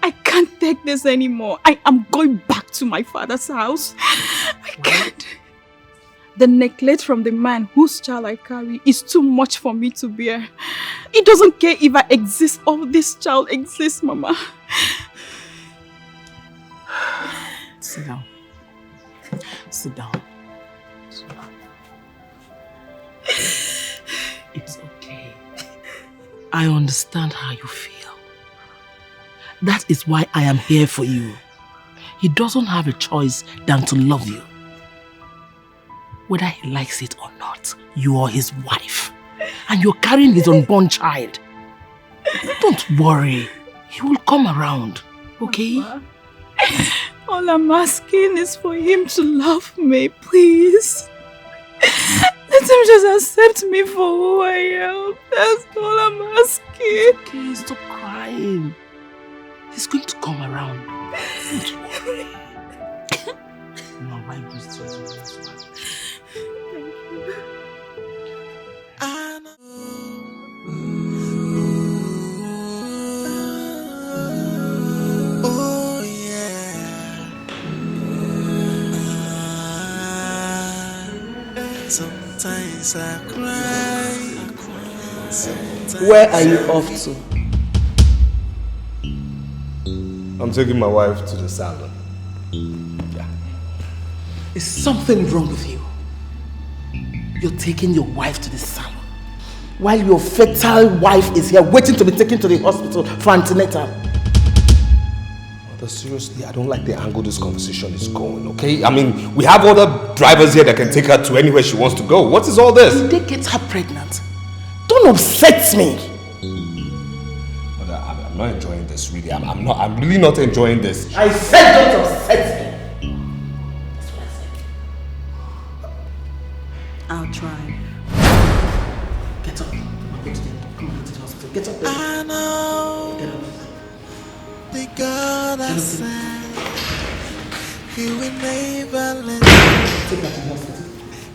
I can't take this anymore. I am going back to my father's house. I can't. The neglect from the man whose child I carry is too much for me to bear. He doesn't care if I exist or this child exists, Mama. Sit down. Sit down. It's okay. I understand how you feel. That is why I am here for you. He doesn't have a choice than to love you. Whether he likes it or not, you are his wife. And you're carrying his unborn child. Don't worry. He will come around, okay? Mama, All I'm asking is for him to love me, please. Let him just accept me for who I am. That's all I'm asking. Okay, stop crying. He's going to come around. Don't worry. Now, why just tell me this one? Oh yeah. Sometimes I cry. Sometimes Where are you off to? I'm taking my wife to the salon. Yeah. Is something wrong with you? You're taking your wife to the salon while your fatal wife is here waiting to be taken to the hospital for antenatal. Mother, seriously, I don't like the angle this conversation is going, okay? I mean, we have other drivers here that can take her to anywhere she wants to go. What is all this? Did they get her pregnant? Don't upset me. Mother, I'm not enjoying this, really. I'm really not enjoying this. I said don't upset me. That's what I said. I'll try. Get up. Come on to the hospital. Get up there. I know. Get up. The God I sent, He will never let me.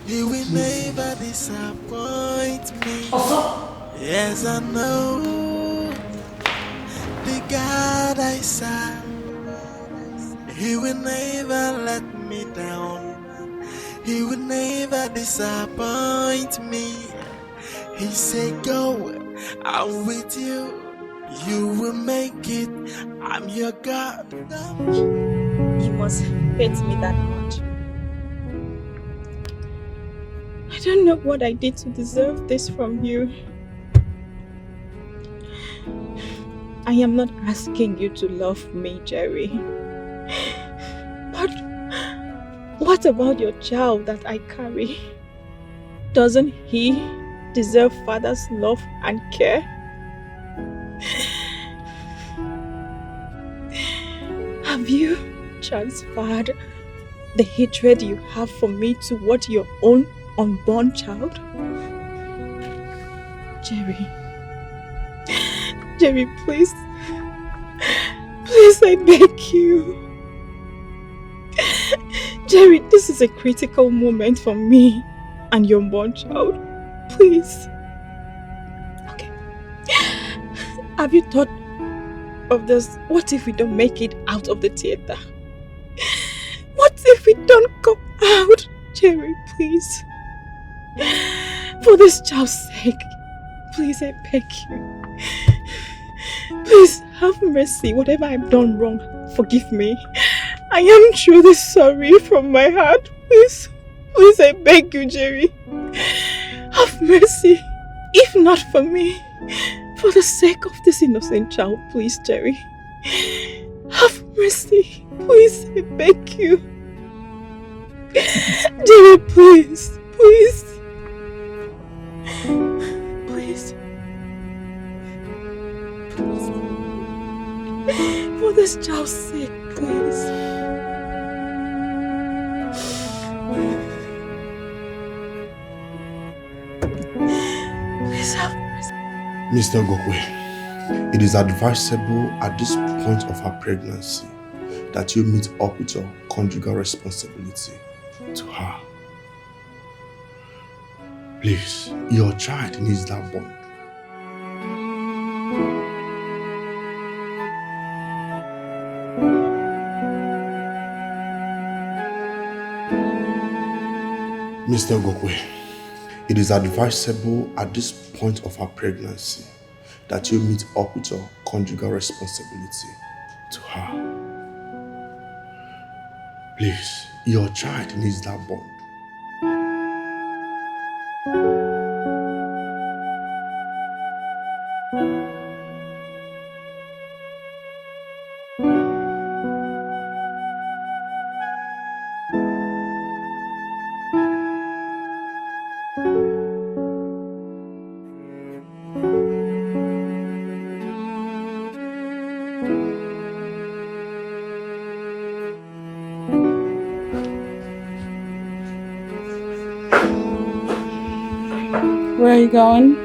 He will never disappoint me. Yes, I know. The God I serve, He will never let me down. He will never disappoint me. He said, go, I'm with you. You will make it. I'm your God. You must hate me that much. I don't know what I did to deserve this from you. I am not asking you to love me, Jerry. But what about your child that I carry? Doesn't he deserve father's love and care? Have you transferred the hatred you have for me toward your own unborn child? Jerry, please. Please, I beg you. Jerry, this is a critical moment for me and your unborn child. Please. Okay. Have you thought of this? What if we don't make it out of the theater? What if we don't come out? Jerry, please. For this child's sake, please, I beg you. Please have mercy. Whatever I've done wrong, forgive me. I am truly sorry from my heart. Please, please, I beg you, Jerry. Have mercy. If not for me, for the sake of this innocent child, please, Jerry. Have mercy. Please, I beg you. Jerry, please. Please. Please. Please. For this child's sake, please. Please have mercy. Mr. Gokwe, it is advisable at this point of her pregnancy that you meet up with your conjugal responsibility to her. Please, your child needs that bond. Mr. Gokwe, it is advisable at this point of her pregnancy that you meet up with your conjugal responsibility to her. Please, your child needs that bond. Where are you going?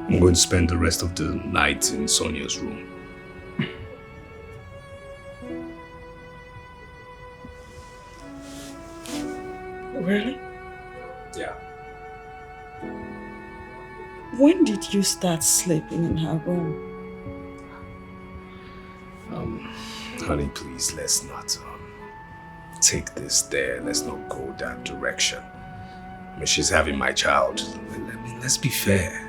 I'm going to spend the rest of the night in Sonia's room. Really? Yeah. When did you start sleeping in her room? Honey, please, let's not take this there. Let's not go that direction. I mean, she's having my child. Let's be fair.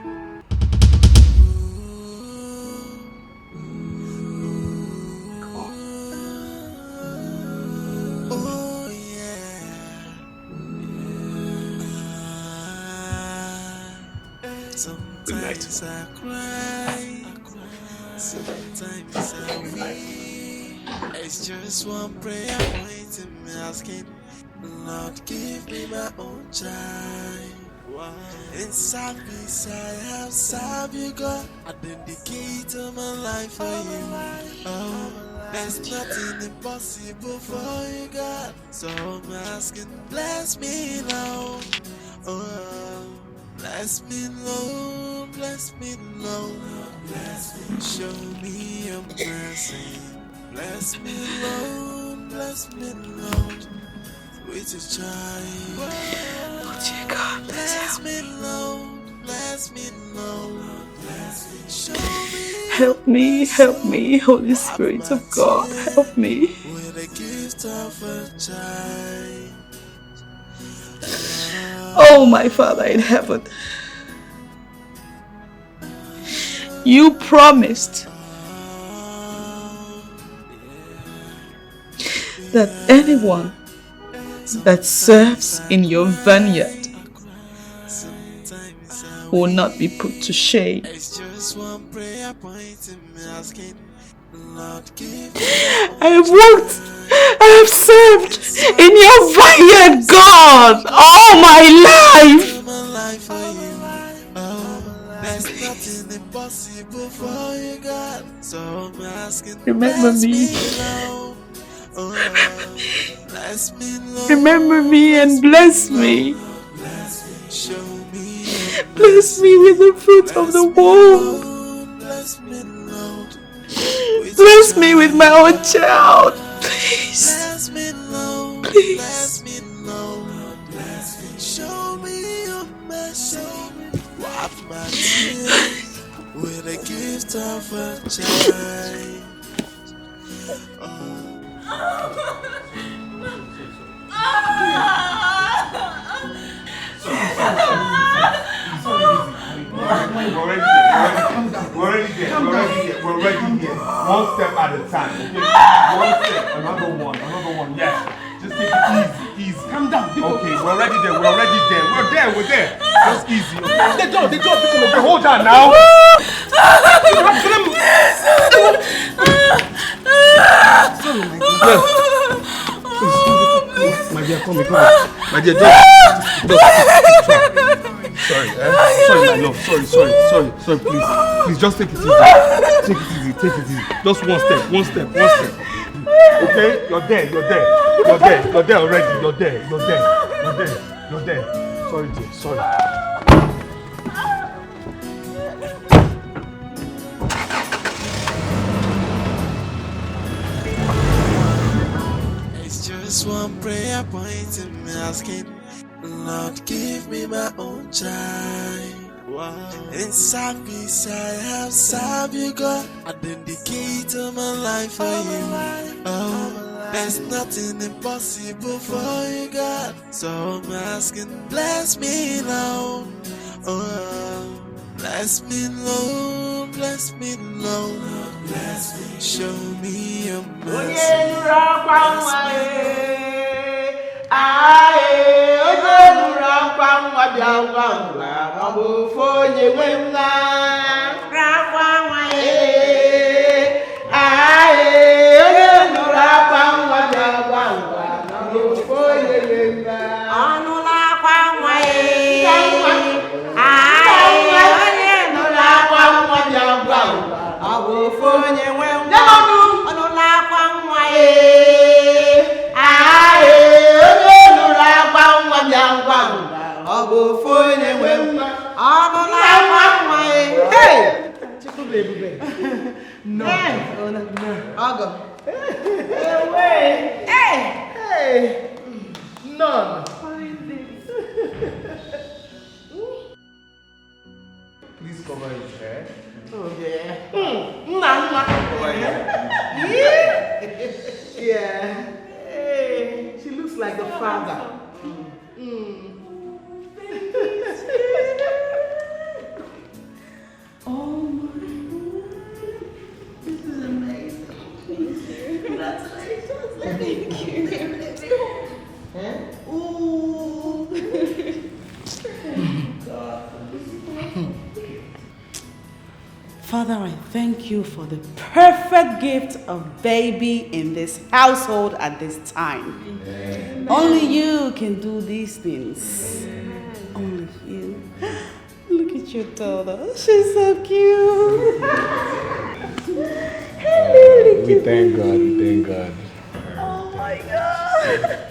Good night. Sometimes I cry, sometimes I weep. It's just one prayer point in me asking, Lord, give me my own child. Inside this I have served you, God. I dedicate my life for you. Oh, there's nothing impossible for you, God. So I'm asking, bless me now. Oh, bless me, Lord, bless me, Lord, bless me, show me your mercy. Bless me, Lord, bless me, Lord, with your child. Bless me, Lord, bless me, Lord, bless me, show me. Help me, Holy Spirit of God, help me. With a gift of a child. Oh, my Father in heaven, you promised that anyone that serves in your vineyard will not be put to shame. I have worked, I have served in your vineyard, God, all my life. There's nothing impossible for you, God. So I'm asking, Remember me. Remember me and bless me. Bless me with the fruit of the womb. Bless me with my own child. Please. Please. Show me your mercy. Wipe my tears with a gift of a child. We're already there. One step at a time, okay? One step, another one. Yes. Just take it easy. Calm down. Okay, we're already there. We're there. Just easy, okay? The door. Okay, hold on now. Sorry, my dear. Please, my dear, come. My dear, Sorry, my love. Sorry, please, just take it easy. Just one step. Okay, you're there already. You're there. Sorry, dear, sorry. It's just one prayer point in me asking, Lord, give me my own child. Inside peace I have served you, God. I dedicate my life for you. Oh, there's nothing impossible for you, God. So I'm asking, bless me now. Oh, bless me, Lord, bless me, Lord, bless me, show me your mercy. Hey! No. Hey! None. Please cover his head. Okay. Yeah. Hey, she looks like the father. Oh my God. This is amazing. Thank you. Congratulations. Thank you. Huh? Ooh. God. Father, I thank you for the perfect gift of baby in this household at this time. Amen. Only you can do these things. Amen. Only you. Look at your daughter. She's so cute. We thank God. We thank God. Oh my God.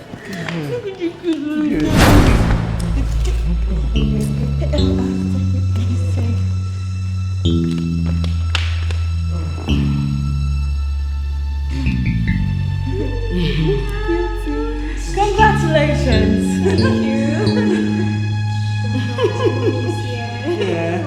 Congratulations. Thank you. Yeah.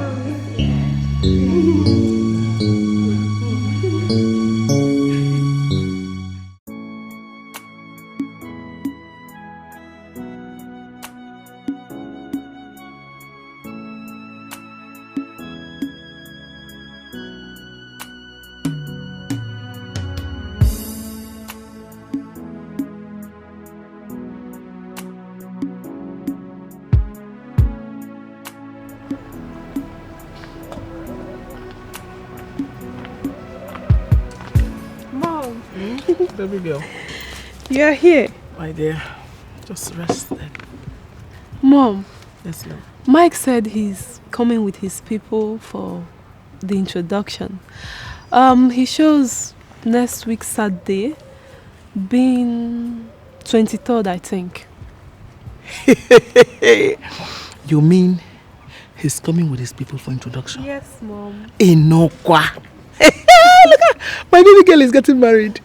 Mom. Baby girl. You're here. My dear, just rest then. Mom. Yes, Lord. Mike said he's coming with his people for the introduction. He shows next week Saturday, being 23rd, I think. You mean he's coming with his people for introduction? Yes, Mom. Inokwa. Look at my baby girl is getting married.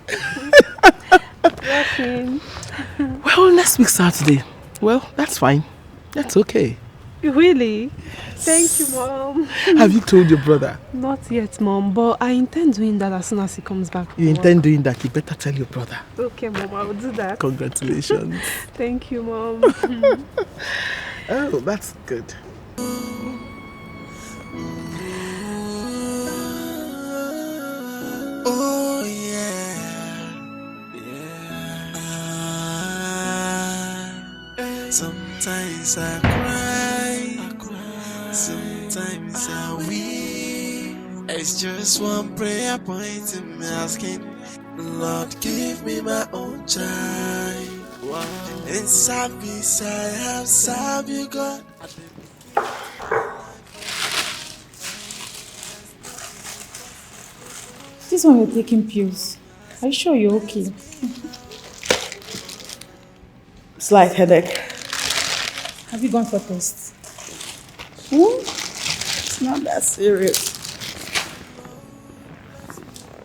Well, next week Saturday. Well, that's fine. That's okay. Really? Thank you, Mom. Have you told your brother? Not yet, Mom, but I intend doing that as soon as he comes back. You intend doing that? You better tell your brother. Okay, Mom, I will do that. Congratulations. Thank you, Mom. Oh, that's good. Oh yeah, sometimes I cry, sometimes I weep. It's just one prayer point in me asking, Lord, give me my own child. Wow. In service I have served you, God. This one you're taking pills. Are you sure you're okay? Slight headache. Have you gone for tests? It's not that serious.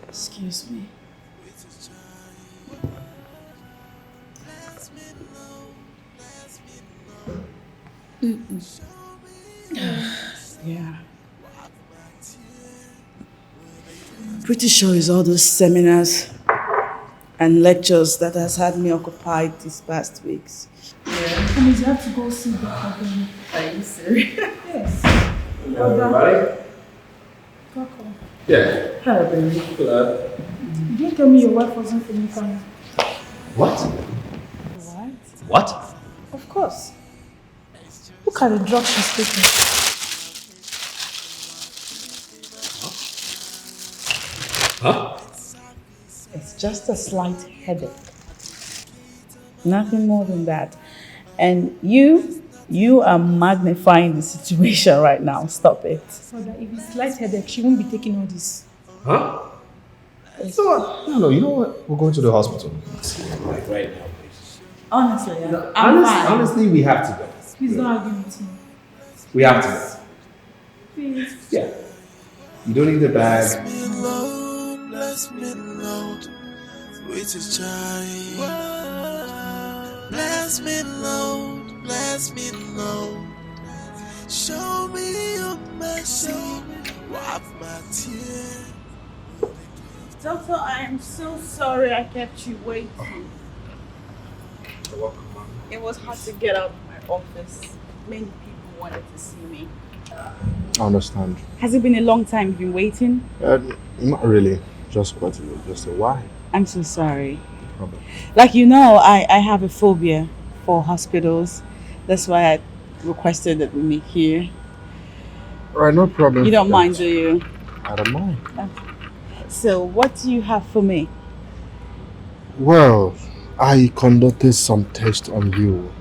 Excuse me. Yeah. Pretty sure it's all those seminars and lectures that has had me occupied these past weeks. That means you have to go see Dr. Ben. Are you serious? Yes. Everybody? Welcome. Yeah. Hello, baby. Hello. You didn't tell me your wife wasn't feeling fine. What? What? What? Of course. Look at the drug she's taking. Huh? It's just a slight headache. Nothing more than that. And you are magnifying the situation right now. Stop it. So that if it's slight headache, she won't be taking all this. Huh? No, you know what? We're going to the hospital. Like right now, please. Honestly, I'm fine. Honestly, we have to go. Please don't argue with me. We have to. Please. Yeah. You don't need the Bless bag. me, Lord, with His child. Bless me, Lord. Show me your mercy. Wipe my tears. Doctor, I am so sorry I kept you waiting. You're welcome, man. It was hard to get out of my office. Many people wanted to see me. I understand. Has it been a long time you've been waiting? Not really. Just a while. I'm so sorry. No problem. Like you know, I have a phobia for hospitals. That's why I requested that we meet here. Alright, no problem. You don't mind, do you? I don't mind. Okay. So, what do you have for me? Well, I conducted some tests on you.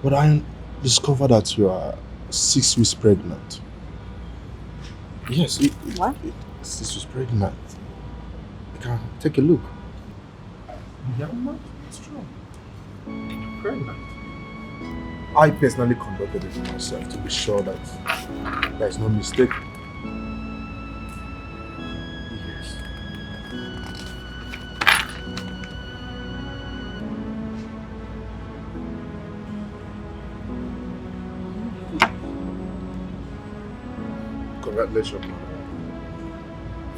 But I discovered that you are 6 weeks pregnant. Yes. What? 6 weeks pregnant. You can take a look. Yeah, man. It's true. Pregnant. I personally conducted it myself to be sure that there is no mistake. Yes. Congratulations, man.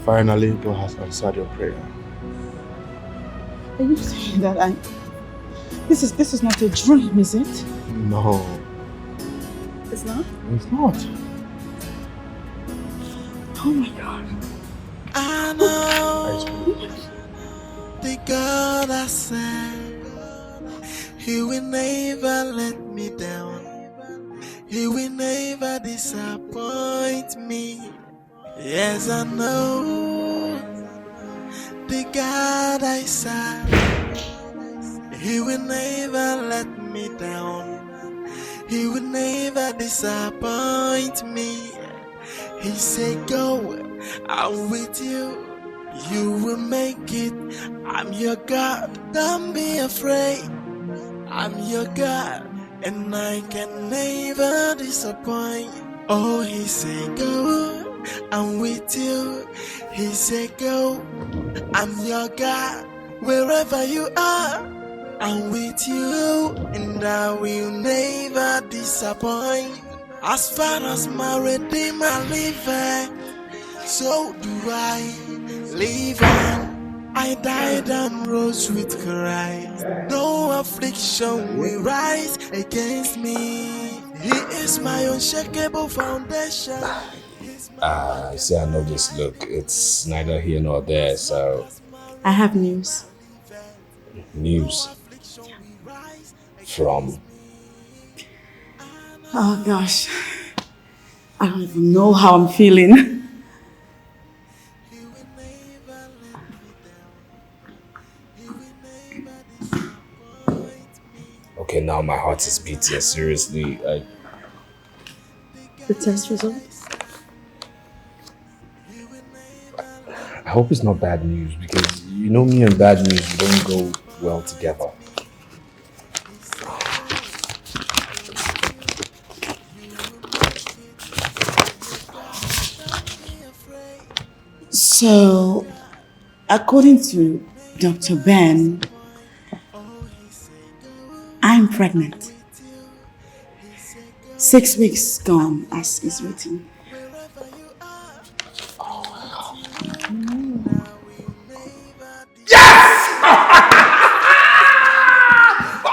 Finally, God has answered your prayer. Are you saying that This is not a dream, is it? No, It's not? it's not. Oh my God. I know the God I serve, He will never let me down. He will never disappoint me. Yes, I know the God I serve, He will never let me down. He will never disappoint me. He said, go, I'm with you. You will make it. I'm your God. Don't be afraid. I'm your God, and I can never disappoint. Oh, He said, go, I'm with you. He said, go, I'm your God. Wherever you are, I'm with you, and I will never disappoint. As far as my Redeemer liveth, so do I live on. I died and rose with Christ. No affliction will rise against me. He is my unshakable foundation. See, I know this look. It's neither here nor there, so... I have news. News? From? Oh gosh. I don't even know how I'm feeling. Okay, now my heart is beating. Seriously, The test results? I hope it's not bad news, because you know me and bad news don't go well together. So, according to Dr. Ben, I'm pregnant. 6 weeks gone, as is written.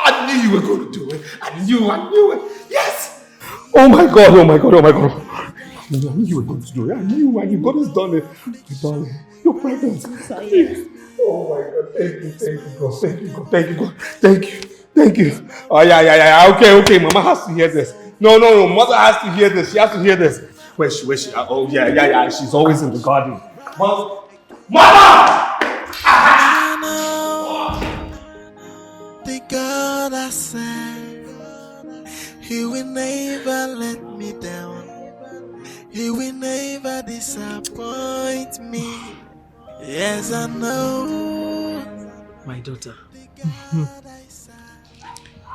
I knew you were going to do it. I knew it. Yes. Oh my God. I knew you were going to do it. I knew, and God has done it. Darling, you're pregnant. Oh my God. Thank you, God. Thank you. Oh, yeah. Okay. Mama has to hear this. No. Mother has to hear this. She has to hear this. Where's she? Oh, yeah. She's always in the garden. Mama! The God I serve, He will never let me down. He will never disappoint me. Yes, I know. My daughter.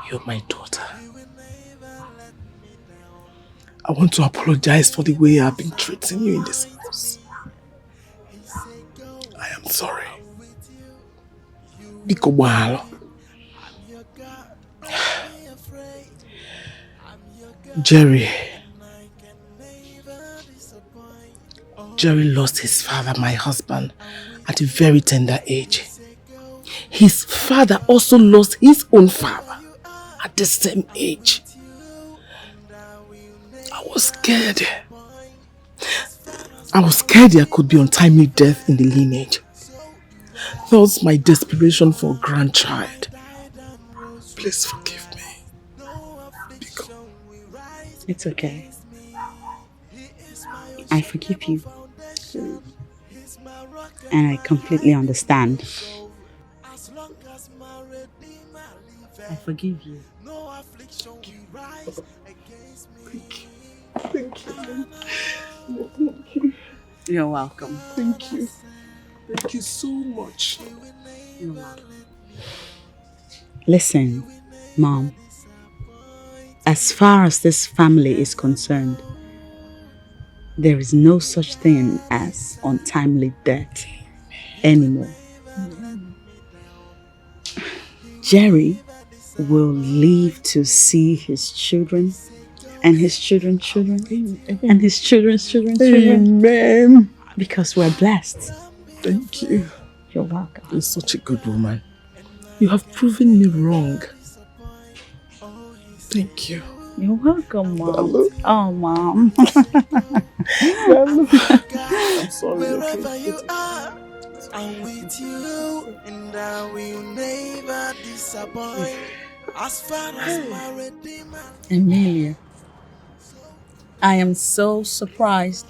You're my daughter. I want to apologize for the way I've been treating you in this house. I am sorry. Biko Mahalo. Jerry lost his father, my husband, at a very tender age. His father also lost his own father at the same age. I was scared. There could be untimely death in the lineage. That was my desperation for a grandchild. Please forgive me. It's okay. I forgive you. And I completely understand. I forgive you. Thank you. You're welcome. Thank you. Thank you so much. You're welcome. Listen, Mom. As far as this family is concerned, there is no such thing as untimely death anymore. Jerry will live to see his children and his children's children and his children's children's children. Amen. Because we're blessed. Thank you. You're welcome. You're such a good woman. You have proven me wrong. Thank you. You're welcome, Mom. Hello. Oh, Mom. I'm sorry. Wherever you are, I'm with you, and I will never disappoint. As far as my Redeemer. Emilia, I am so surprised.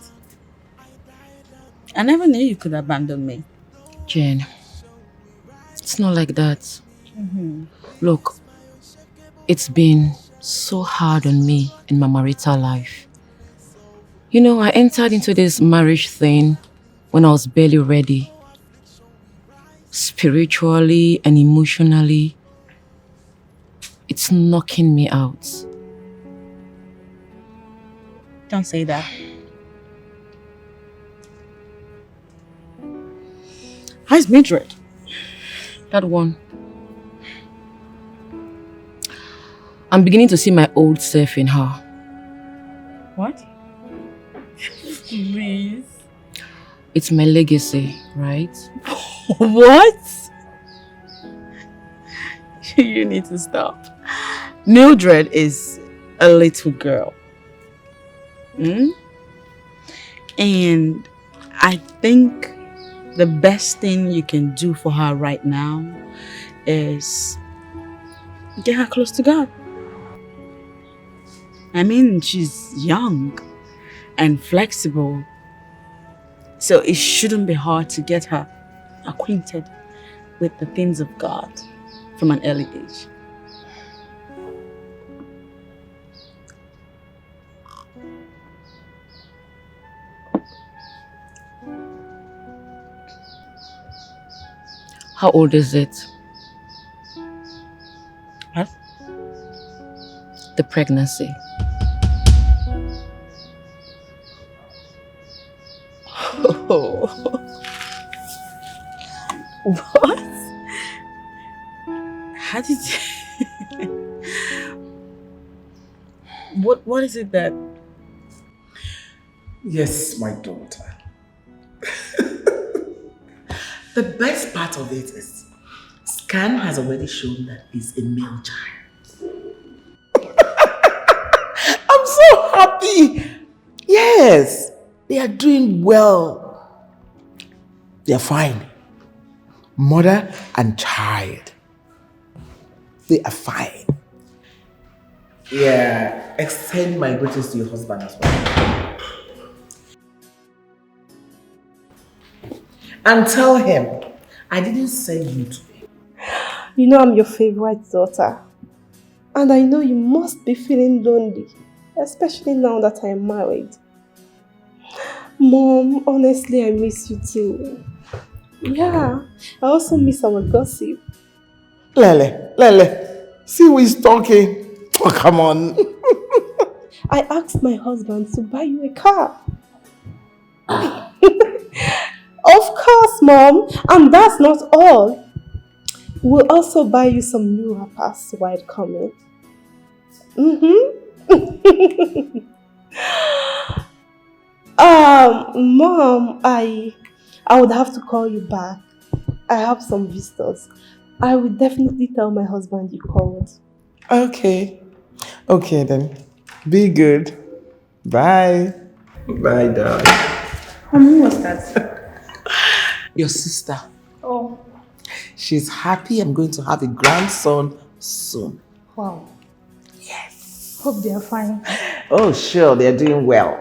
I never knew you could abandon me. Jane, it's not like that. Look, it's been so hard on me in my marital life. You know, I entered into this marriage thing when I was barely ready. Spiritually and emotionally, it's knocking me out. Don't say that. How's Mildred? That one. I'm beginning to see my old self in her. What? Please. It's my legacy, right? What? You need to stop. Mildred is a little girl. And I think the best thing you can do for her right now is get her close to God. I mean, she's young and flexible, so it shouldn't be hard to get her acquainted with the things of God from an early age. How old is it? What? The pregnancy. Oh. What? How did you... What is it that... Yes, my daughter. The best part of it is, scan has already shown that he's a male child. I'm so happy. Yes, they are doing well. They are fine. Mother and child. They are fine. Yeah, extend my greetings to your husband as well. And tell him I didn't send you to him. You know I'm your favorite daughter. And I know you must be feeling lonely, especially now that I am married. Mom, honestly, I miss you too. Yeah, I also miss our gossip. Lele, see who is talking. Oh, come on. I asked my husband to buy you a car. Of course, Mom. And that's not all. We'll also buy you some new wrappers while coming. Mom, I would have to call you back. I have some visitors. I will definitely tell my husband you called. Okay. Okay then. Be good. Bye. Bye, Dad. Who was that? Your sister. Oh, She's happy I'm going to have a grandson soon. wow. Yes. Hope they are fine. Oh, sure, they're doing well.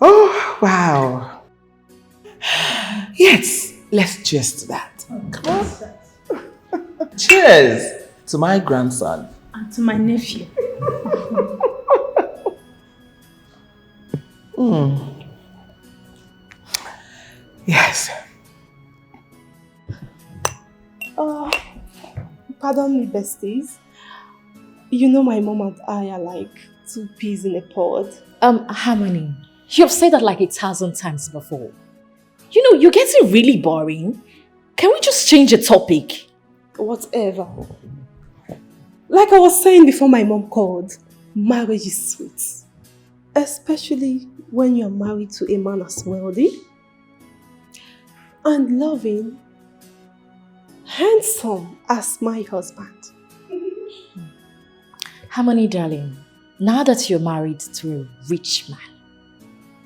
Oh, wow. Yes, let's cheers to that. Come on. Cheers to my grandson. And to my nephew. Yes. Oh, pardon me, besties. You know my mom and I are like two peas in a pod. Harmony, you've said that like 1,000 times before. You know, you're getting really boring. Can we just change the topic? Whatever. Like I was saying before my mom called, marriage is sweet. Especially when you're married to a man as wealthy and loving, handsome as my husband. Harmony, darling, now that you're married to a rich man,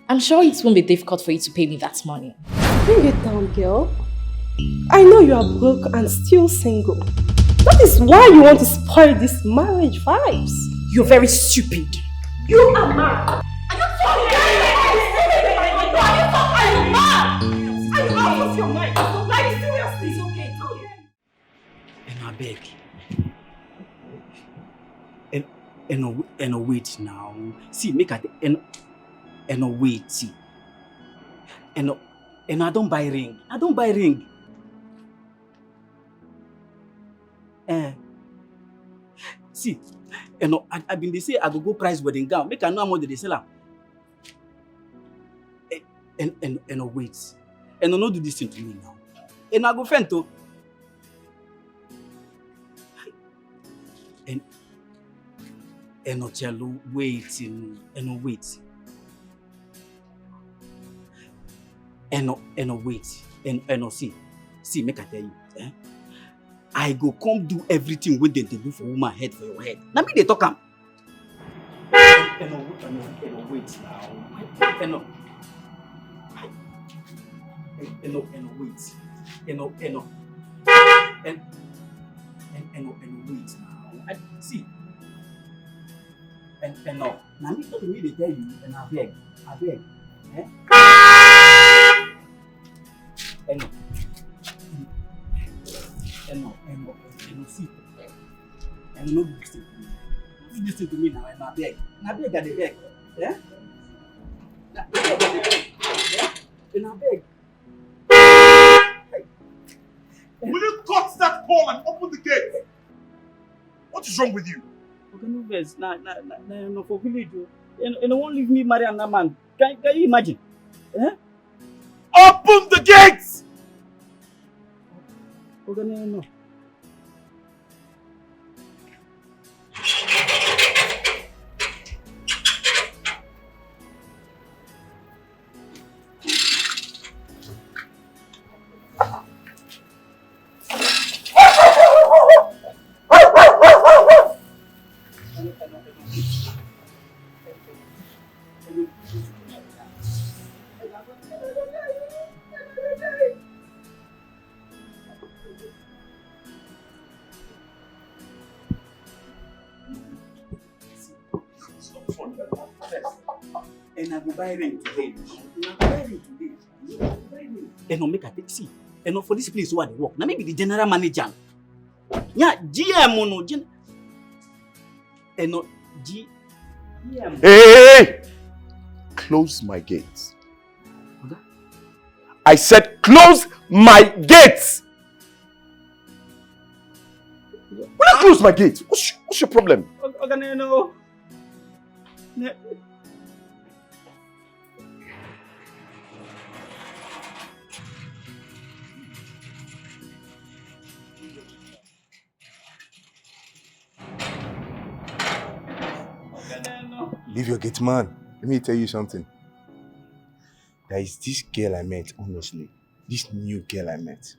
I'm sure it won't be difficult for you to pay me that money. Bring it down, girl. I know you are broke and still single. That is why you want to spoil these marriage vibes. You're very stupid. You are mad. Are you fucking mad? Are you out of your mind? Like, seriously, it's okay. It's okay. And I beg. And wait now. See, make at and wait. See. And I don't buy ring. I don't buy ring. See, I been they say I go price wedding gown. Make I know how much they sell am. And wait. And no do this thing to me now. And I go fend to. And Ocello waiting and wait. And wait. And see, make I tell you, I go come do everything with them to do for woman head for your head. Now me they talk am. And wait now. And wait. And wait now. See. And now me tell me they tell you and I beg. And see. And no listen to me now and I beg. And I beg at the beg. Yeah? And I beg. Will you cut that call and open the gate? What is wrong with you? Okay, no verse. No for village. And won't leave me marry another man. Can you imagine? Eh? Open the gates! Okay, no. And I go buy ring today. And make a taxi. And for this place where they work. Now maybe the general manager. Yeah, GM no GM. And no GM. Hey! Close my gates. I said close my gates! Will you close my gates? What's your problem? Okay, no. No. Leave your gate man. Let me tell you something. There is this girl I met, honestly. This new girl I met.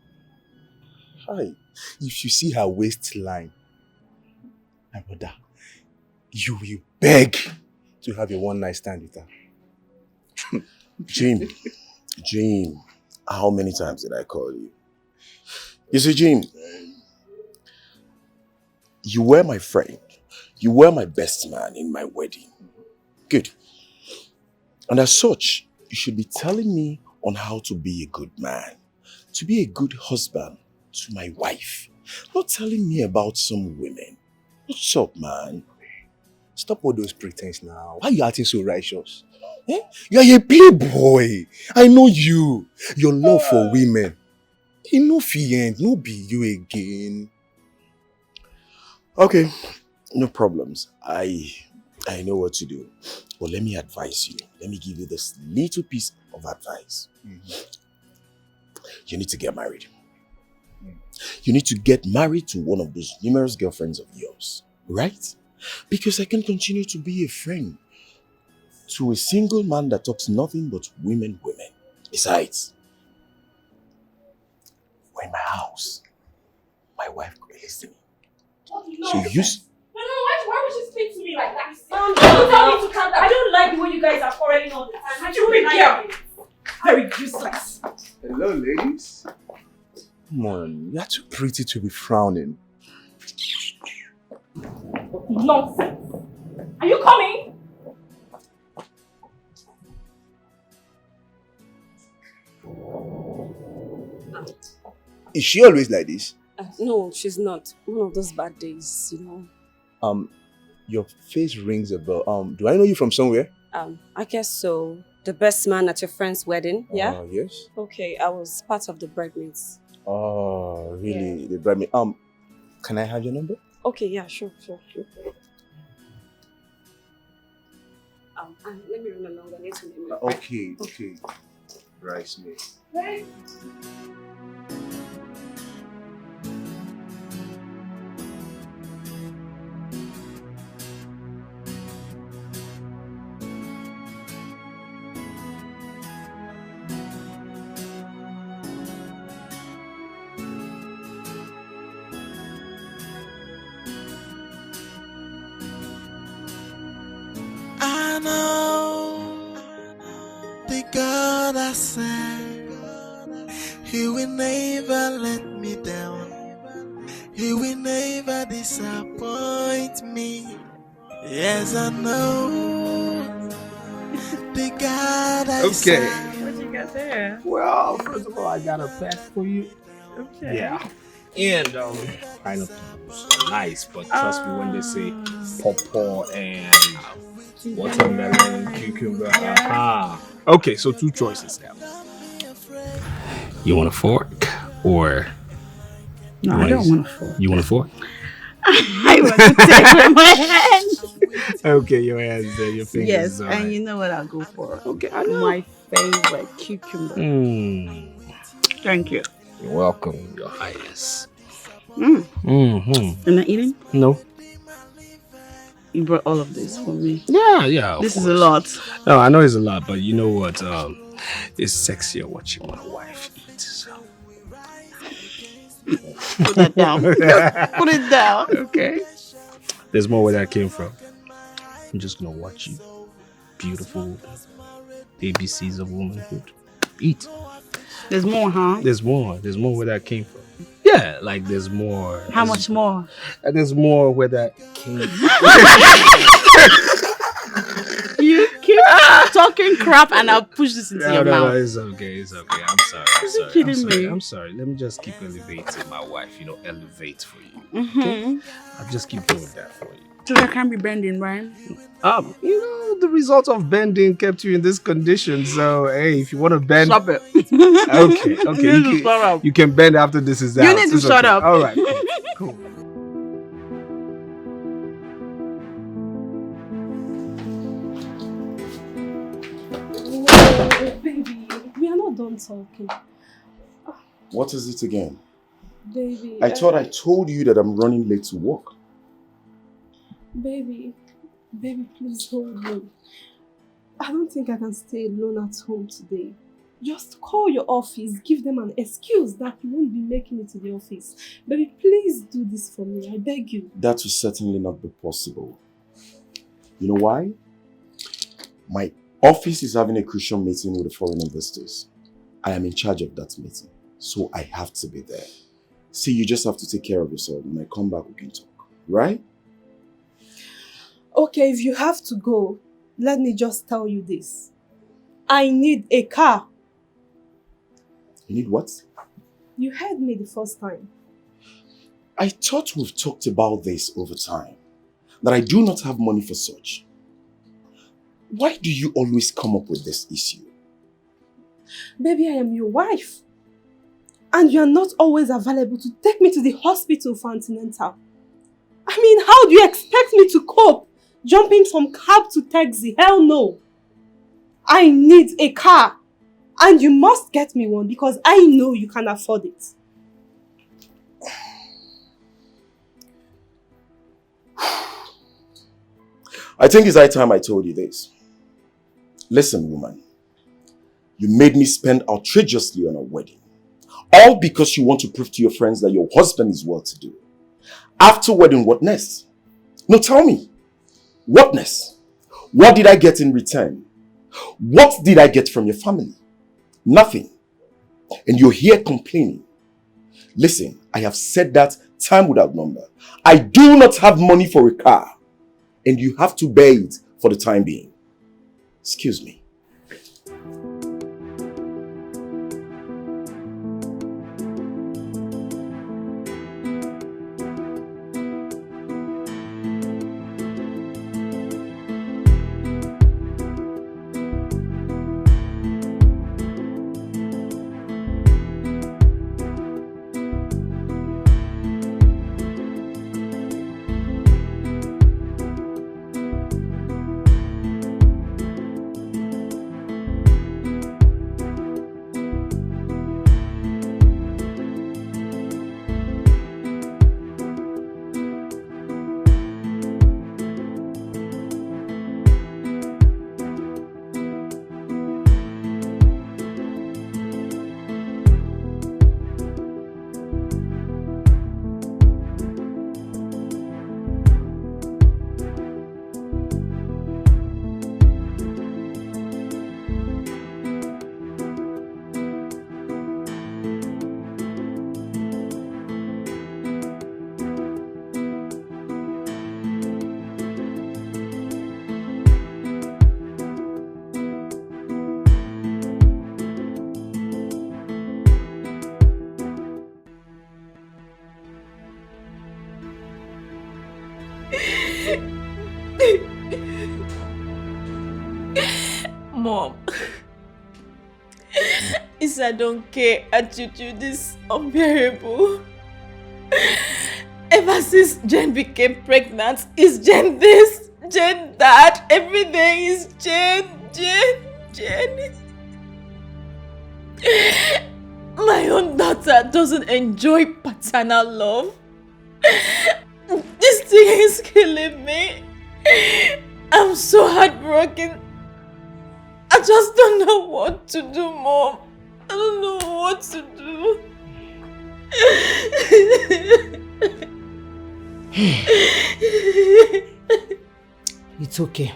Hi. If you see her waistline, my brother, you will beg to have a one-night stand with her. Jim, how many times did I call you? You see, Jim, you were my friend. You were my best man in my wedding. Good. And as such, you should be telling me on how to be a good man, to be a good husband to my wife. Not telling me about some women. What's up, man? Stop all those pretense now. Why are you acting so righteous? Eh? You are a playboy. I know you. Your love for women. Enough end. No be you again. Okay, no problems. I know what to do. But let me advise you. Let me give you this little piece of advice. You need to get married. You need to get married to one of those numerous girlfriends of yours, right? Because I can continue to be a friend to a single man that talks nothing but women. Besides, we're in my house. My wife could listen to me. So you... Why would she speak to me like that? Tell me to calm down. I don't like the way you guys are quarreling all the time. Stupid girl. Very useless. Hello, ladies. Come on, you're too pretty to be frowning. Nonsense. Are you coming? Is she always like this? No, she's not. One of those bad days, you know. Your face rings a bell. Do I know you from somewhere? I guess so. The best man at your friend's wedding, yeah? Yes. Okay, I was part of the bridesmaids. Oh, really? Yeah. The bridesmaid. Can I have your number? Okay, yeah, sure. And let me run along. I need to name it. Okay. Bridesmaid. Right. I know the God I serve, He will never let me down. He will never disappoint me. Yes, I know the God I serve. What you got there? Well, first of all, I got a pack for you. Okay. Yeah. And pineapples are nice, but trust me when they say pawpaw and watermelon, cucumber. Okay, so two choices now. You want a fork or? No, I don't want a fork. You want a fork? I want to take with my hands. Okay, your hands there, your fingers. Yes, all and right. you know what I'll go for. Okay, I know. My favorite cucumber. Thank you. You're welcome, Your Highness. You're not eating? No. You brought all of this for me. Yeah. This is a lot. No, I know it's a lot, but you know what? It's sexier watching my wife eat. So. Put that down. Put it down. Okay. There's more where that came from. I'm just gonna watch you. Beautiful ABCs of womanhood. Eat. There's more, huh? There's more. There's more where that came from. Yeah, like there's more. How much more? There's more where that came from. You keep talking crap and I'll push this into your mouth. No, it's okay. I'm sorry. Is he kidding me? I'm sorry. Let me just keep elevating my wife. Elevate for you. Mm-hmm. Okay? I'll just keep doing that for you. So I can't be bending, right? The result of bending kept you in this condition. So, hey, if you want to bend... Stop it. Okay. You can bend after this is out. You need to shut up. All right. Cool. done talking. What is it again? Baby. I thought I told you that I'm running late to work. Baby, please hold me. I don't think I can stay alone at home today. Just call your office, give them an excuse that you won't be making it to the office. Baby, please do this for me, I beg you. That will certainly not be possible. You know why? My office is having a crucial meeting with the foreign investors. I am in charge of that meeting, so I have to be there. See, you just have to take care of yourself. When I come back, we can talk, right? Okay, if you have to go, let me just tell you this. I need a car. You need what? You heard me the first time. I thought we've talked about this over time, that I do not have money for such. Why do you always come up with this issue? Baby, I am your wife. And you are not always available to take me to the hospital for antenatal. I mean, how do you expect me to cope? Jumping from cab to taxi? Hell no. I need a car. And you must get me one because I know you can afford it. I think it's high time I told you this. Listen, woman. You made me spend outrageously on a wedding. All because you want to prove to your friends that your husband is well-to-do. After wedding, what next? No, tell me. What next? What did I get in return? What did I get from your family? Nothing. And you're here complaining. Listen, I have said that time without number. I do not have money for a car. And you have to bear it for the time being. Excuse me. Mom, it's I don't care attitude is unbearable. Ever since Jen became pregnant, it's Jen this, Jen that, every day is Jen. My own daughter doesn't enjoy paternal love. This thing is killing me. I'm so heartbroken. I just don't know what to do, Mom. I don't know what to do. It's okay.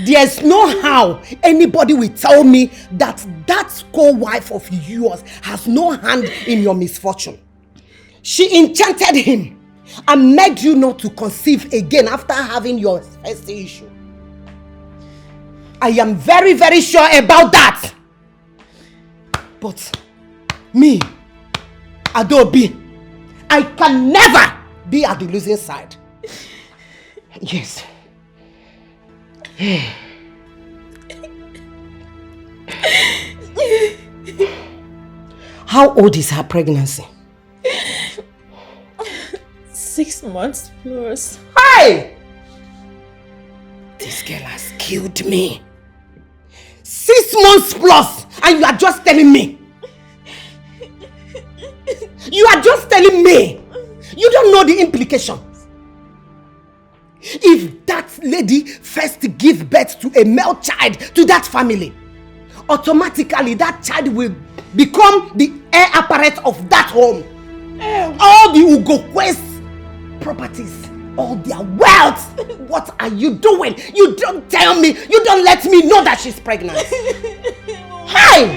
There's no how anybody will tell me that that co-wife of yours has no hand in your misfortune. She enchanted him and made you not to conceive again after having your first issue. I am very, very sure about that. But me, Adobe, I can never be at the losing side. Yes. How old is her pregnancy? 6 months plus. Hey! This girl has killed me. 6 months plus, And you are just telling me. You are just telling me. You don't know the implications. If that lady first give birth to a male child to that family, automatically that child will become the heir apparent of that home. All the Ugokwe's properties, all their wealth. What are you doing? You don't tell me. You don't let me know that she's pregnant. Hi!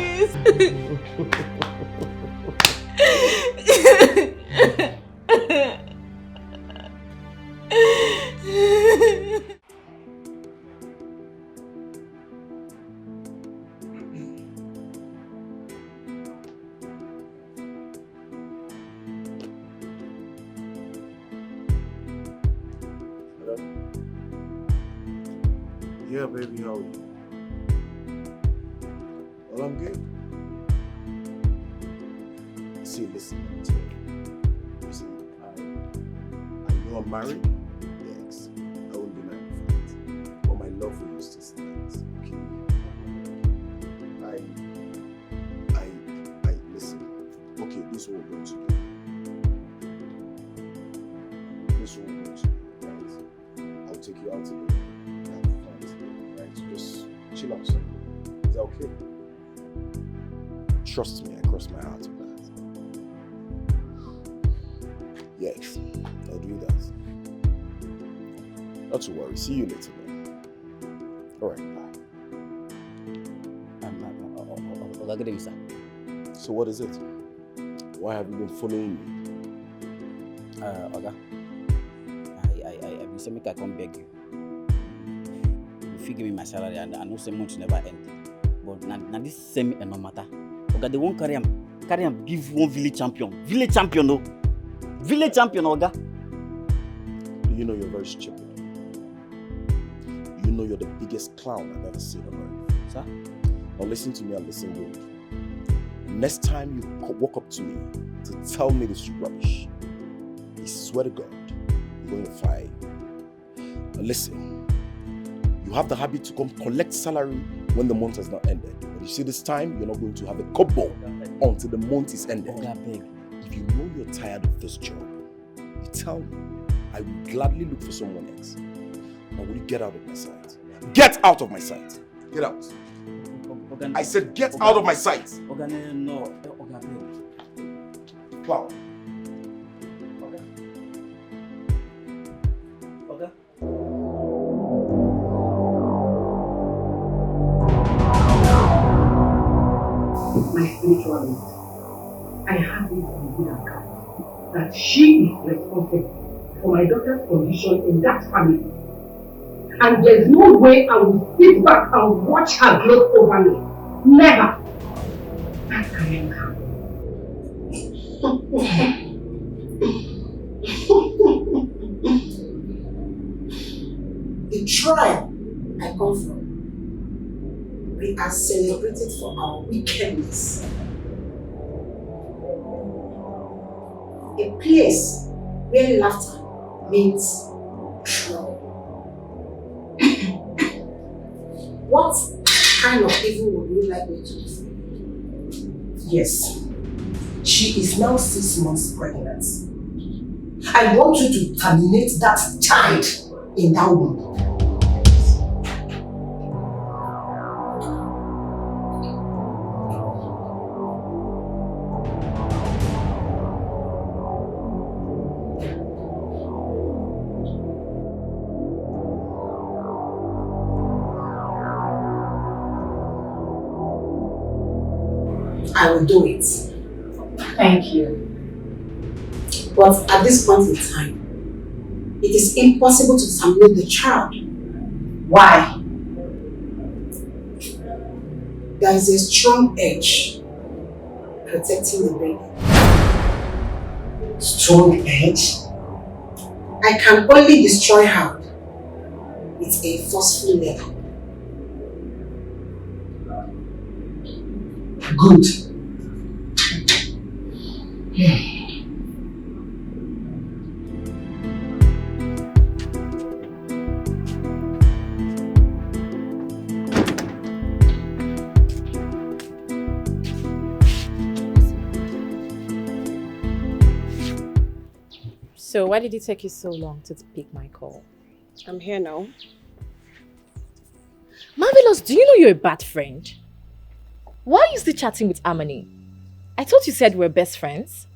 Yeah, baby, how are you? Well, I'm good. See, listen, let me tell you. See, I know I'm married. Yes, I won't deny the fact. But my love for you still stands, okay? I listen. Okay, this is what we're going to do. This is what we're going to do, right? I'll take you out today. Right? So just chill out, son. Is that okay? Trust me, I cross my heart with that. Yes, I'll do that. Not to worry. See you later, man. Alright, bye. Good evening, sir. So what is it? Why have you been following me? Oga, I been saying make I come beg you. If you give me my salary, and I know say month never end. But now this same no matter. Oga, they won't carry him give one village champion. Village champion, no. Village champion, Oga. Do you know you're very stupid? You know you're the biggest clown I've ever seen on earth. Sir? Now listen to me and listen good. Next time you walk up to me to tell me this rubbish, I swear to God, you're going to fire. Now listen, you have the habit to come collect salary when the month has not ended. But you see this time, you're not going to have a kobo until the month is ended. If you know you're tired of this job, you tell me. I will gladly look for someone else. Now will you get out of my sight? Get out of my sight! Get out! I said get out of my sight! No. Clown. My spiritual leader, I have it on good account that she is responsible for my daughter's condition in that family. And there's no way I will sit back and watch her gloat over me. Never. That can never happen. The tribe I come from, we are celebrated for our wickedness. A place where laughter means trouble. What kind of evil would you like me to do? Yes. She is now 6 months pregnant. I want you to terminate that child in that womb. I will do it. Thank you. But at this point in time, it is impossible to terminate the child. Why? There is a strong edge protecting the baby. Strong edge? I can only destroy her with a forceful level. Good. So why did it take you so long to pick my call? I'm here now. Marvelous, do you know you're a bad friend? Why are you still chatting with Harmony? I thought you said we're best friends.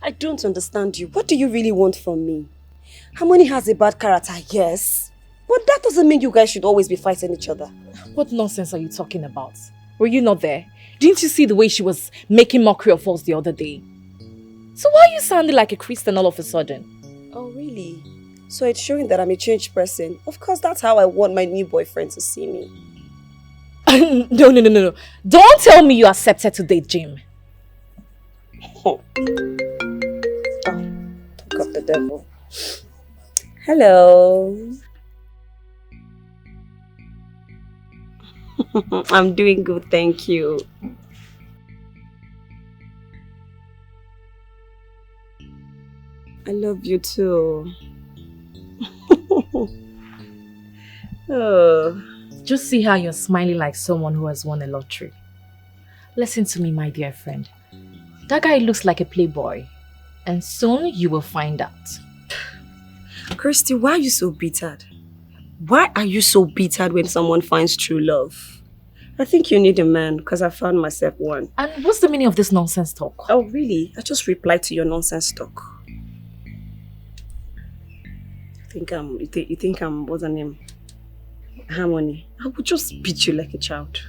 I don't understand you. What do you really want from me? Harmony has a bad character, yes. But that doesn't mean you guys should always be fighting each other. What nonsense are you talking about? Were you not there? Didn't you see the way she was making mockery of us the other day? So why are you sounding like a Christian all of a sudden? Oh, really? So it's showing that I'm a changed person. Of course, that's how I want my new boyfriend to see me. No. Don't tell me you accepted to date Jim. Oh, talk of the devil. Hello. I'm doing good, thank you. I love you too. Oh. Just see how you're smiling like someone who has won a lottery. Listen to me, my dear friend. That guy looks like a playboy. And soon you will find out. Christy, why are you so bitter? Why are you so bitter when someone finds true love? I think you need a man because I found myself one. And what's the meaning of this nonsense talk? Oh, really? I just replied to your nonsense talk. You think I'm, what's her name? Harmony. I would just beat you like a child.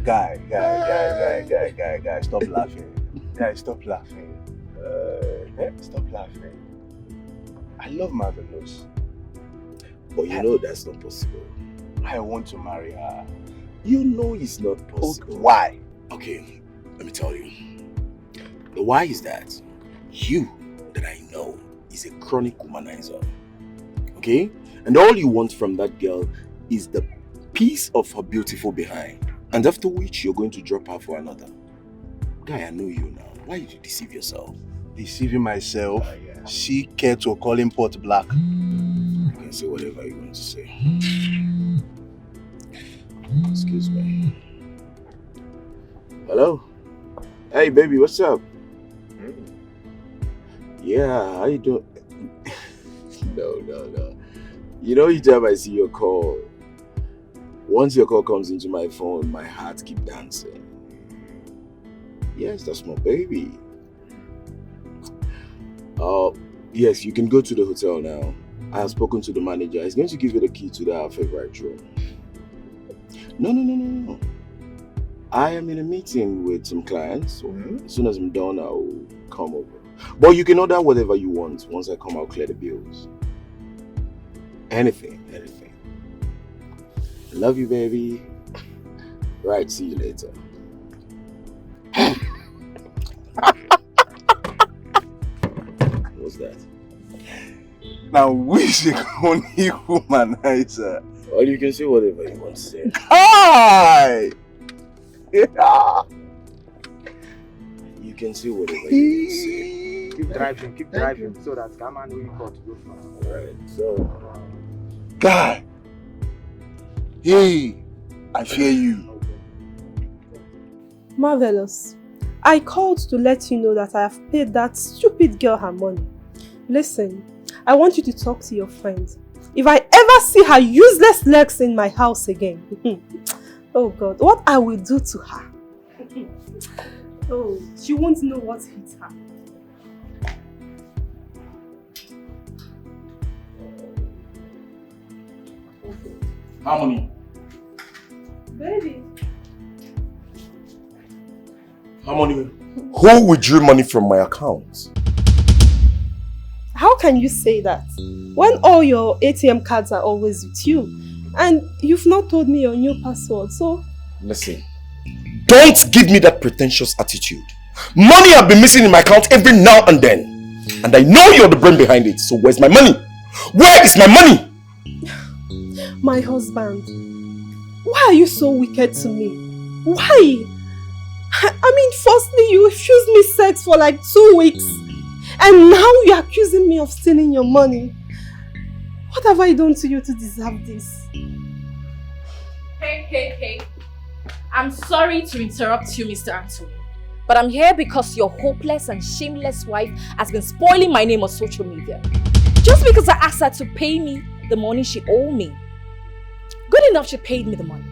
Guy, stop laughing. Guys, stop laughing. Stop laughing. I love Marvelous. But you know that's not possible. I want to marry her. You know it's not possible. Okay. Why? Okay, let me tell you. The why is that you, that I know, is a chronic womanizer. Okay? And all you want from that girl is the piece of her beautiful behind. And after which you're going to drop her for another. Guy, I know you now. Why did you deceive yourself? Deceiving myself? Yeah. She cared to call him pot black. You can say whatever you want to say. Excuse me. Hello? Hey baby, what's up? Yeah, how you doing? No. You know each time I see your call, once your call comes into my phone, my heart keeps dancing. Yes, that's my baby. Yes, you can go to the hotel now. I have spoken to the manager. He's going to give you the key to our favorite room. No. I am in a meeting with some clients. So as soon as I'm done, I'll come over. But you can order whatever you want. Once I come, I'll clear the bills. Anything. Love you, baby. Right, see you later. What's that? Now, which a chronic womanizer? Well, you can say whatever you want to say. Hi! Yeah. You can say whatever you want to say. Keep driving so that Gaman will got to go far. Alright, so. Guy! Hey! I fear you. Marvelous. I called to let you know that I have paid that stupid girl her money. Listen, I want you to talk to your friends. If I ever see her useless legs in my house again, oh God, what I will do to her. Oh, she won't know what hit her. Harmony. Baby. Harmony. Who withdrew money from my account? How can you say that? When all your ATM cards are always with you and you've not told me your new password, so... Listen, don't give me that pretentious attitude. Money have been missing in my account every now and then. And I know you're the brain behind it, so where's my money? Where is my money? My husband, why are you so wicked to me? Why? I mean, firstly, you refused me sex for like 2 weeks. And now you're accusing me of stealing your money. What have I done to you to deserve this? Hey. I'm sorry to interrupt you, Mr. Anthony. But I'm here because your hopeless and shameless wife has been spoiling my name on social media. Just because I asked her to pay me the money she owed me. Good enough, she paid me the money.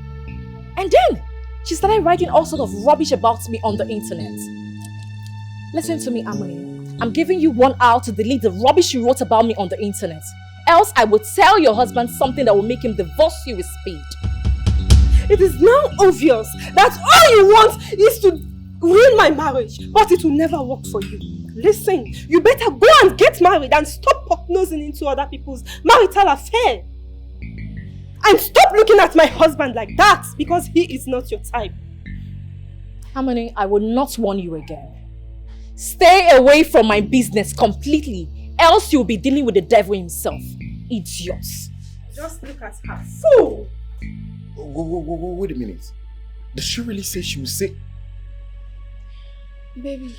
And then, she started writing all sorts of rubbish about me on the internet. Listen to me, Amoni. I'm giving you 1 hour to delete the rubbish you wrote about me on the internet. Else, I will tell your husband something that will make him divorce you with speed. It is now obvious that all you want is to ruin my marriage, but it will never work for you. Listen, you better go and get married and stop nosing into other people's marital affair. And stop looking at my husband like that, because he is not your type. Harmony, I will not warn you again. Stay away from my business completely, else you'll be dealing with the devil himself. Idiots. Just look at her, fool! Wait a minute. Did she really say she was sick? Baby.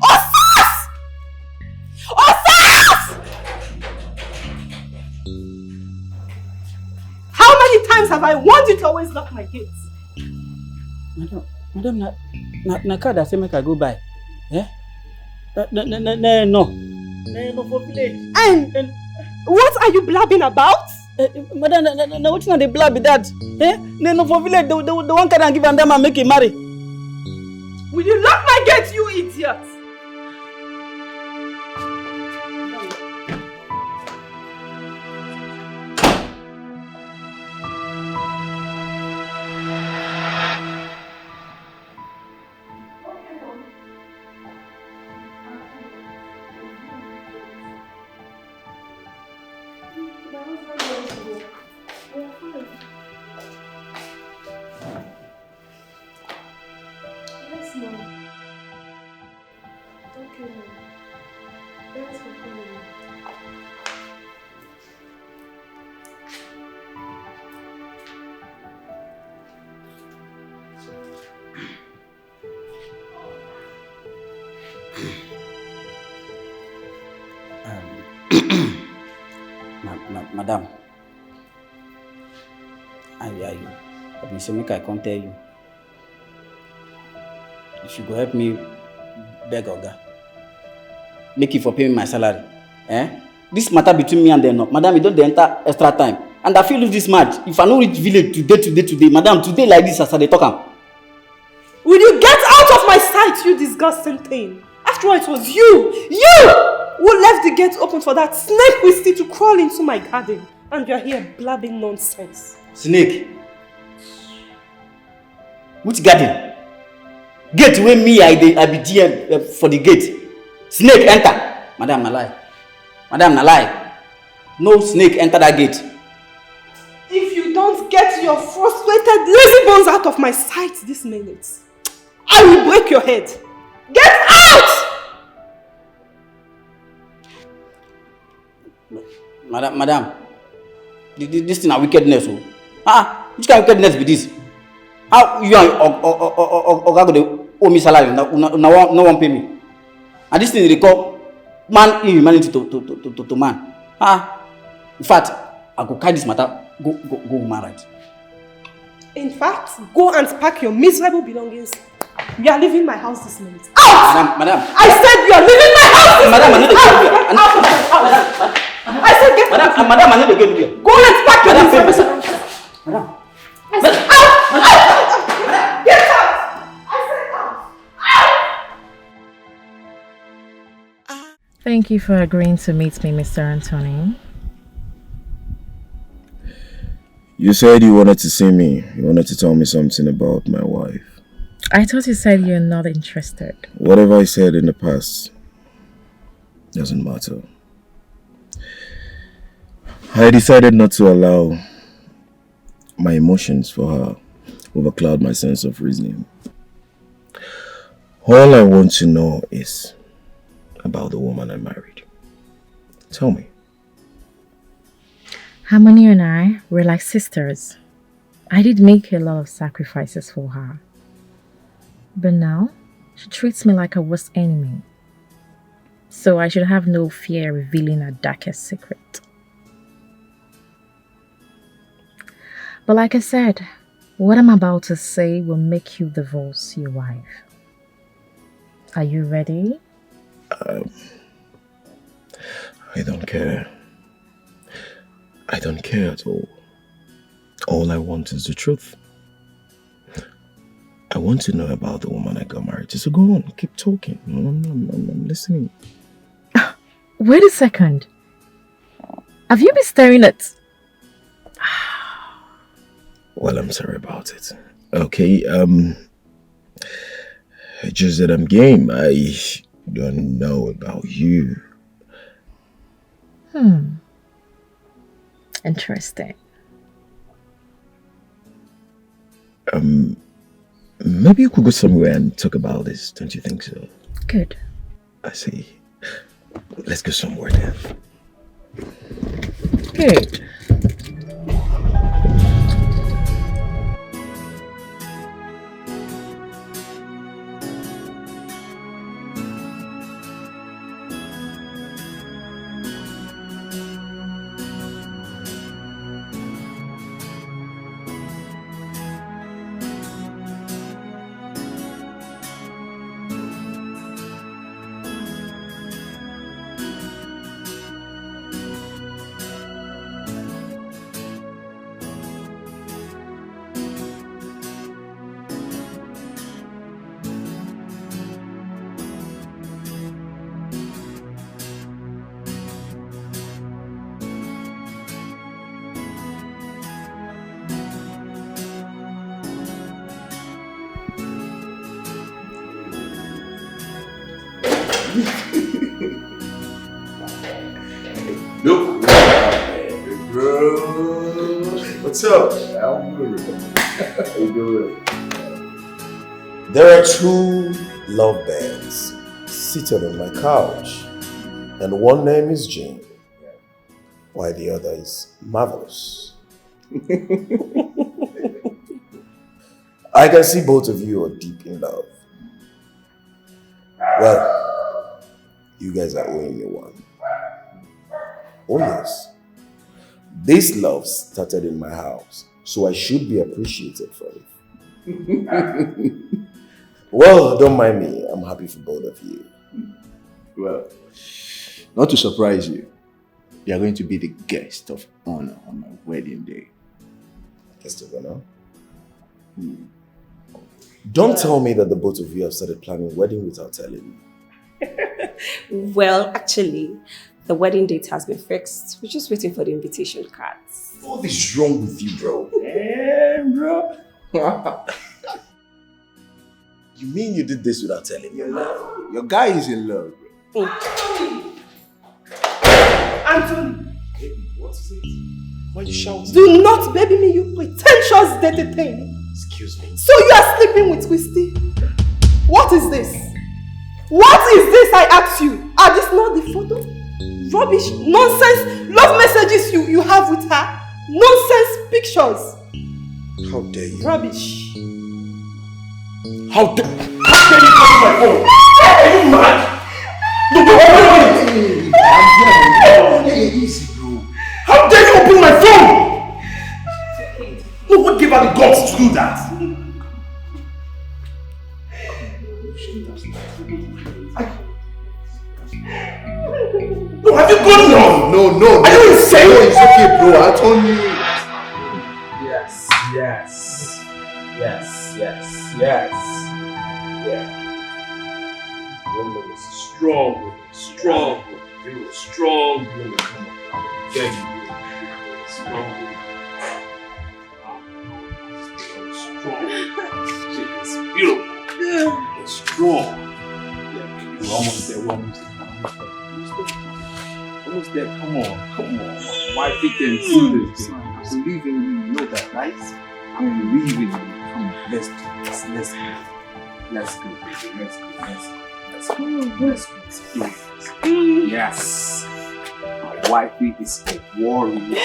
Osas! How many times have I warned you to always lock my gates? Madam, na car that say make I go buy. Eh? No. For village. And what are you blabbing about? Madam, na what na dey blab be that? Eh? No for village, the one can give them and make him marry. Will you lock my gates, you idiot? Madam, I been say make I come tell you. If you go help me beg Oga, make it for pay me my salary. Eh? This matter between me and them, madam, you don't enter extra time. And I feel lose this match. If I don't reach village today, madam, today like this as I talk am. Will you get out of my sight, you disgusting thing? After all, it was you who left the gate open for that snake Christy to crawl into my garden. And you're here blabbing nonsense. Snake? Which garden? Gate where me I be GM for the gate. Snake enter. Madam, na lie. Madam, na lie. No snake enter that gate. If you don't get your frustrated lazy bones out of my sight this minute, I will break your head. Get out! Madam, this thing is wickedness. Which kind of wickedness be this? How you and Oga go owe me salary? No one pay me. And this thing they call man inhumanity to man. In fact, I go carry this matter, go human right. In fact, go and pack your miserable belongings. You are leaving my house this minute. Out! Madam. I said you are leaving my house this Madam, minute. Madam, I said get out. Madam, I need to get here. Go and pack your miserable belongings. Madam. I said out! Get out! I said out! Thank you for agreeing to meet me, Mr. Anthony. You said you wanted to see me. You wanted to tell me something about my wife. I thought you said you're not interested. Whatever I said in the past doesn't matter. I decided not to allow my emotions for her overcloud my sense of reasoning. All I want to know is about the woman I married. Tell me. Harmony and I were like sisters. I did make a lot of sacrifices for her. But now, she treats me like her worst enemy. So I should have no fear revealing her darkest secret. But like I said, what I'm about to say will make you divorce your wife. Are you ready? I don't care. I don't care at all. All I want is the truth. I want to know about the woman I got married to. So go on, keep talking. I'm listening. Wait a second. Have you been staring at... Well, I'm sorry about it. Okay, just that I'm game. I don't know about you. Interesting. Maybe you could go somewhere and talk about this, don't you think so? Good. I see. Let's go somewhere then. Good. Look, bro. What's up? I'm good. How you doing? There are two lovebirds seated on my couch, and one name is Jane, while the other is Marvelous. I can see both of you are deep in love. Well, you guys are owing me one. Oh yes, this love started in my house, so I should be appreciated for it. Well, don't mind me, I'm happy for both of you. Well, not to surprise you, you are going to be the guest of honor on my wedding day. Guest of honor? Don't tell me that the both of you have started planning wedding without telling me. Well, actually, the wedding date has been fixed. We're just waiting for the invitation cards. What is wrong with you, bro? Yeah, bro. You mean you did this without telling me? Your guy is in love, bro. Anthony! What is it? Why are you shouting? Do not baby me, you pretentious dirty thing! Excuse me. So you are sleeping with Christy? What is this? What is this, I ask you? Are this not the photo? Rubbish, nonsense, love messages you have with her? Nonsense pictures. How dare you? Rubbish. How dare you touch my phone? Are you mad? Easy, bro. How dare you open my phone? No, what gave her the guts to do that? No, have you gone now? No. Are you insane? No, it's okay, bro. I told you. Yes. Yeah. Woman is strong. You're a strong woman. Come on. I'm begging you. You're a strong woman. She is beautiful. You're strong. Yeah, we're almost there. Almost there. Come on. Wifey can see this. I believe in you. You know that, right? I believe in you. Come on. Let's go, baby. Let's go. Yes. My wifey is a warrior.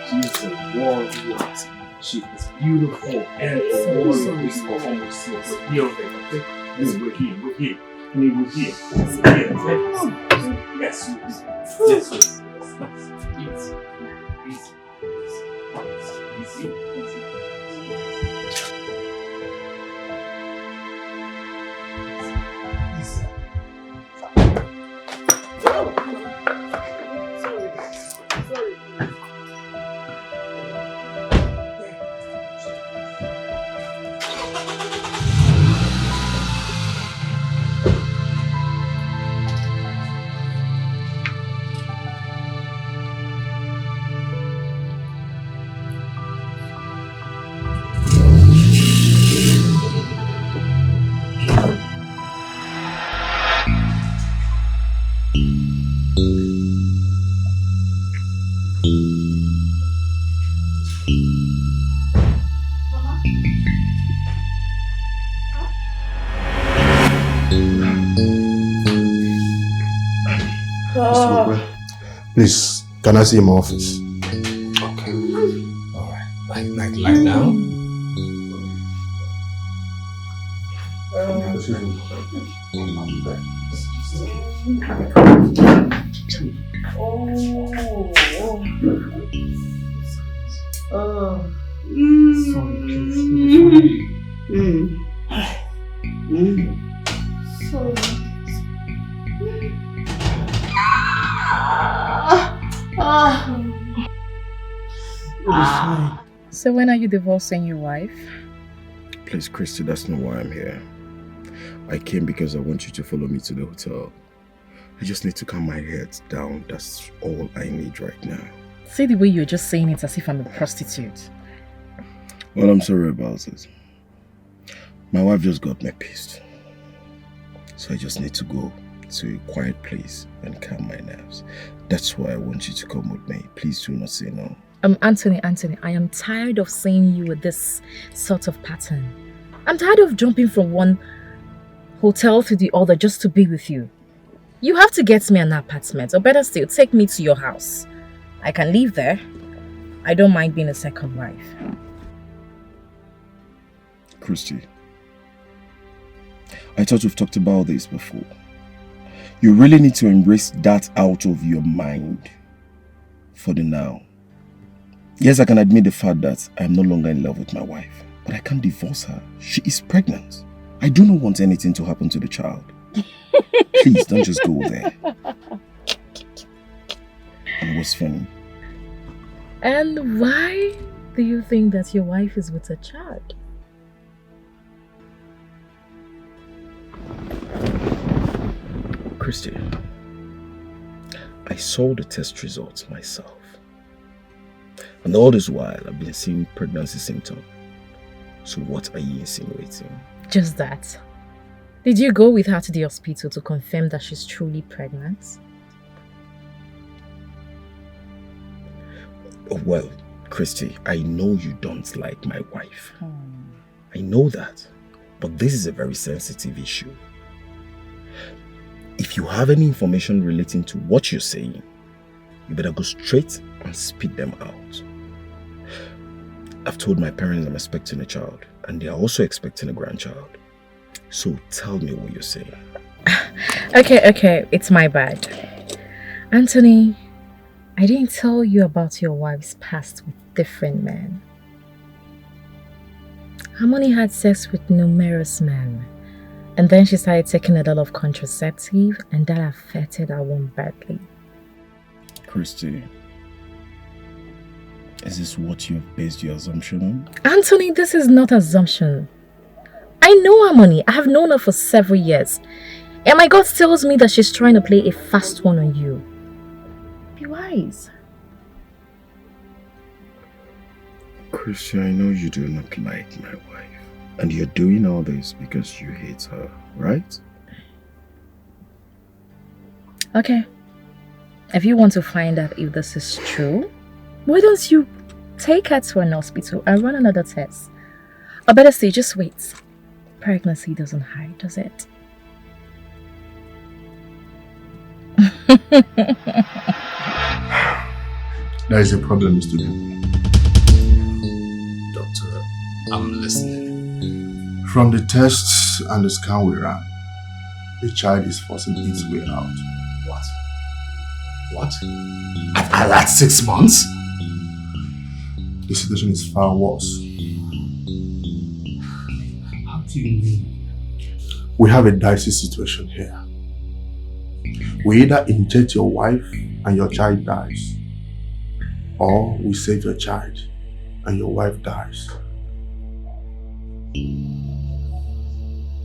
She's a warrior. She is beautiful and almost we're here, okay? Listen, we're here. I mean, we're here. Yes. Easy. Please, can I see him in my office? Okay. Alright. Like now? So when are you divorcing your wife? Please, Christy, that's not why I'm here. I came because I want you to follow me to the hotel. I just need to calm my head down. That's all I need right now. See the way you're just saying it as if I'm a prostitute. Well, I'm sorry about it. My wife just got me pissed. So I just need to go to a quiet place and calm my nerves. That's why I want you to come with me. Please do not say no. Anthony, I am tired of seeing you with this sort of pattern. I'm tired of jumping from one hotel to the other just to be with you. You have to get me an apartment, or better still, take me to your house. I can live there. I don't mind being a second wife. Christy, I thought we've talked about this before. You really need to embrace that out of your mind for the now. Yes, I can admit the fact that I am no longer in love with my wife, but I can't divorce her. She is pregnant. I do not want anything to happen to the child. Please, don't just go there. And what's funny? And why do you think that your wife is with a child? Christy, I saw the test results myself. And all this while, I've been seeing pregnancy symptoms. So what are you insinuating? Just that. Did you go with her to the hospital to confirm that she's truly pregnant? Well, Christy, I know you don't like my wife. I know that. But this is a very sensitive issue. If you have any information relating to what you're saying, you better go straight and spit them out. I've told my parents I'm expecting a child, and they are also expecting a grandchild. So tell me what you're saying. Okay, it's my bad. Anthony, I didn't tell you about your wife's past with different men. Harmony had sex with numerous men, and then she started taking a lot of contraceptive, and that affected her womb badly. Christy, is this what you've based your assumption on? Anthony, this is not assumption. I know Harmony. I have known her for several years. And my gut tells me that she's trying to play a fast one on you. Be wise. Christy, I know you do not like my wife. And you're doing all this because you hate her, right? Okay. If you want to find out if this is true, why don't you take her to an hospital and run another test? Or better still, just wait. Pregnancy doesn't hide, does it? That is a problem, Mr. Duke. I'm listening. From the tests and the scan we ran, the child is forcing its way out. What? What? At 6 months? The situation is far worse. How do you mean? We have a dicey situation here. We either inject your wife and your child dies, or we save your child and your wife dies.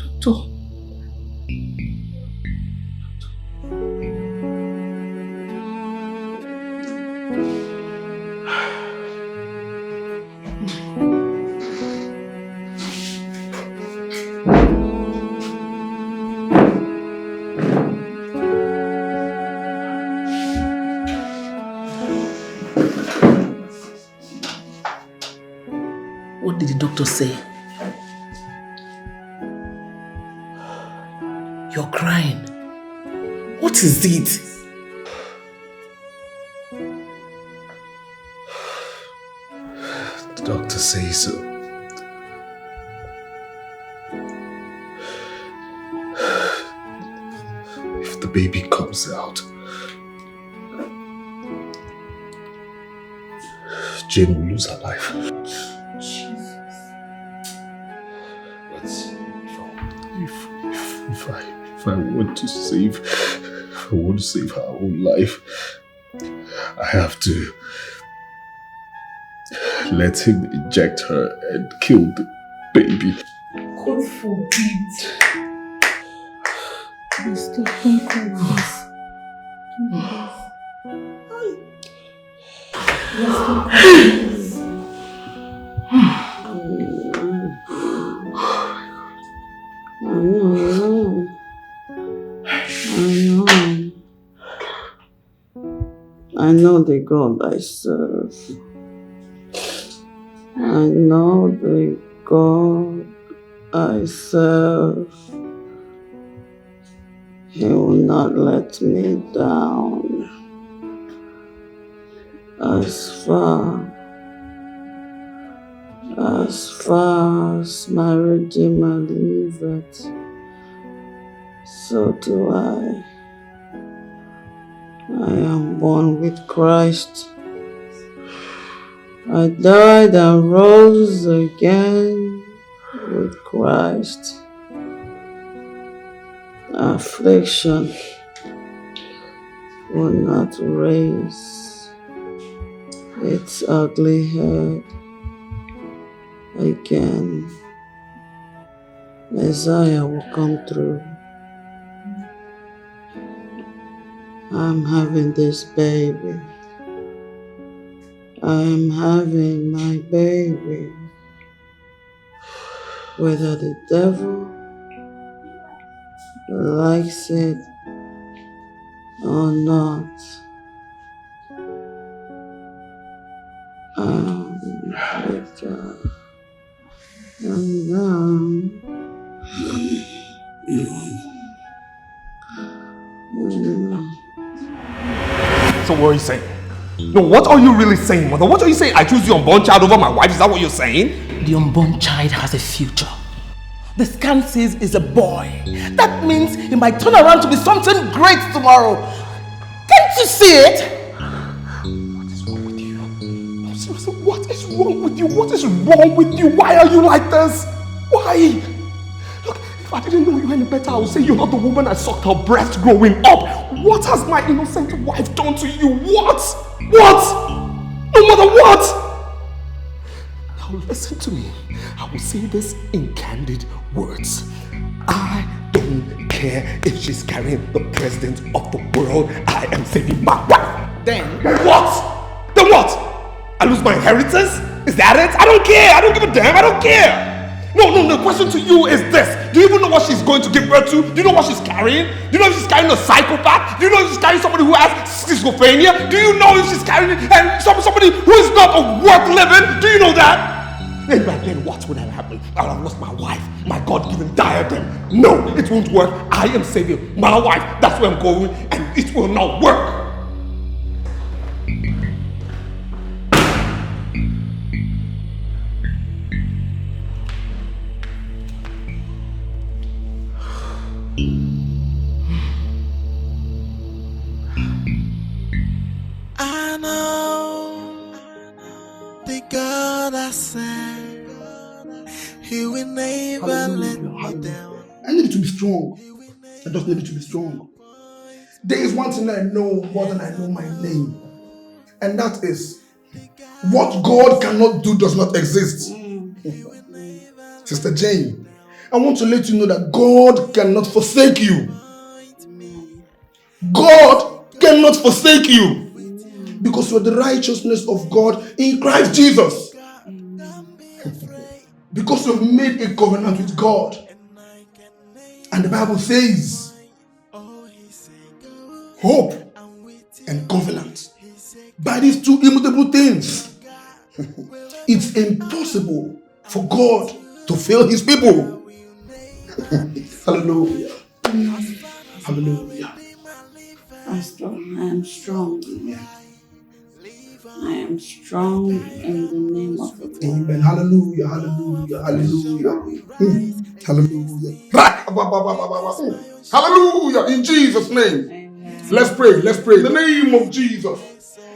Doctor. What did the doctor say? You're crying. What is it? The doctor says so. If the baby comes out, Jane will lose her life. But if I want to save her own life, I have to let him inject her and kill the baby. God forbid. Stop, don't cry this. I know the God I serve. I know the God I serve. He will not let me down. As far as my Redeemer liveth, so do I. I am born with Christ. I died and rose again with Christ. Affliction will not raise its ugly head again. Messiah will come through. I'm having this baby. I'm having my baby. Whether the devil likes it or not. With God. And So what are you saying? No, what are you really saying, mother? What are you saying? I choose the unborn child over my wife? Is that what you're saying? The unborn child has a future. The scan says it's a boy. That means he might turn around to be something great tomorrow. Can't you see it? What is wrong with you? No, seriously, what is wrong with you? What is wrong with you? Why are you like this? Why? Look, if I didn't know you any better, I would say you're not the woman I sucked her breast growing up. What has my innocent wife done to you? What? What? No matter what? Now listen to me. I will say this in candid words. I don't care if she's carrying the president of the world. I am saving my wife. Then what? Then what? I lose my inheritance? Is that it? I don't care. I don't give a damn. I don't care. No, the question to you is this. Do you even know what she's going to give birth to? Do you know what she's carrying? Do you know if she's carrying a psychopath? Do you know if she's carrying somebody who has schizophrenia? Do you know if she's carrying somebody who is not worth living? Do you know that? And by then, what would have happened? I would have lost my wife, my God-given diadem. No, it won't work. I am saving my wife. That's where I'm going, and it will not work. know the God I serve, He will never let me down. I need you to be strong. I just need you to be strong. There is one thing I know more than I know my name. And that is, what God cannot do does not exist. Sister Jane, I want to let you know that God cannot forsake you. God cannot forsake you. Because you are the righteousness of God in Christ Jesus. Because you have made a covenant with God. And the Bible says, hope and covenant. By these two immutable things, it's impossible for God to fail His people. Hallelujah. Hallelujah. Pastor, I am strong. I am strong in the name of the Lord. Amen. Hallelujah. Hallelujah. Hallelujah. Hallelujah. Hallelujah. In Jesus' name. Amen. Let's pray. Let's pray. In the name of Jesus.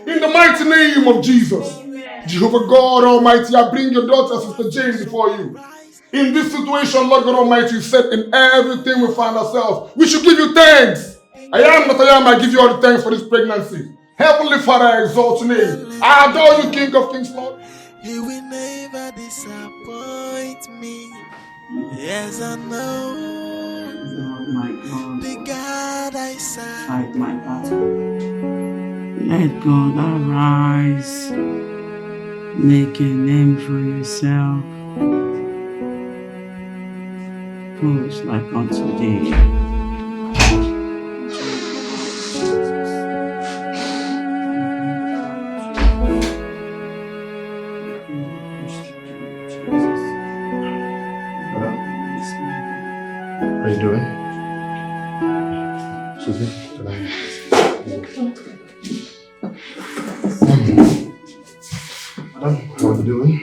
In the mighty name of Jesus. Amen. Jehovah God Almighty, I bring your daughter, Sister Jane, before you. In this situation, Lord God Almighty, you said in everything we find ourselves, we should give you thanks. I am not I am, I give you all the thanks for this pregnancy. Heavenly Father, I exalt your name. I adore you, King of Kings, Lord. He will never disappoint me. Yes, I know. Oh my God. The God I serve. Fight my battle. Let God arise. Make a name for yourself. Who is like unto thee? How are you doing? Excuse me? Can I? Madam, how are you doing?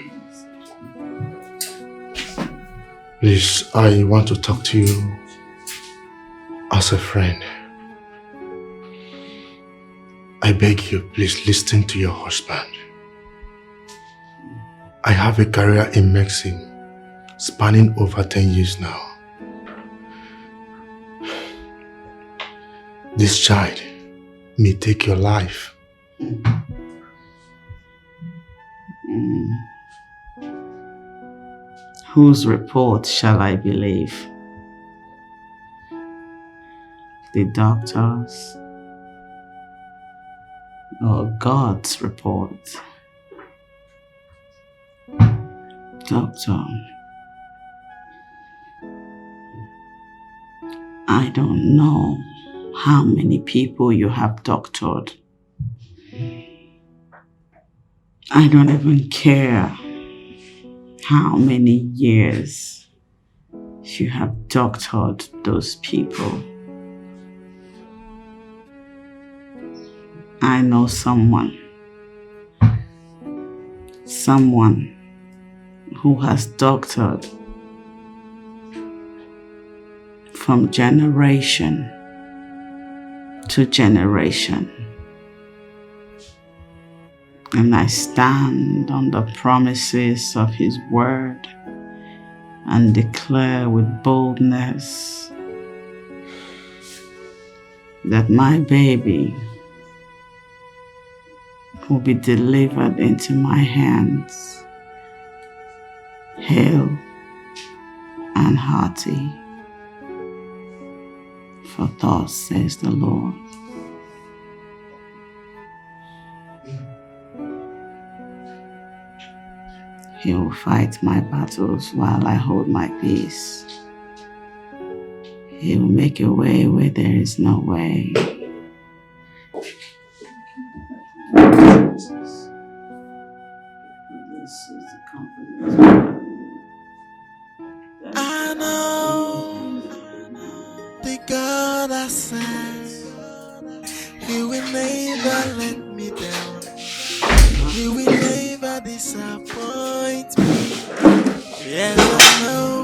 Please, I want to talk to you as a friend. I beg you, please listen to your husband. I have a career in medicine spanning over 10 years now. This child may take your life. Whose report shall I believe? The doctor's or God's report? Doctor, I don't know how many people you have doctored. I don't even care how many years you have doctored those people. I know someone who has doctored from generation to generation. And I stand on the promises of His word and declare with boldness that my baby will be delivered into my hands, hale and hearty. For thus says the Lord. He will fight my battles while I hold my peace. He will make a way where there is no way. I know the God I serve, He will never let me down. He will never disappoint me. Yes, I know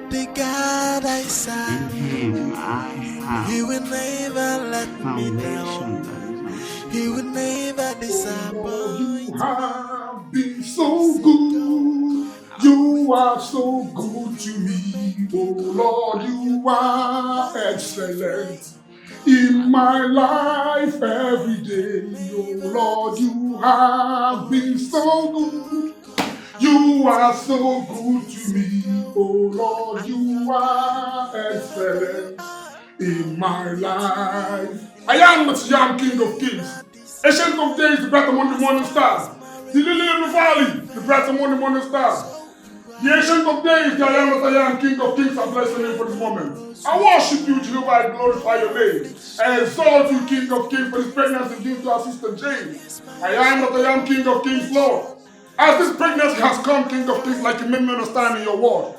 the God I serve, He will never let me down. He will never disappoint. You have been so good. You are so good to me. Oh Lord, you are excellent in my life every day. Oh Lord, you have been so good. You are so good to me. Oh Lord, you are excellent in my life. I am the young King of Kings. Ancient of days, the bright among the morning stars. The lily of the valley, the bright among the morning stars. The ancient of days, the I am that I am, King of Kings, I bless your name for this moment. I worship you, Jehovah, I glorify your name. I exalt you, King of Kings, for this pregnancy due to our sister Jane. I am that I am, King of Kings, Lord. As this pregnancy has come, King of Kings, like you made me understand in your word,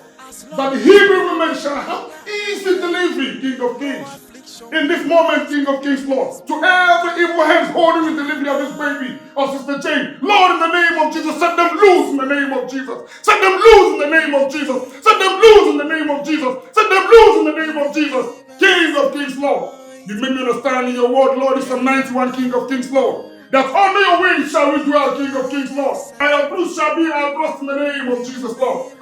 that the Hebrew women shall have easy delivery, King of Kings. In this moment, King of Kings, Lord, to every evil hands holding the delivery of this baby, of Sister Jane, Lord, in the name of Jesus, set them loose in the name of Jesus. Set them loose in the name of Jesus. Set them loose in the name of Jesus. Set them loose in the name of Jesus. King of Kings, Lord. You made me understand in your word, Lord, in Psalm 91, King of Kings, Lord, that under your wings shall we dwell, King of Kings, Lord. And your truth shall be our trust in the name of Jesus, Lord.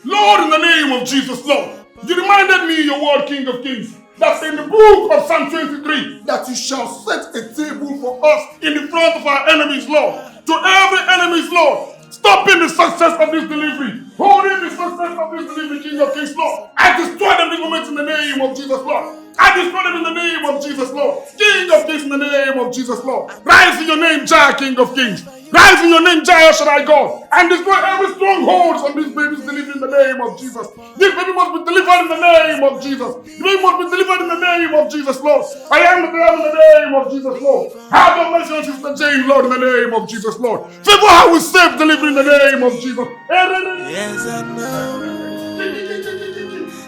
Lord, in the name of Jesus, Lord. You reminded me in your word, King of Kings, that in the book of Psalm 23, that you shall set a table for us in the front of our enemies, Lord. To every enemy's, Lord, stopping the success of this delivery, holding the success of this delivery, King of Kings, Lord. I destroy them this moment in the name of Jesus, Lord. I destroy them in the name of Jesus, Lord. King of Kings, in the name of Jesus, Lord. Rise in your name, Jah, King of Kings. Rise in your name, Jah, Shaddai God, and destroy every stronghold on this baby's delivery in the name of Jesus. This baby must be delivered in the name of Jesus. The baby must be delivered in the name of Jesus, Lord. I am the in the name of Jesus, Lord. Have your mercy on Sister Jane, Lord, in the name of Jesus, Lord. Favor her with safe delivery in the name of Jesus. Yes, I know.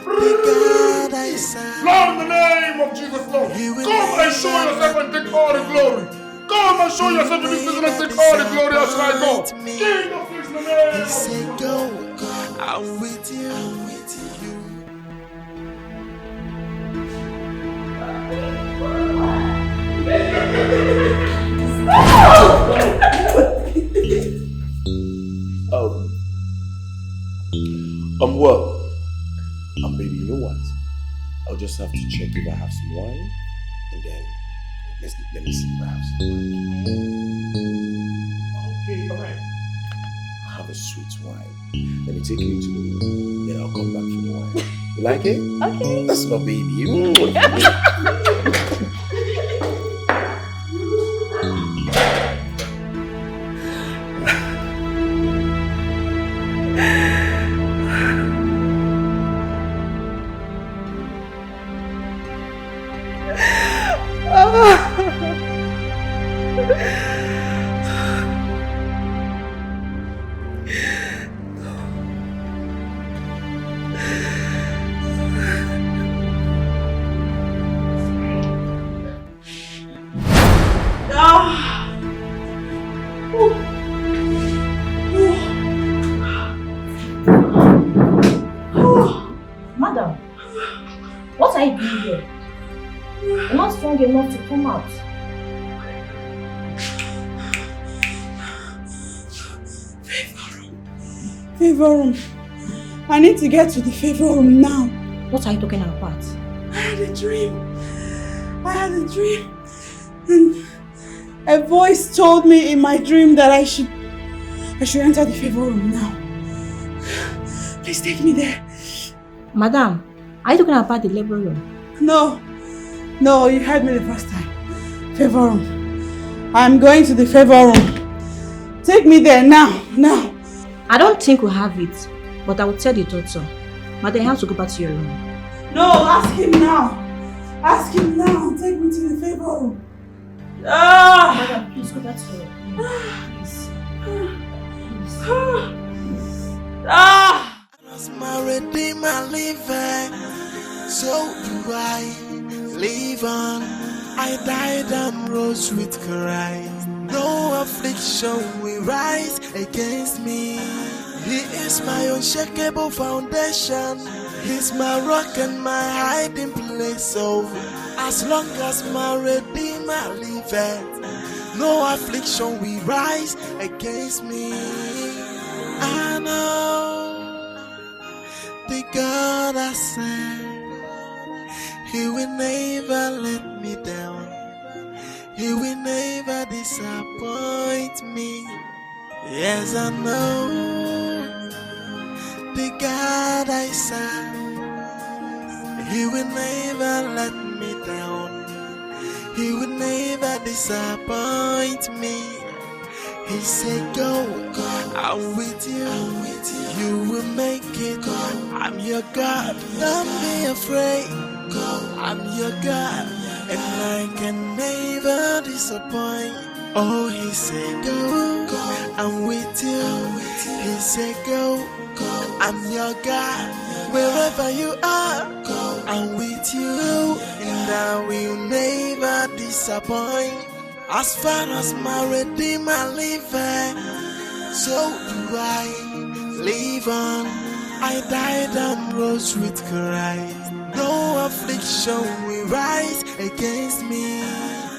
The God I serve. Lord, in the name of Jesus, Lord. Come and show yourself and take all the glory. Come and show yourself in this season and take all the glory as I go. King of Kings, in the name of Jesus. Go, I'm with you, I'm with you. Well, baby, you know what? I'll just have to check if I have some wine, and then let me see if I have some wine. Okay, all right. Have a sweet wine. Let me take you into the room, then I'll come back for the wine. You like it? Okay. That's my baby. Madam, what are you doing here? You're not strong enough to come out. Favor room. I need to get to the favor room now. What are you talking about? I had a dream. And a voice told me in my dream that I should enter the favor room now. Please take me there. Madam, are you talking about the labor room? No, you heard me the first time. Favor room. I'm going to the favor room. Take me there now. I don't think we have it, but I will tell the doctor. Madam, you have to go back to your room. No, ask him now. Take me to the favor room. Madam, please go back to your room. As my Redeemer living, so do I live on. I died and rose with Christ. No affliction will rise against me. He is my unshakable foundation. He's my rock and my hiding place. place over. As long as my Redeemer liveth, no affliction will rise against me. I know the God I serve, He will never let me down. He will never disappoint me. Yes, I know the God I serve, He will never let me down. He will never disappoint me. He said, go, I'm with you. You will make it. I'm your God. Don't be afraid. I'm your God, and I can never disappoint. Oh, he said, go, I'm with you. He said, go, I'm your God. Wherever you are, I'm with you, and I will never disappoint. As far as my Redeemer liveth, so do I live on. I died and rose with Christ. No affliction will rise against me.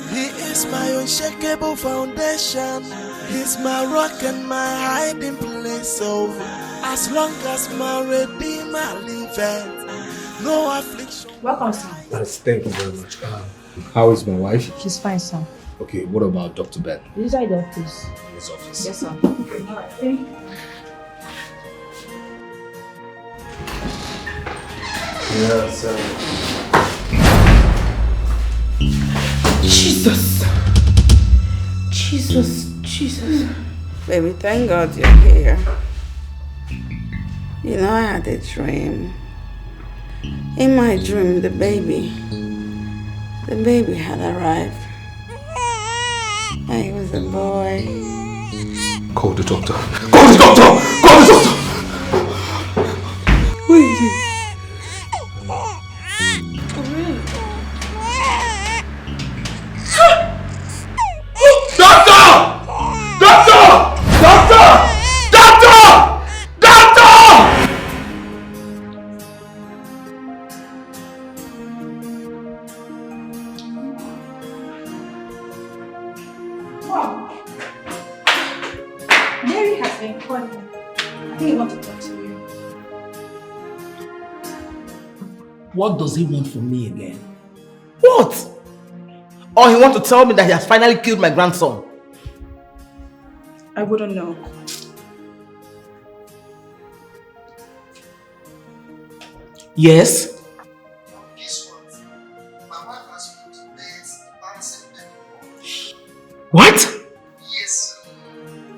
He is my unshakable foundation. He's my rock and my hiding place. So as long as my Redeemer liveth, no affliction. Welcome, sir. Thank you very much. How is my wife? She's fine, sir. Okay, what about Dr. Ben? Inside the office. In his office? Yes, sir. Okay. Alright, thank you. Yes, Jesus. Baby, thank God you're here. You know, I had a dream. In my dream, the baby had arrived. And he was a boy. Call the doctor. Call the doctor! Call the doctor! Who is it? Mary has been calling. I think he wants to talk to you. What does he want from me again? What? Or he wants to tell me that he has finally killed my grandson? I wouldn't know. Yes? What? Yes.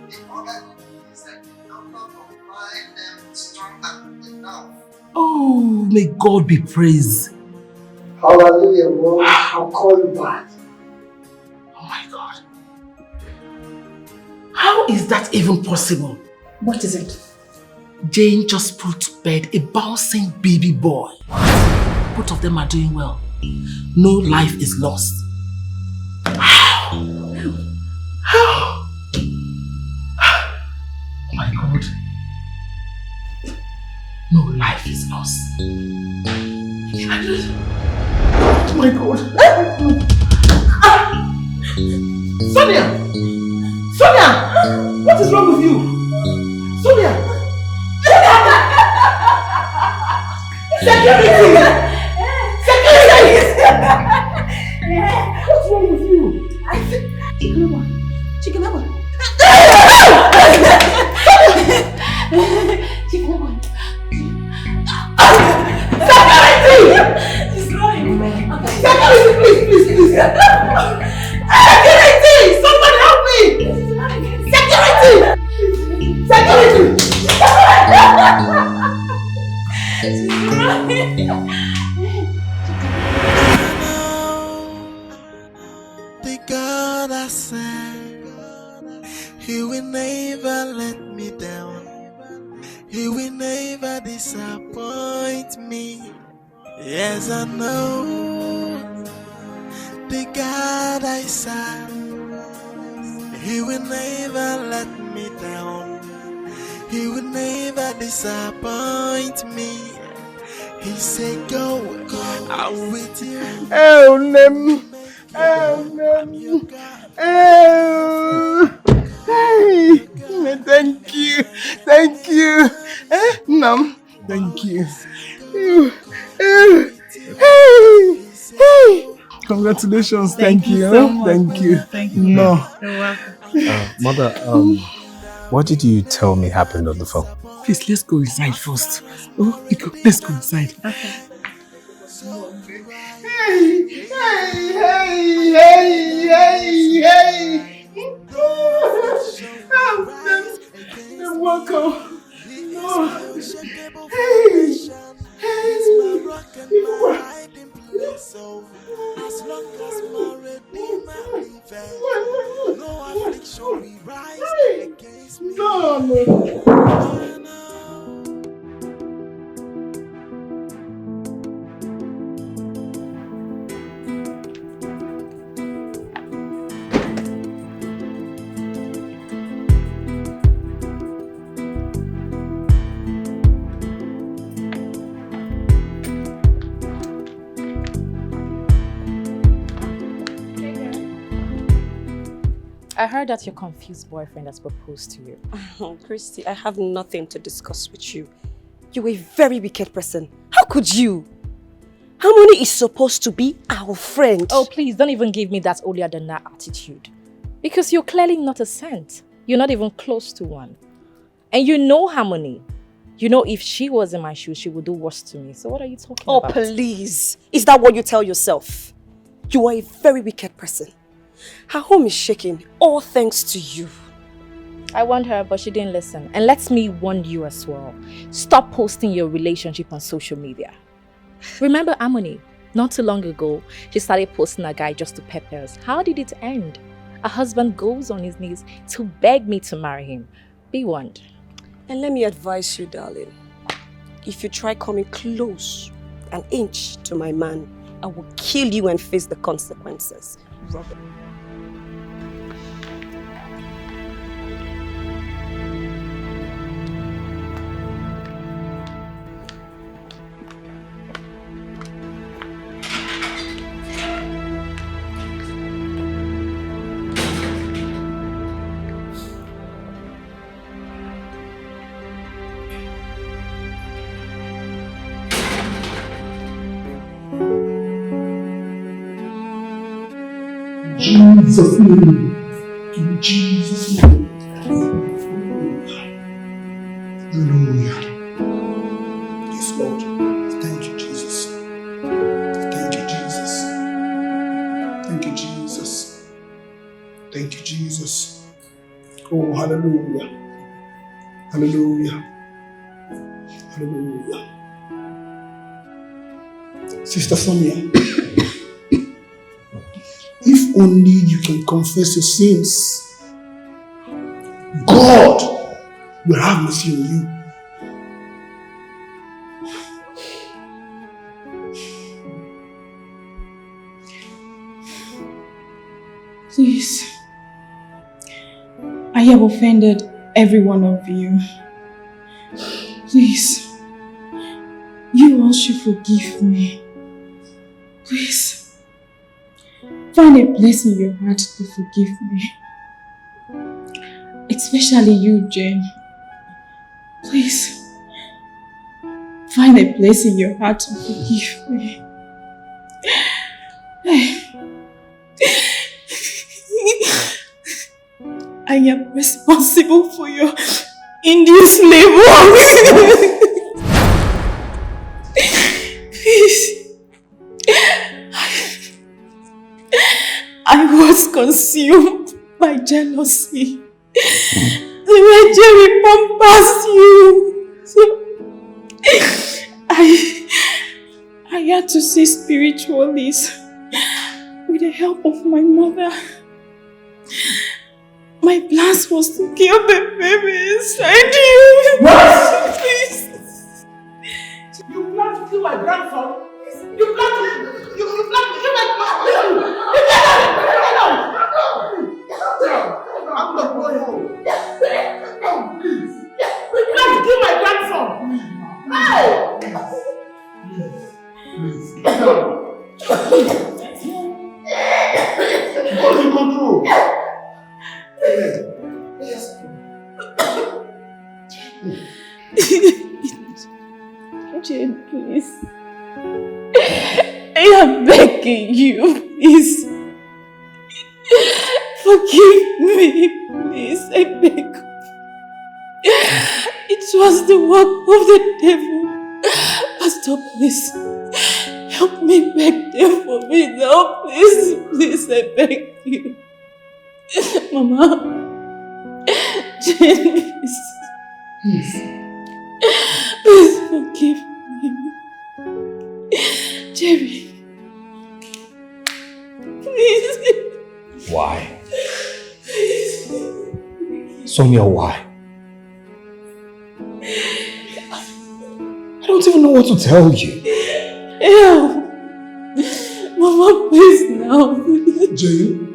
The other good is that the doctor confirmed them strong and enough. Oh, may God be praised. Hallelujah, Lord. I'll call you back. Oh my God. How is that even possible? What is it? Jane just put to bed a bouncing baby boy. Both of them are doing well. No life is lost. How? Oh my God. No life is lost. Oh my God. Sonia! Sonia! What is wrong with you? Sonia! Security! Security! What's wrong with you? Chicken number. Security! She's running. Security, please. Security! Somebody help me! Security! Security! The God I serve, He will never let me down. He will never disappoint me. Yes, I know the God I serve, He will never let me down. He will never disappoint me. He said, go, I'm with you. Oh, nem. Oh, nem. Oh. Hey. Thank you. Thank you. Nam. Thank you. Hey. Congratulations. Thank you. So much. Thank you. Thank you. No. You're welcome. Mother, what did you tell me happened on the phone? Please, let's go inside first. Oh, let's go inside. Okay. Hey, hey, hey, hey, hey. You're welcome. No. Hey, As long as my Redeemer liveth, no affliction will rise against me. I heard that your confused boyfriend has proposed to you. Oh, Christy, I have nothing to discuss with you. You're a very wicked person. How could you? Harmony is supposed to be our friend. Oh, please, don't even give me that holier than that attitude. Because you're clearly not a saint. You're not even close to one. And you know Harmony. You know if she was in my shoes, she would do worse to me. So what are you talking about? Oh, please. Is that what you tell yourself? You are a very wicked person. Her home is shaking, all thanks to you. I warned her, but she didn't listen. And let me warn you as well. Stop posting your relationship on social media. Remember Harmony? Not too long ago, she started posting a guy just to pepper us. How did it end? Her husband goes on his knees to beg me to marry him. Be warned. And let me advise you, darling. If you try coming close, an inch to my man, I will kill you and face the consequences. Robert. Jesus' name. In Jesus' name. Hallelujah. Yes, Lord. Thank you, Jesus. Thank you, Jesus. Thank you, Jesus. Thank you, Jesus. Oh, hallelujah. Hallelujah. Hallelujah. Sister Sonia, if only you can confess your sins, God will have mercy on you. Please, I have offended every one of you. Please, you all should forgive me. Please, find a place in your heart to forgive me. Especially you, Jane. Please, find a place in your heart to forgive me. I am responsible for your induced labor. Please. I was consumed by jealousy. The way Jerry pampas you. So I had to see spiritualists with the help of my mother. My plan was to kill the baby inside you. What? Please. You plan to kill my grandson? You plan to kill my I'm not going home. No, please. You plan to kill my grandson? Hey! begging you, please. Forgive me, please, I beg. It was the work of the devil. Pastor, please, help me beg them for me now, please, please, I beg you. Mama, Jane, please, please forgive me. Jerry, please. Why? Sonia, why? I don't even know what to tell you. Help! Mama, please now. Jane?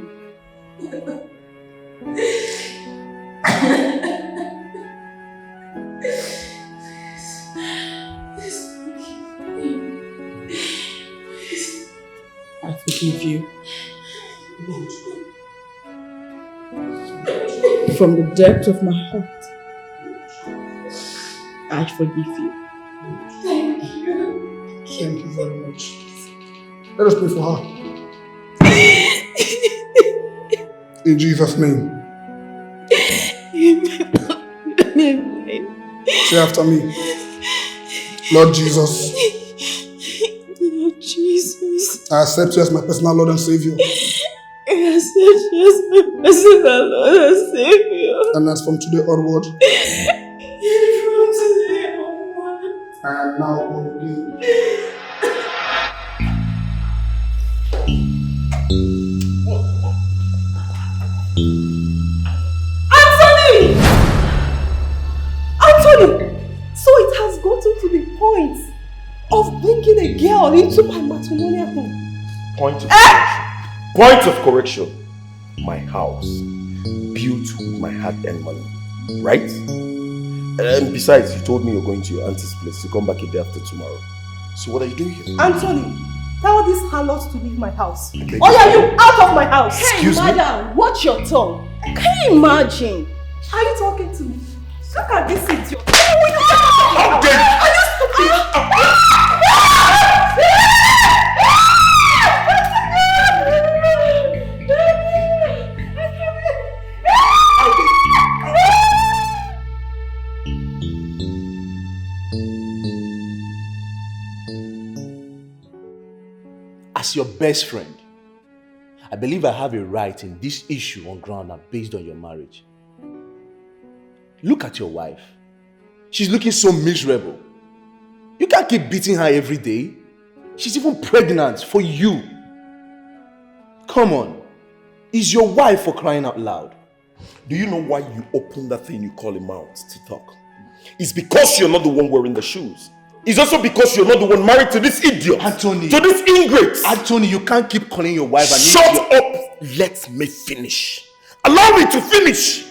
I forgive you. From the depth of my heart, I forgive you. Thank you. Thank you very much. Let us pray for her. In Jesus' name. Amen. Say after me. Lord Jesus. Lord Jesus. I accept you as my personal Lord and Savior. I accept you as my personal Lord and Savior. And as from today onward, And from today onward, I am now born again. Anthony! Anthony! So it has gotten to the point of bringing a girl into my matrimonial home. Point of correction. Point of correction. My house, built with my hard-earned money, right? And besides, you told me you're going to your auntie's place to come back a day after tomorrow. So what are you doing here? Anthony, tell this harlot to leave my house. Or are you out of my house? Excuse me? Madam, watch your tongue. Can you imagine? Are you talking to me? Look at this idiot. How dare you? Are you stupid? As your best friend, I believe I have a right in this issue on ground and based on your marriage. Look at your wife. She's looking so miserable. You can't keep beating her every day. She's even pregnant for you. Come on. Is your wife, for crying out loud? Do you know why you open that thing you call a mouth to talk? It's because you're not the one wearing the shoes. It's also because you're not the one married to this idiot. Anthony. To this ingrate. Anthony, you can't keep calling your wife an Shut idiot. up. Let me finish. Allow me to finish.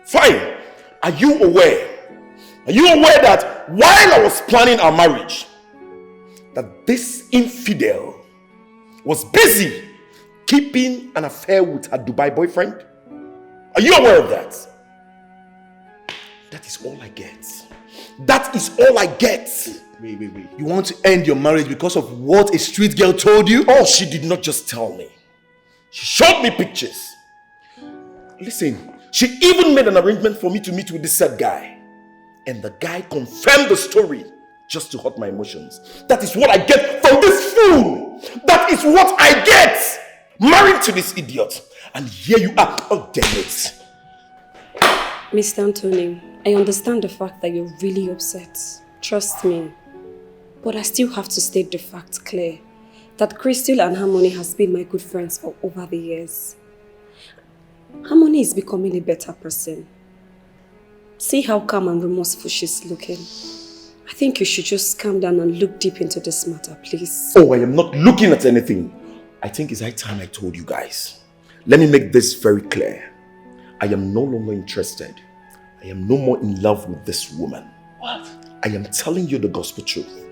Fine. Are you aware? Are you aware that while I was planning our marriage, that this infidel was busy keeping an affair with her Dubai boyfriend? Are you aware of that? That is all I get. That is all I get. Wait. You want to end your marriage because of what a street girl told you? Oh, she did not just tell me. She showed me pictures. Listen, she even made an arrangement for me to meet with this said guy. And the guy confirmed the story just to hurt my emotions. That is what I get from this fool. That is what I get. Married to this idiot. And here you are. Oh, damn it. Mr. Anthony, I understand the fact that you're really upset. Trust me. But I still have to state the fact clear that Crystal and Harmony has been my good friends for over the years. Harmony is becoming a better person. See how calm and remorseful she's looking. I think you should just calm down and look deep into this matter, please. Oh, I am not looking at anything. I think it's high time I told you guys. Let me make this very clear. I am no longer interested. I am no more in love with this woman. What? I am telling you the gospel truth.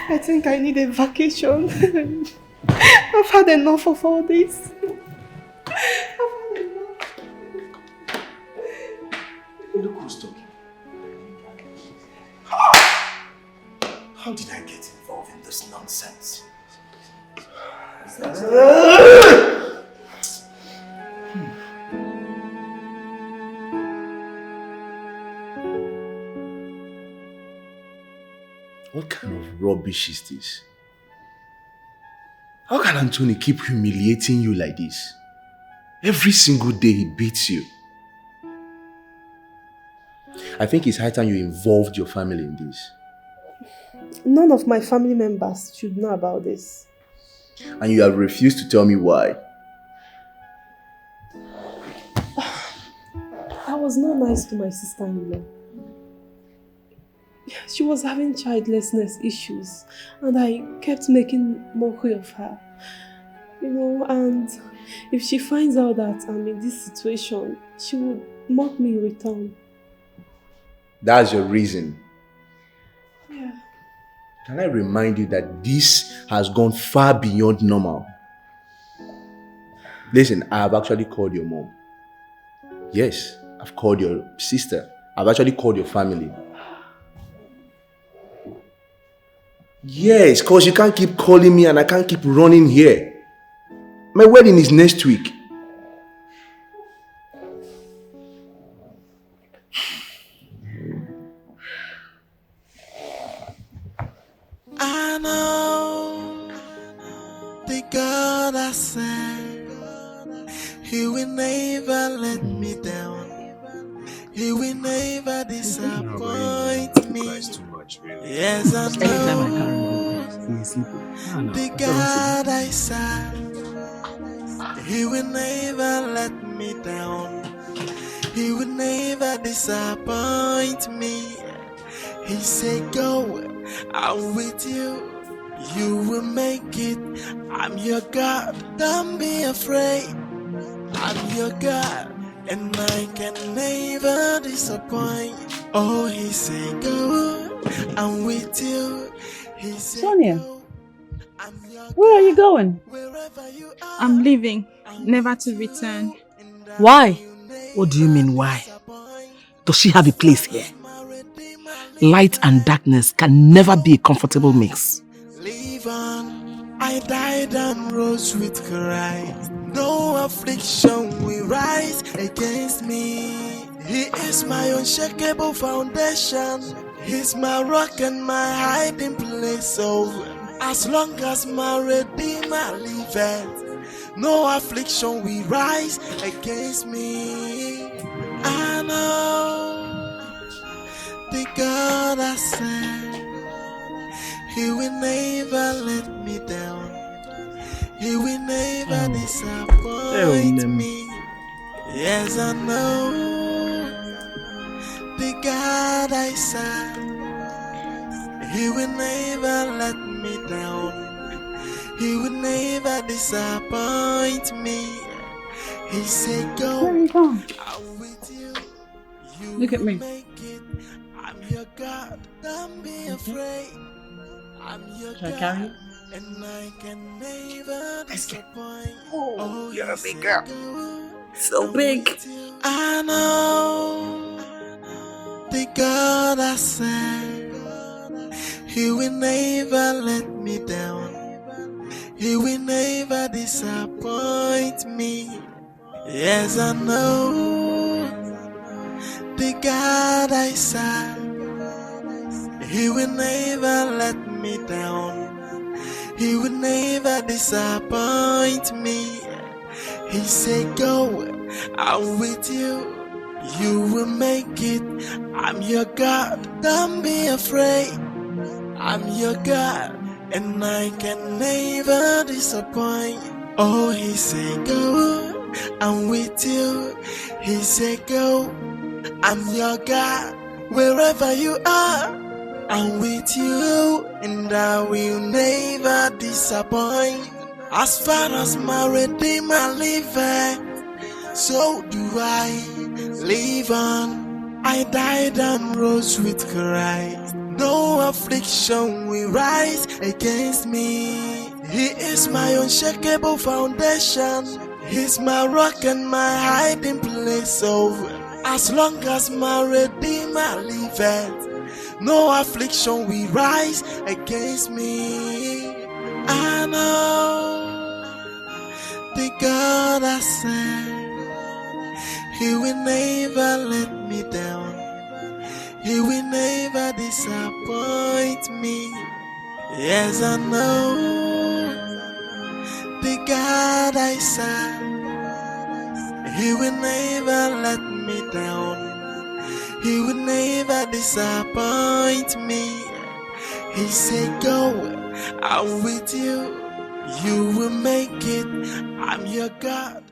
I think I need a vacation. I've had enough of all this. Look who's talking. How did I this nonsense. What kind of rubbish is this? How can Anthony keep humiliating you like this? Every single day he beats you. I think it's high time you involved your family in this. None of my family members should know about this. And you have refused to tell me why. I was not nice to my sister-in-law. She was having childlessness issues and I kept making mockery of her. You know, and if she finds out that I'm in this situation, she would mock me in return. That's your reason. Yeah. Can I remind you that this has gone far beyond normal? Listen, I have actually called your mom. Yes, I've called your sister. I've actually called your family. Yes, because you can't keep calling me and I can't keep running here. My wedding is next week. I know the God I serve, He will never let me down. He will never disappoint me. Yes, I know the God I serve, He will never let me down. He will never disappoint me. He said, go, I'm with you. You will make it. I'm your God. Don't be afraid. I'm your God, and I can never disappoint. Oh, He said, go, I'm with you. He said, Sonia, where are you going? I'm leaving, never to return. Why? What do you mean, why? Does she have a place here? Light and darkness can never be a comfortable mix. Live on. I died and rose with Christ. No affliction will rise against me. He is my unshakable foundation. He's my rock and my hiding place. So as long as my Redeemer liveth, no affliction will rise against me. I know the God I serve, He will never let me down. He will never disappoint me. Yes, I know the God I serve, He will never let me down. He will never disappoint me. He said, go. Where are you going? I'm with you. Look at me. I'm your God. Don't be afraid. I'm your Shall I God. carry you? And I can never disappoint. Oh, you're a big girl. So big. I know the God I serve, He will never let me down. He will never disappoint me. Yes, I know the God I serve, He will never let me down. He will never disappoint me. He said, go, I'm with you. You will make it. I'm your God. Don't be afraid. I'm your God, and I can never disappoint. Oh, He said, go, I'm with you. He said, go, I'm your God. Wherever you are, I'm with you, and I will never disappoint. As far as my Redeemer liveth, so do I live on. I died and rose with Christ. No affliction will rise against me. He is my unshakable foundation. He's my rock and my hiding place. So as long as my Redeemer liveth, No affliction will rise against me. I know the God I serve, He will never let me down. He will never disappoint me. Yes, I know the God I serve, He will never let me down. He will never disappoint me. He said, go, I'm with you. You will make it. I'm your God.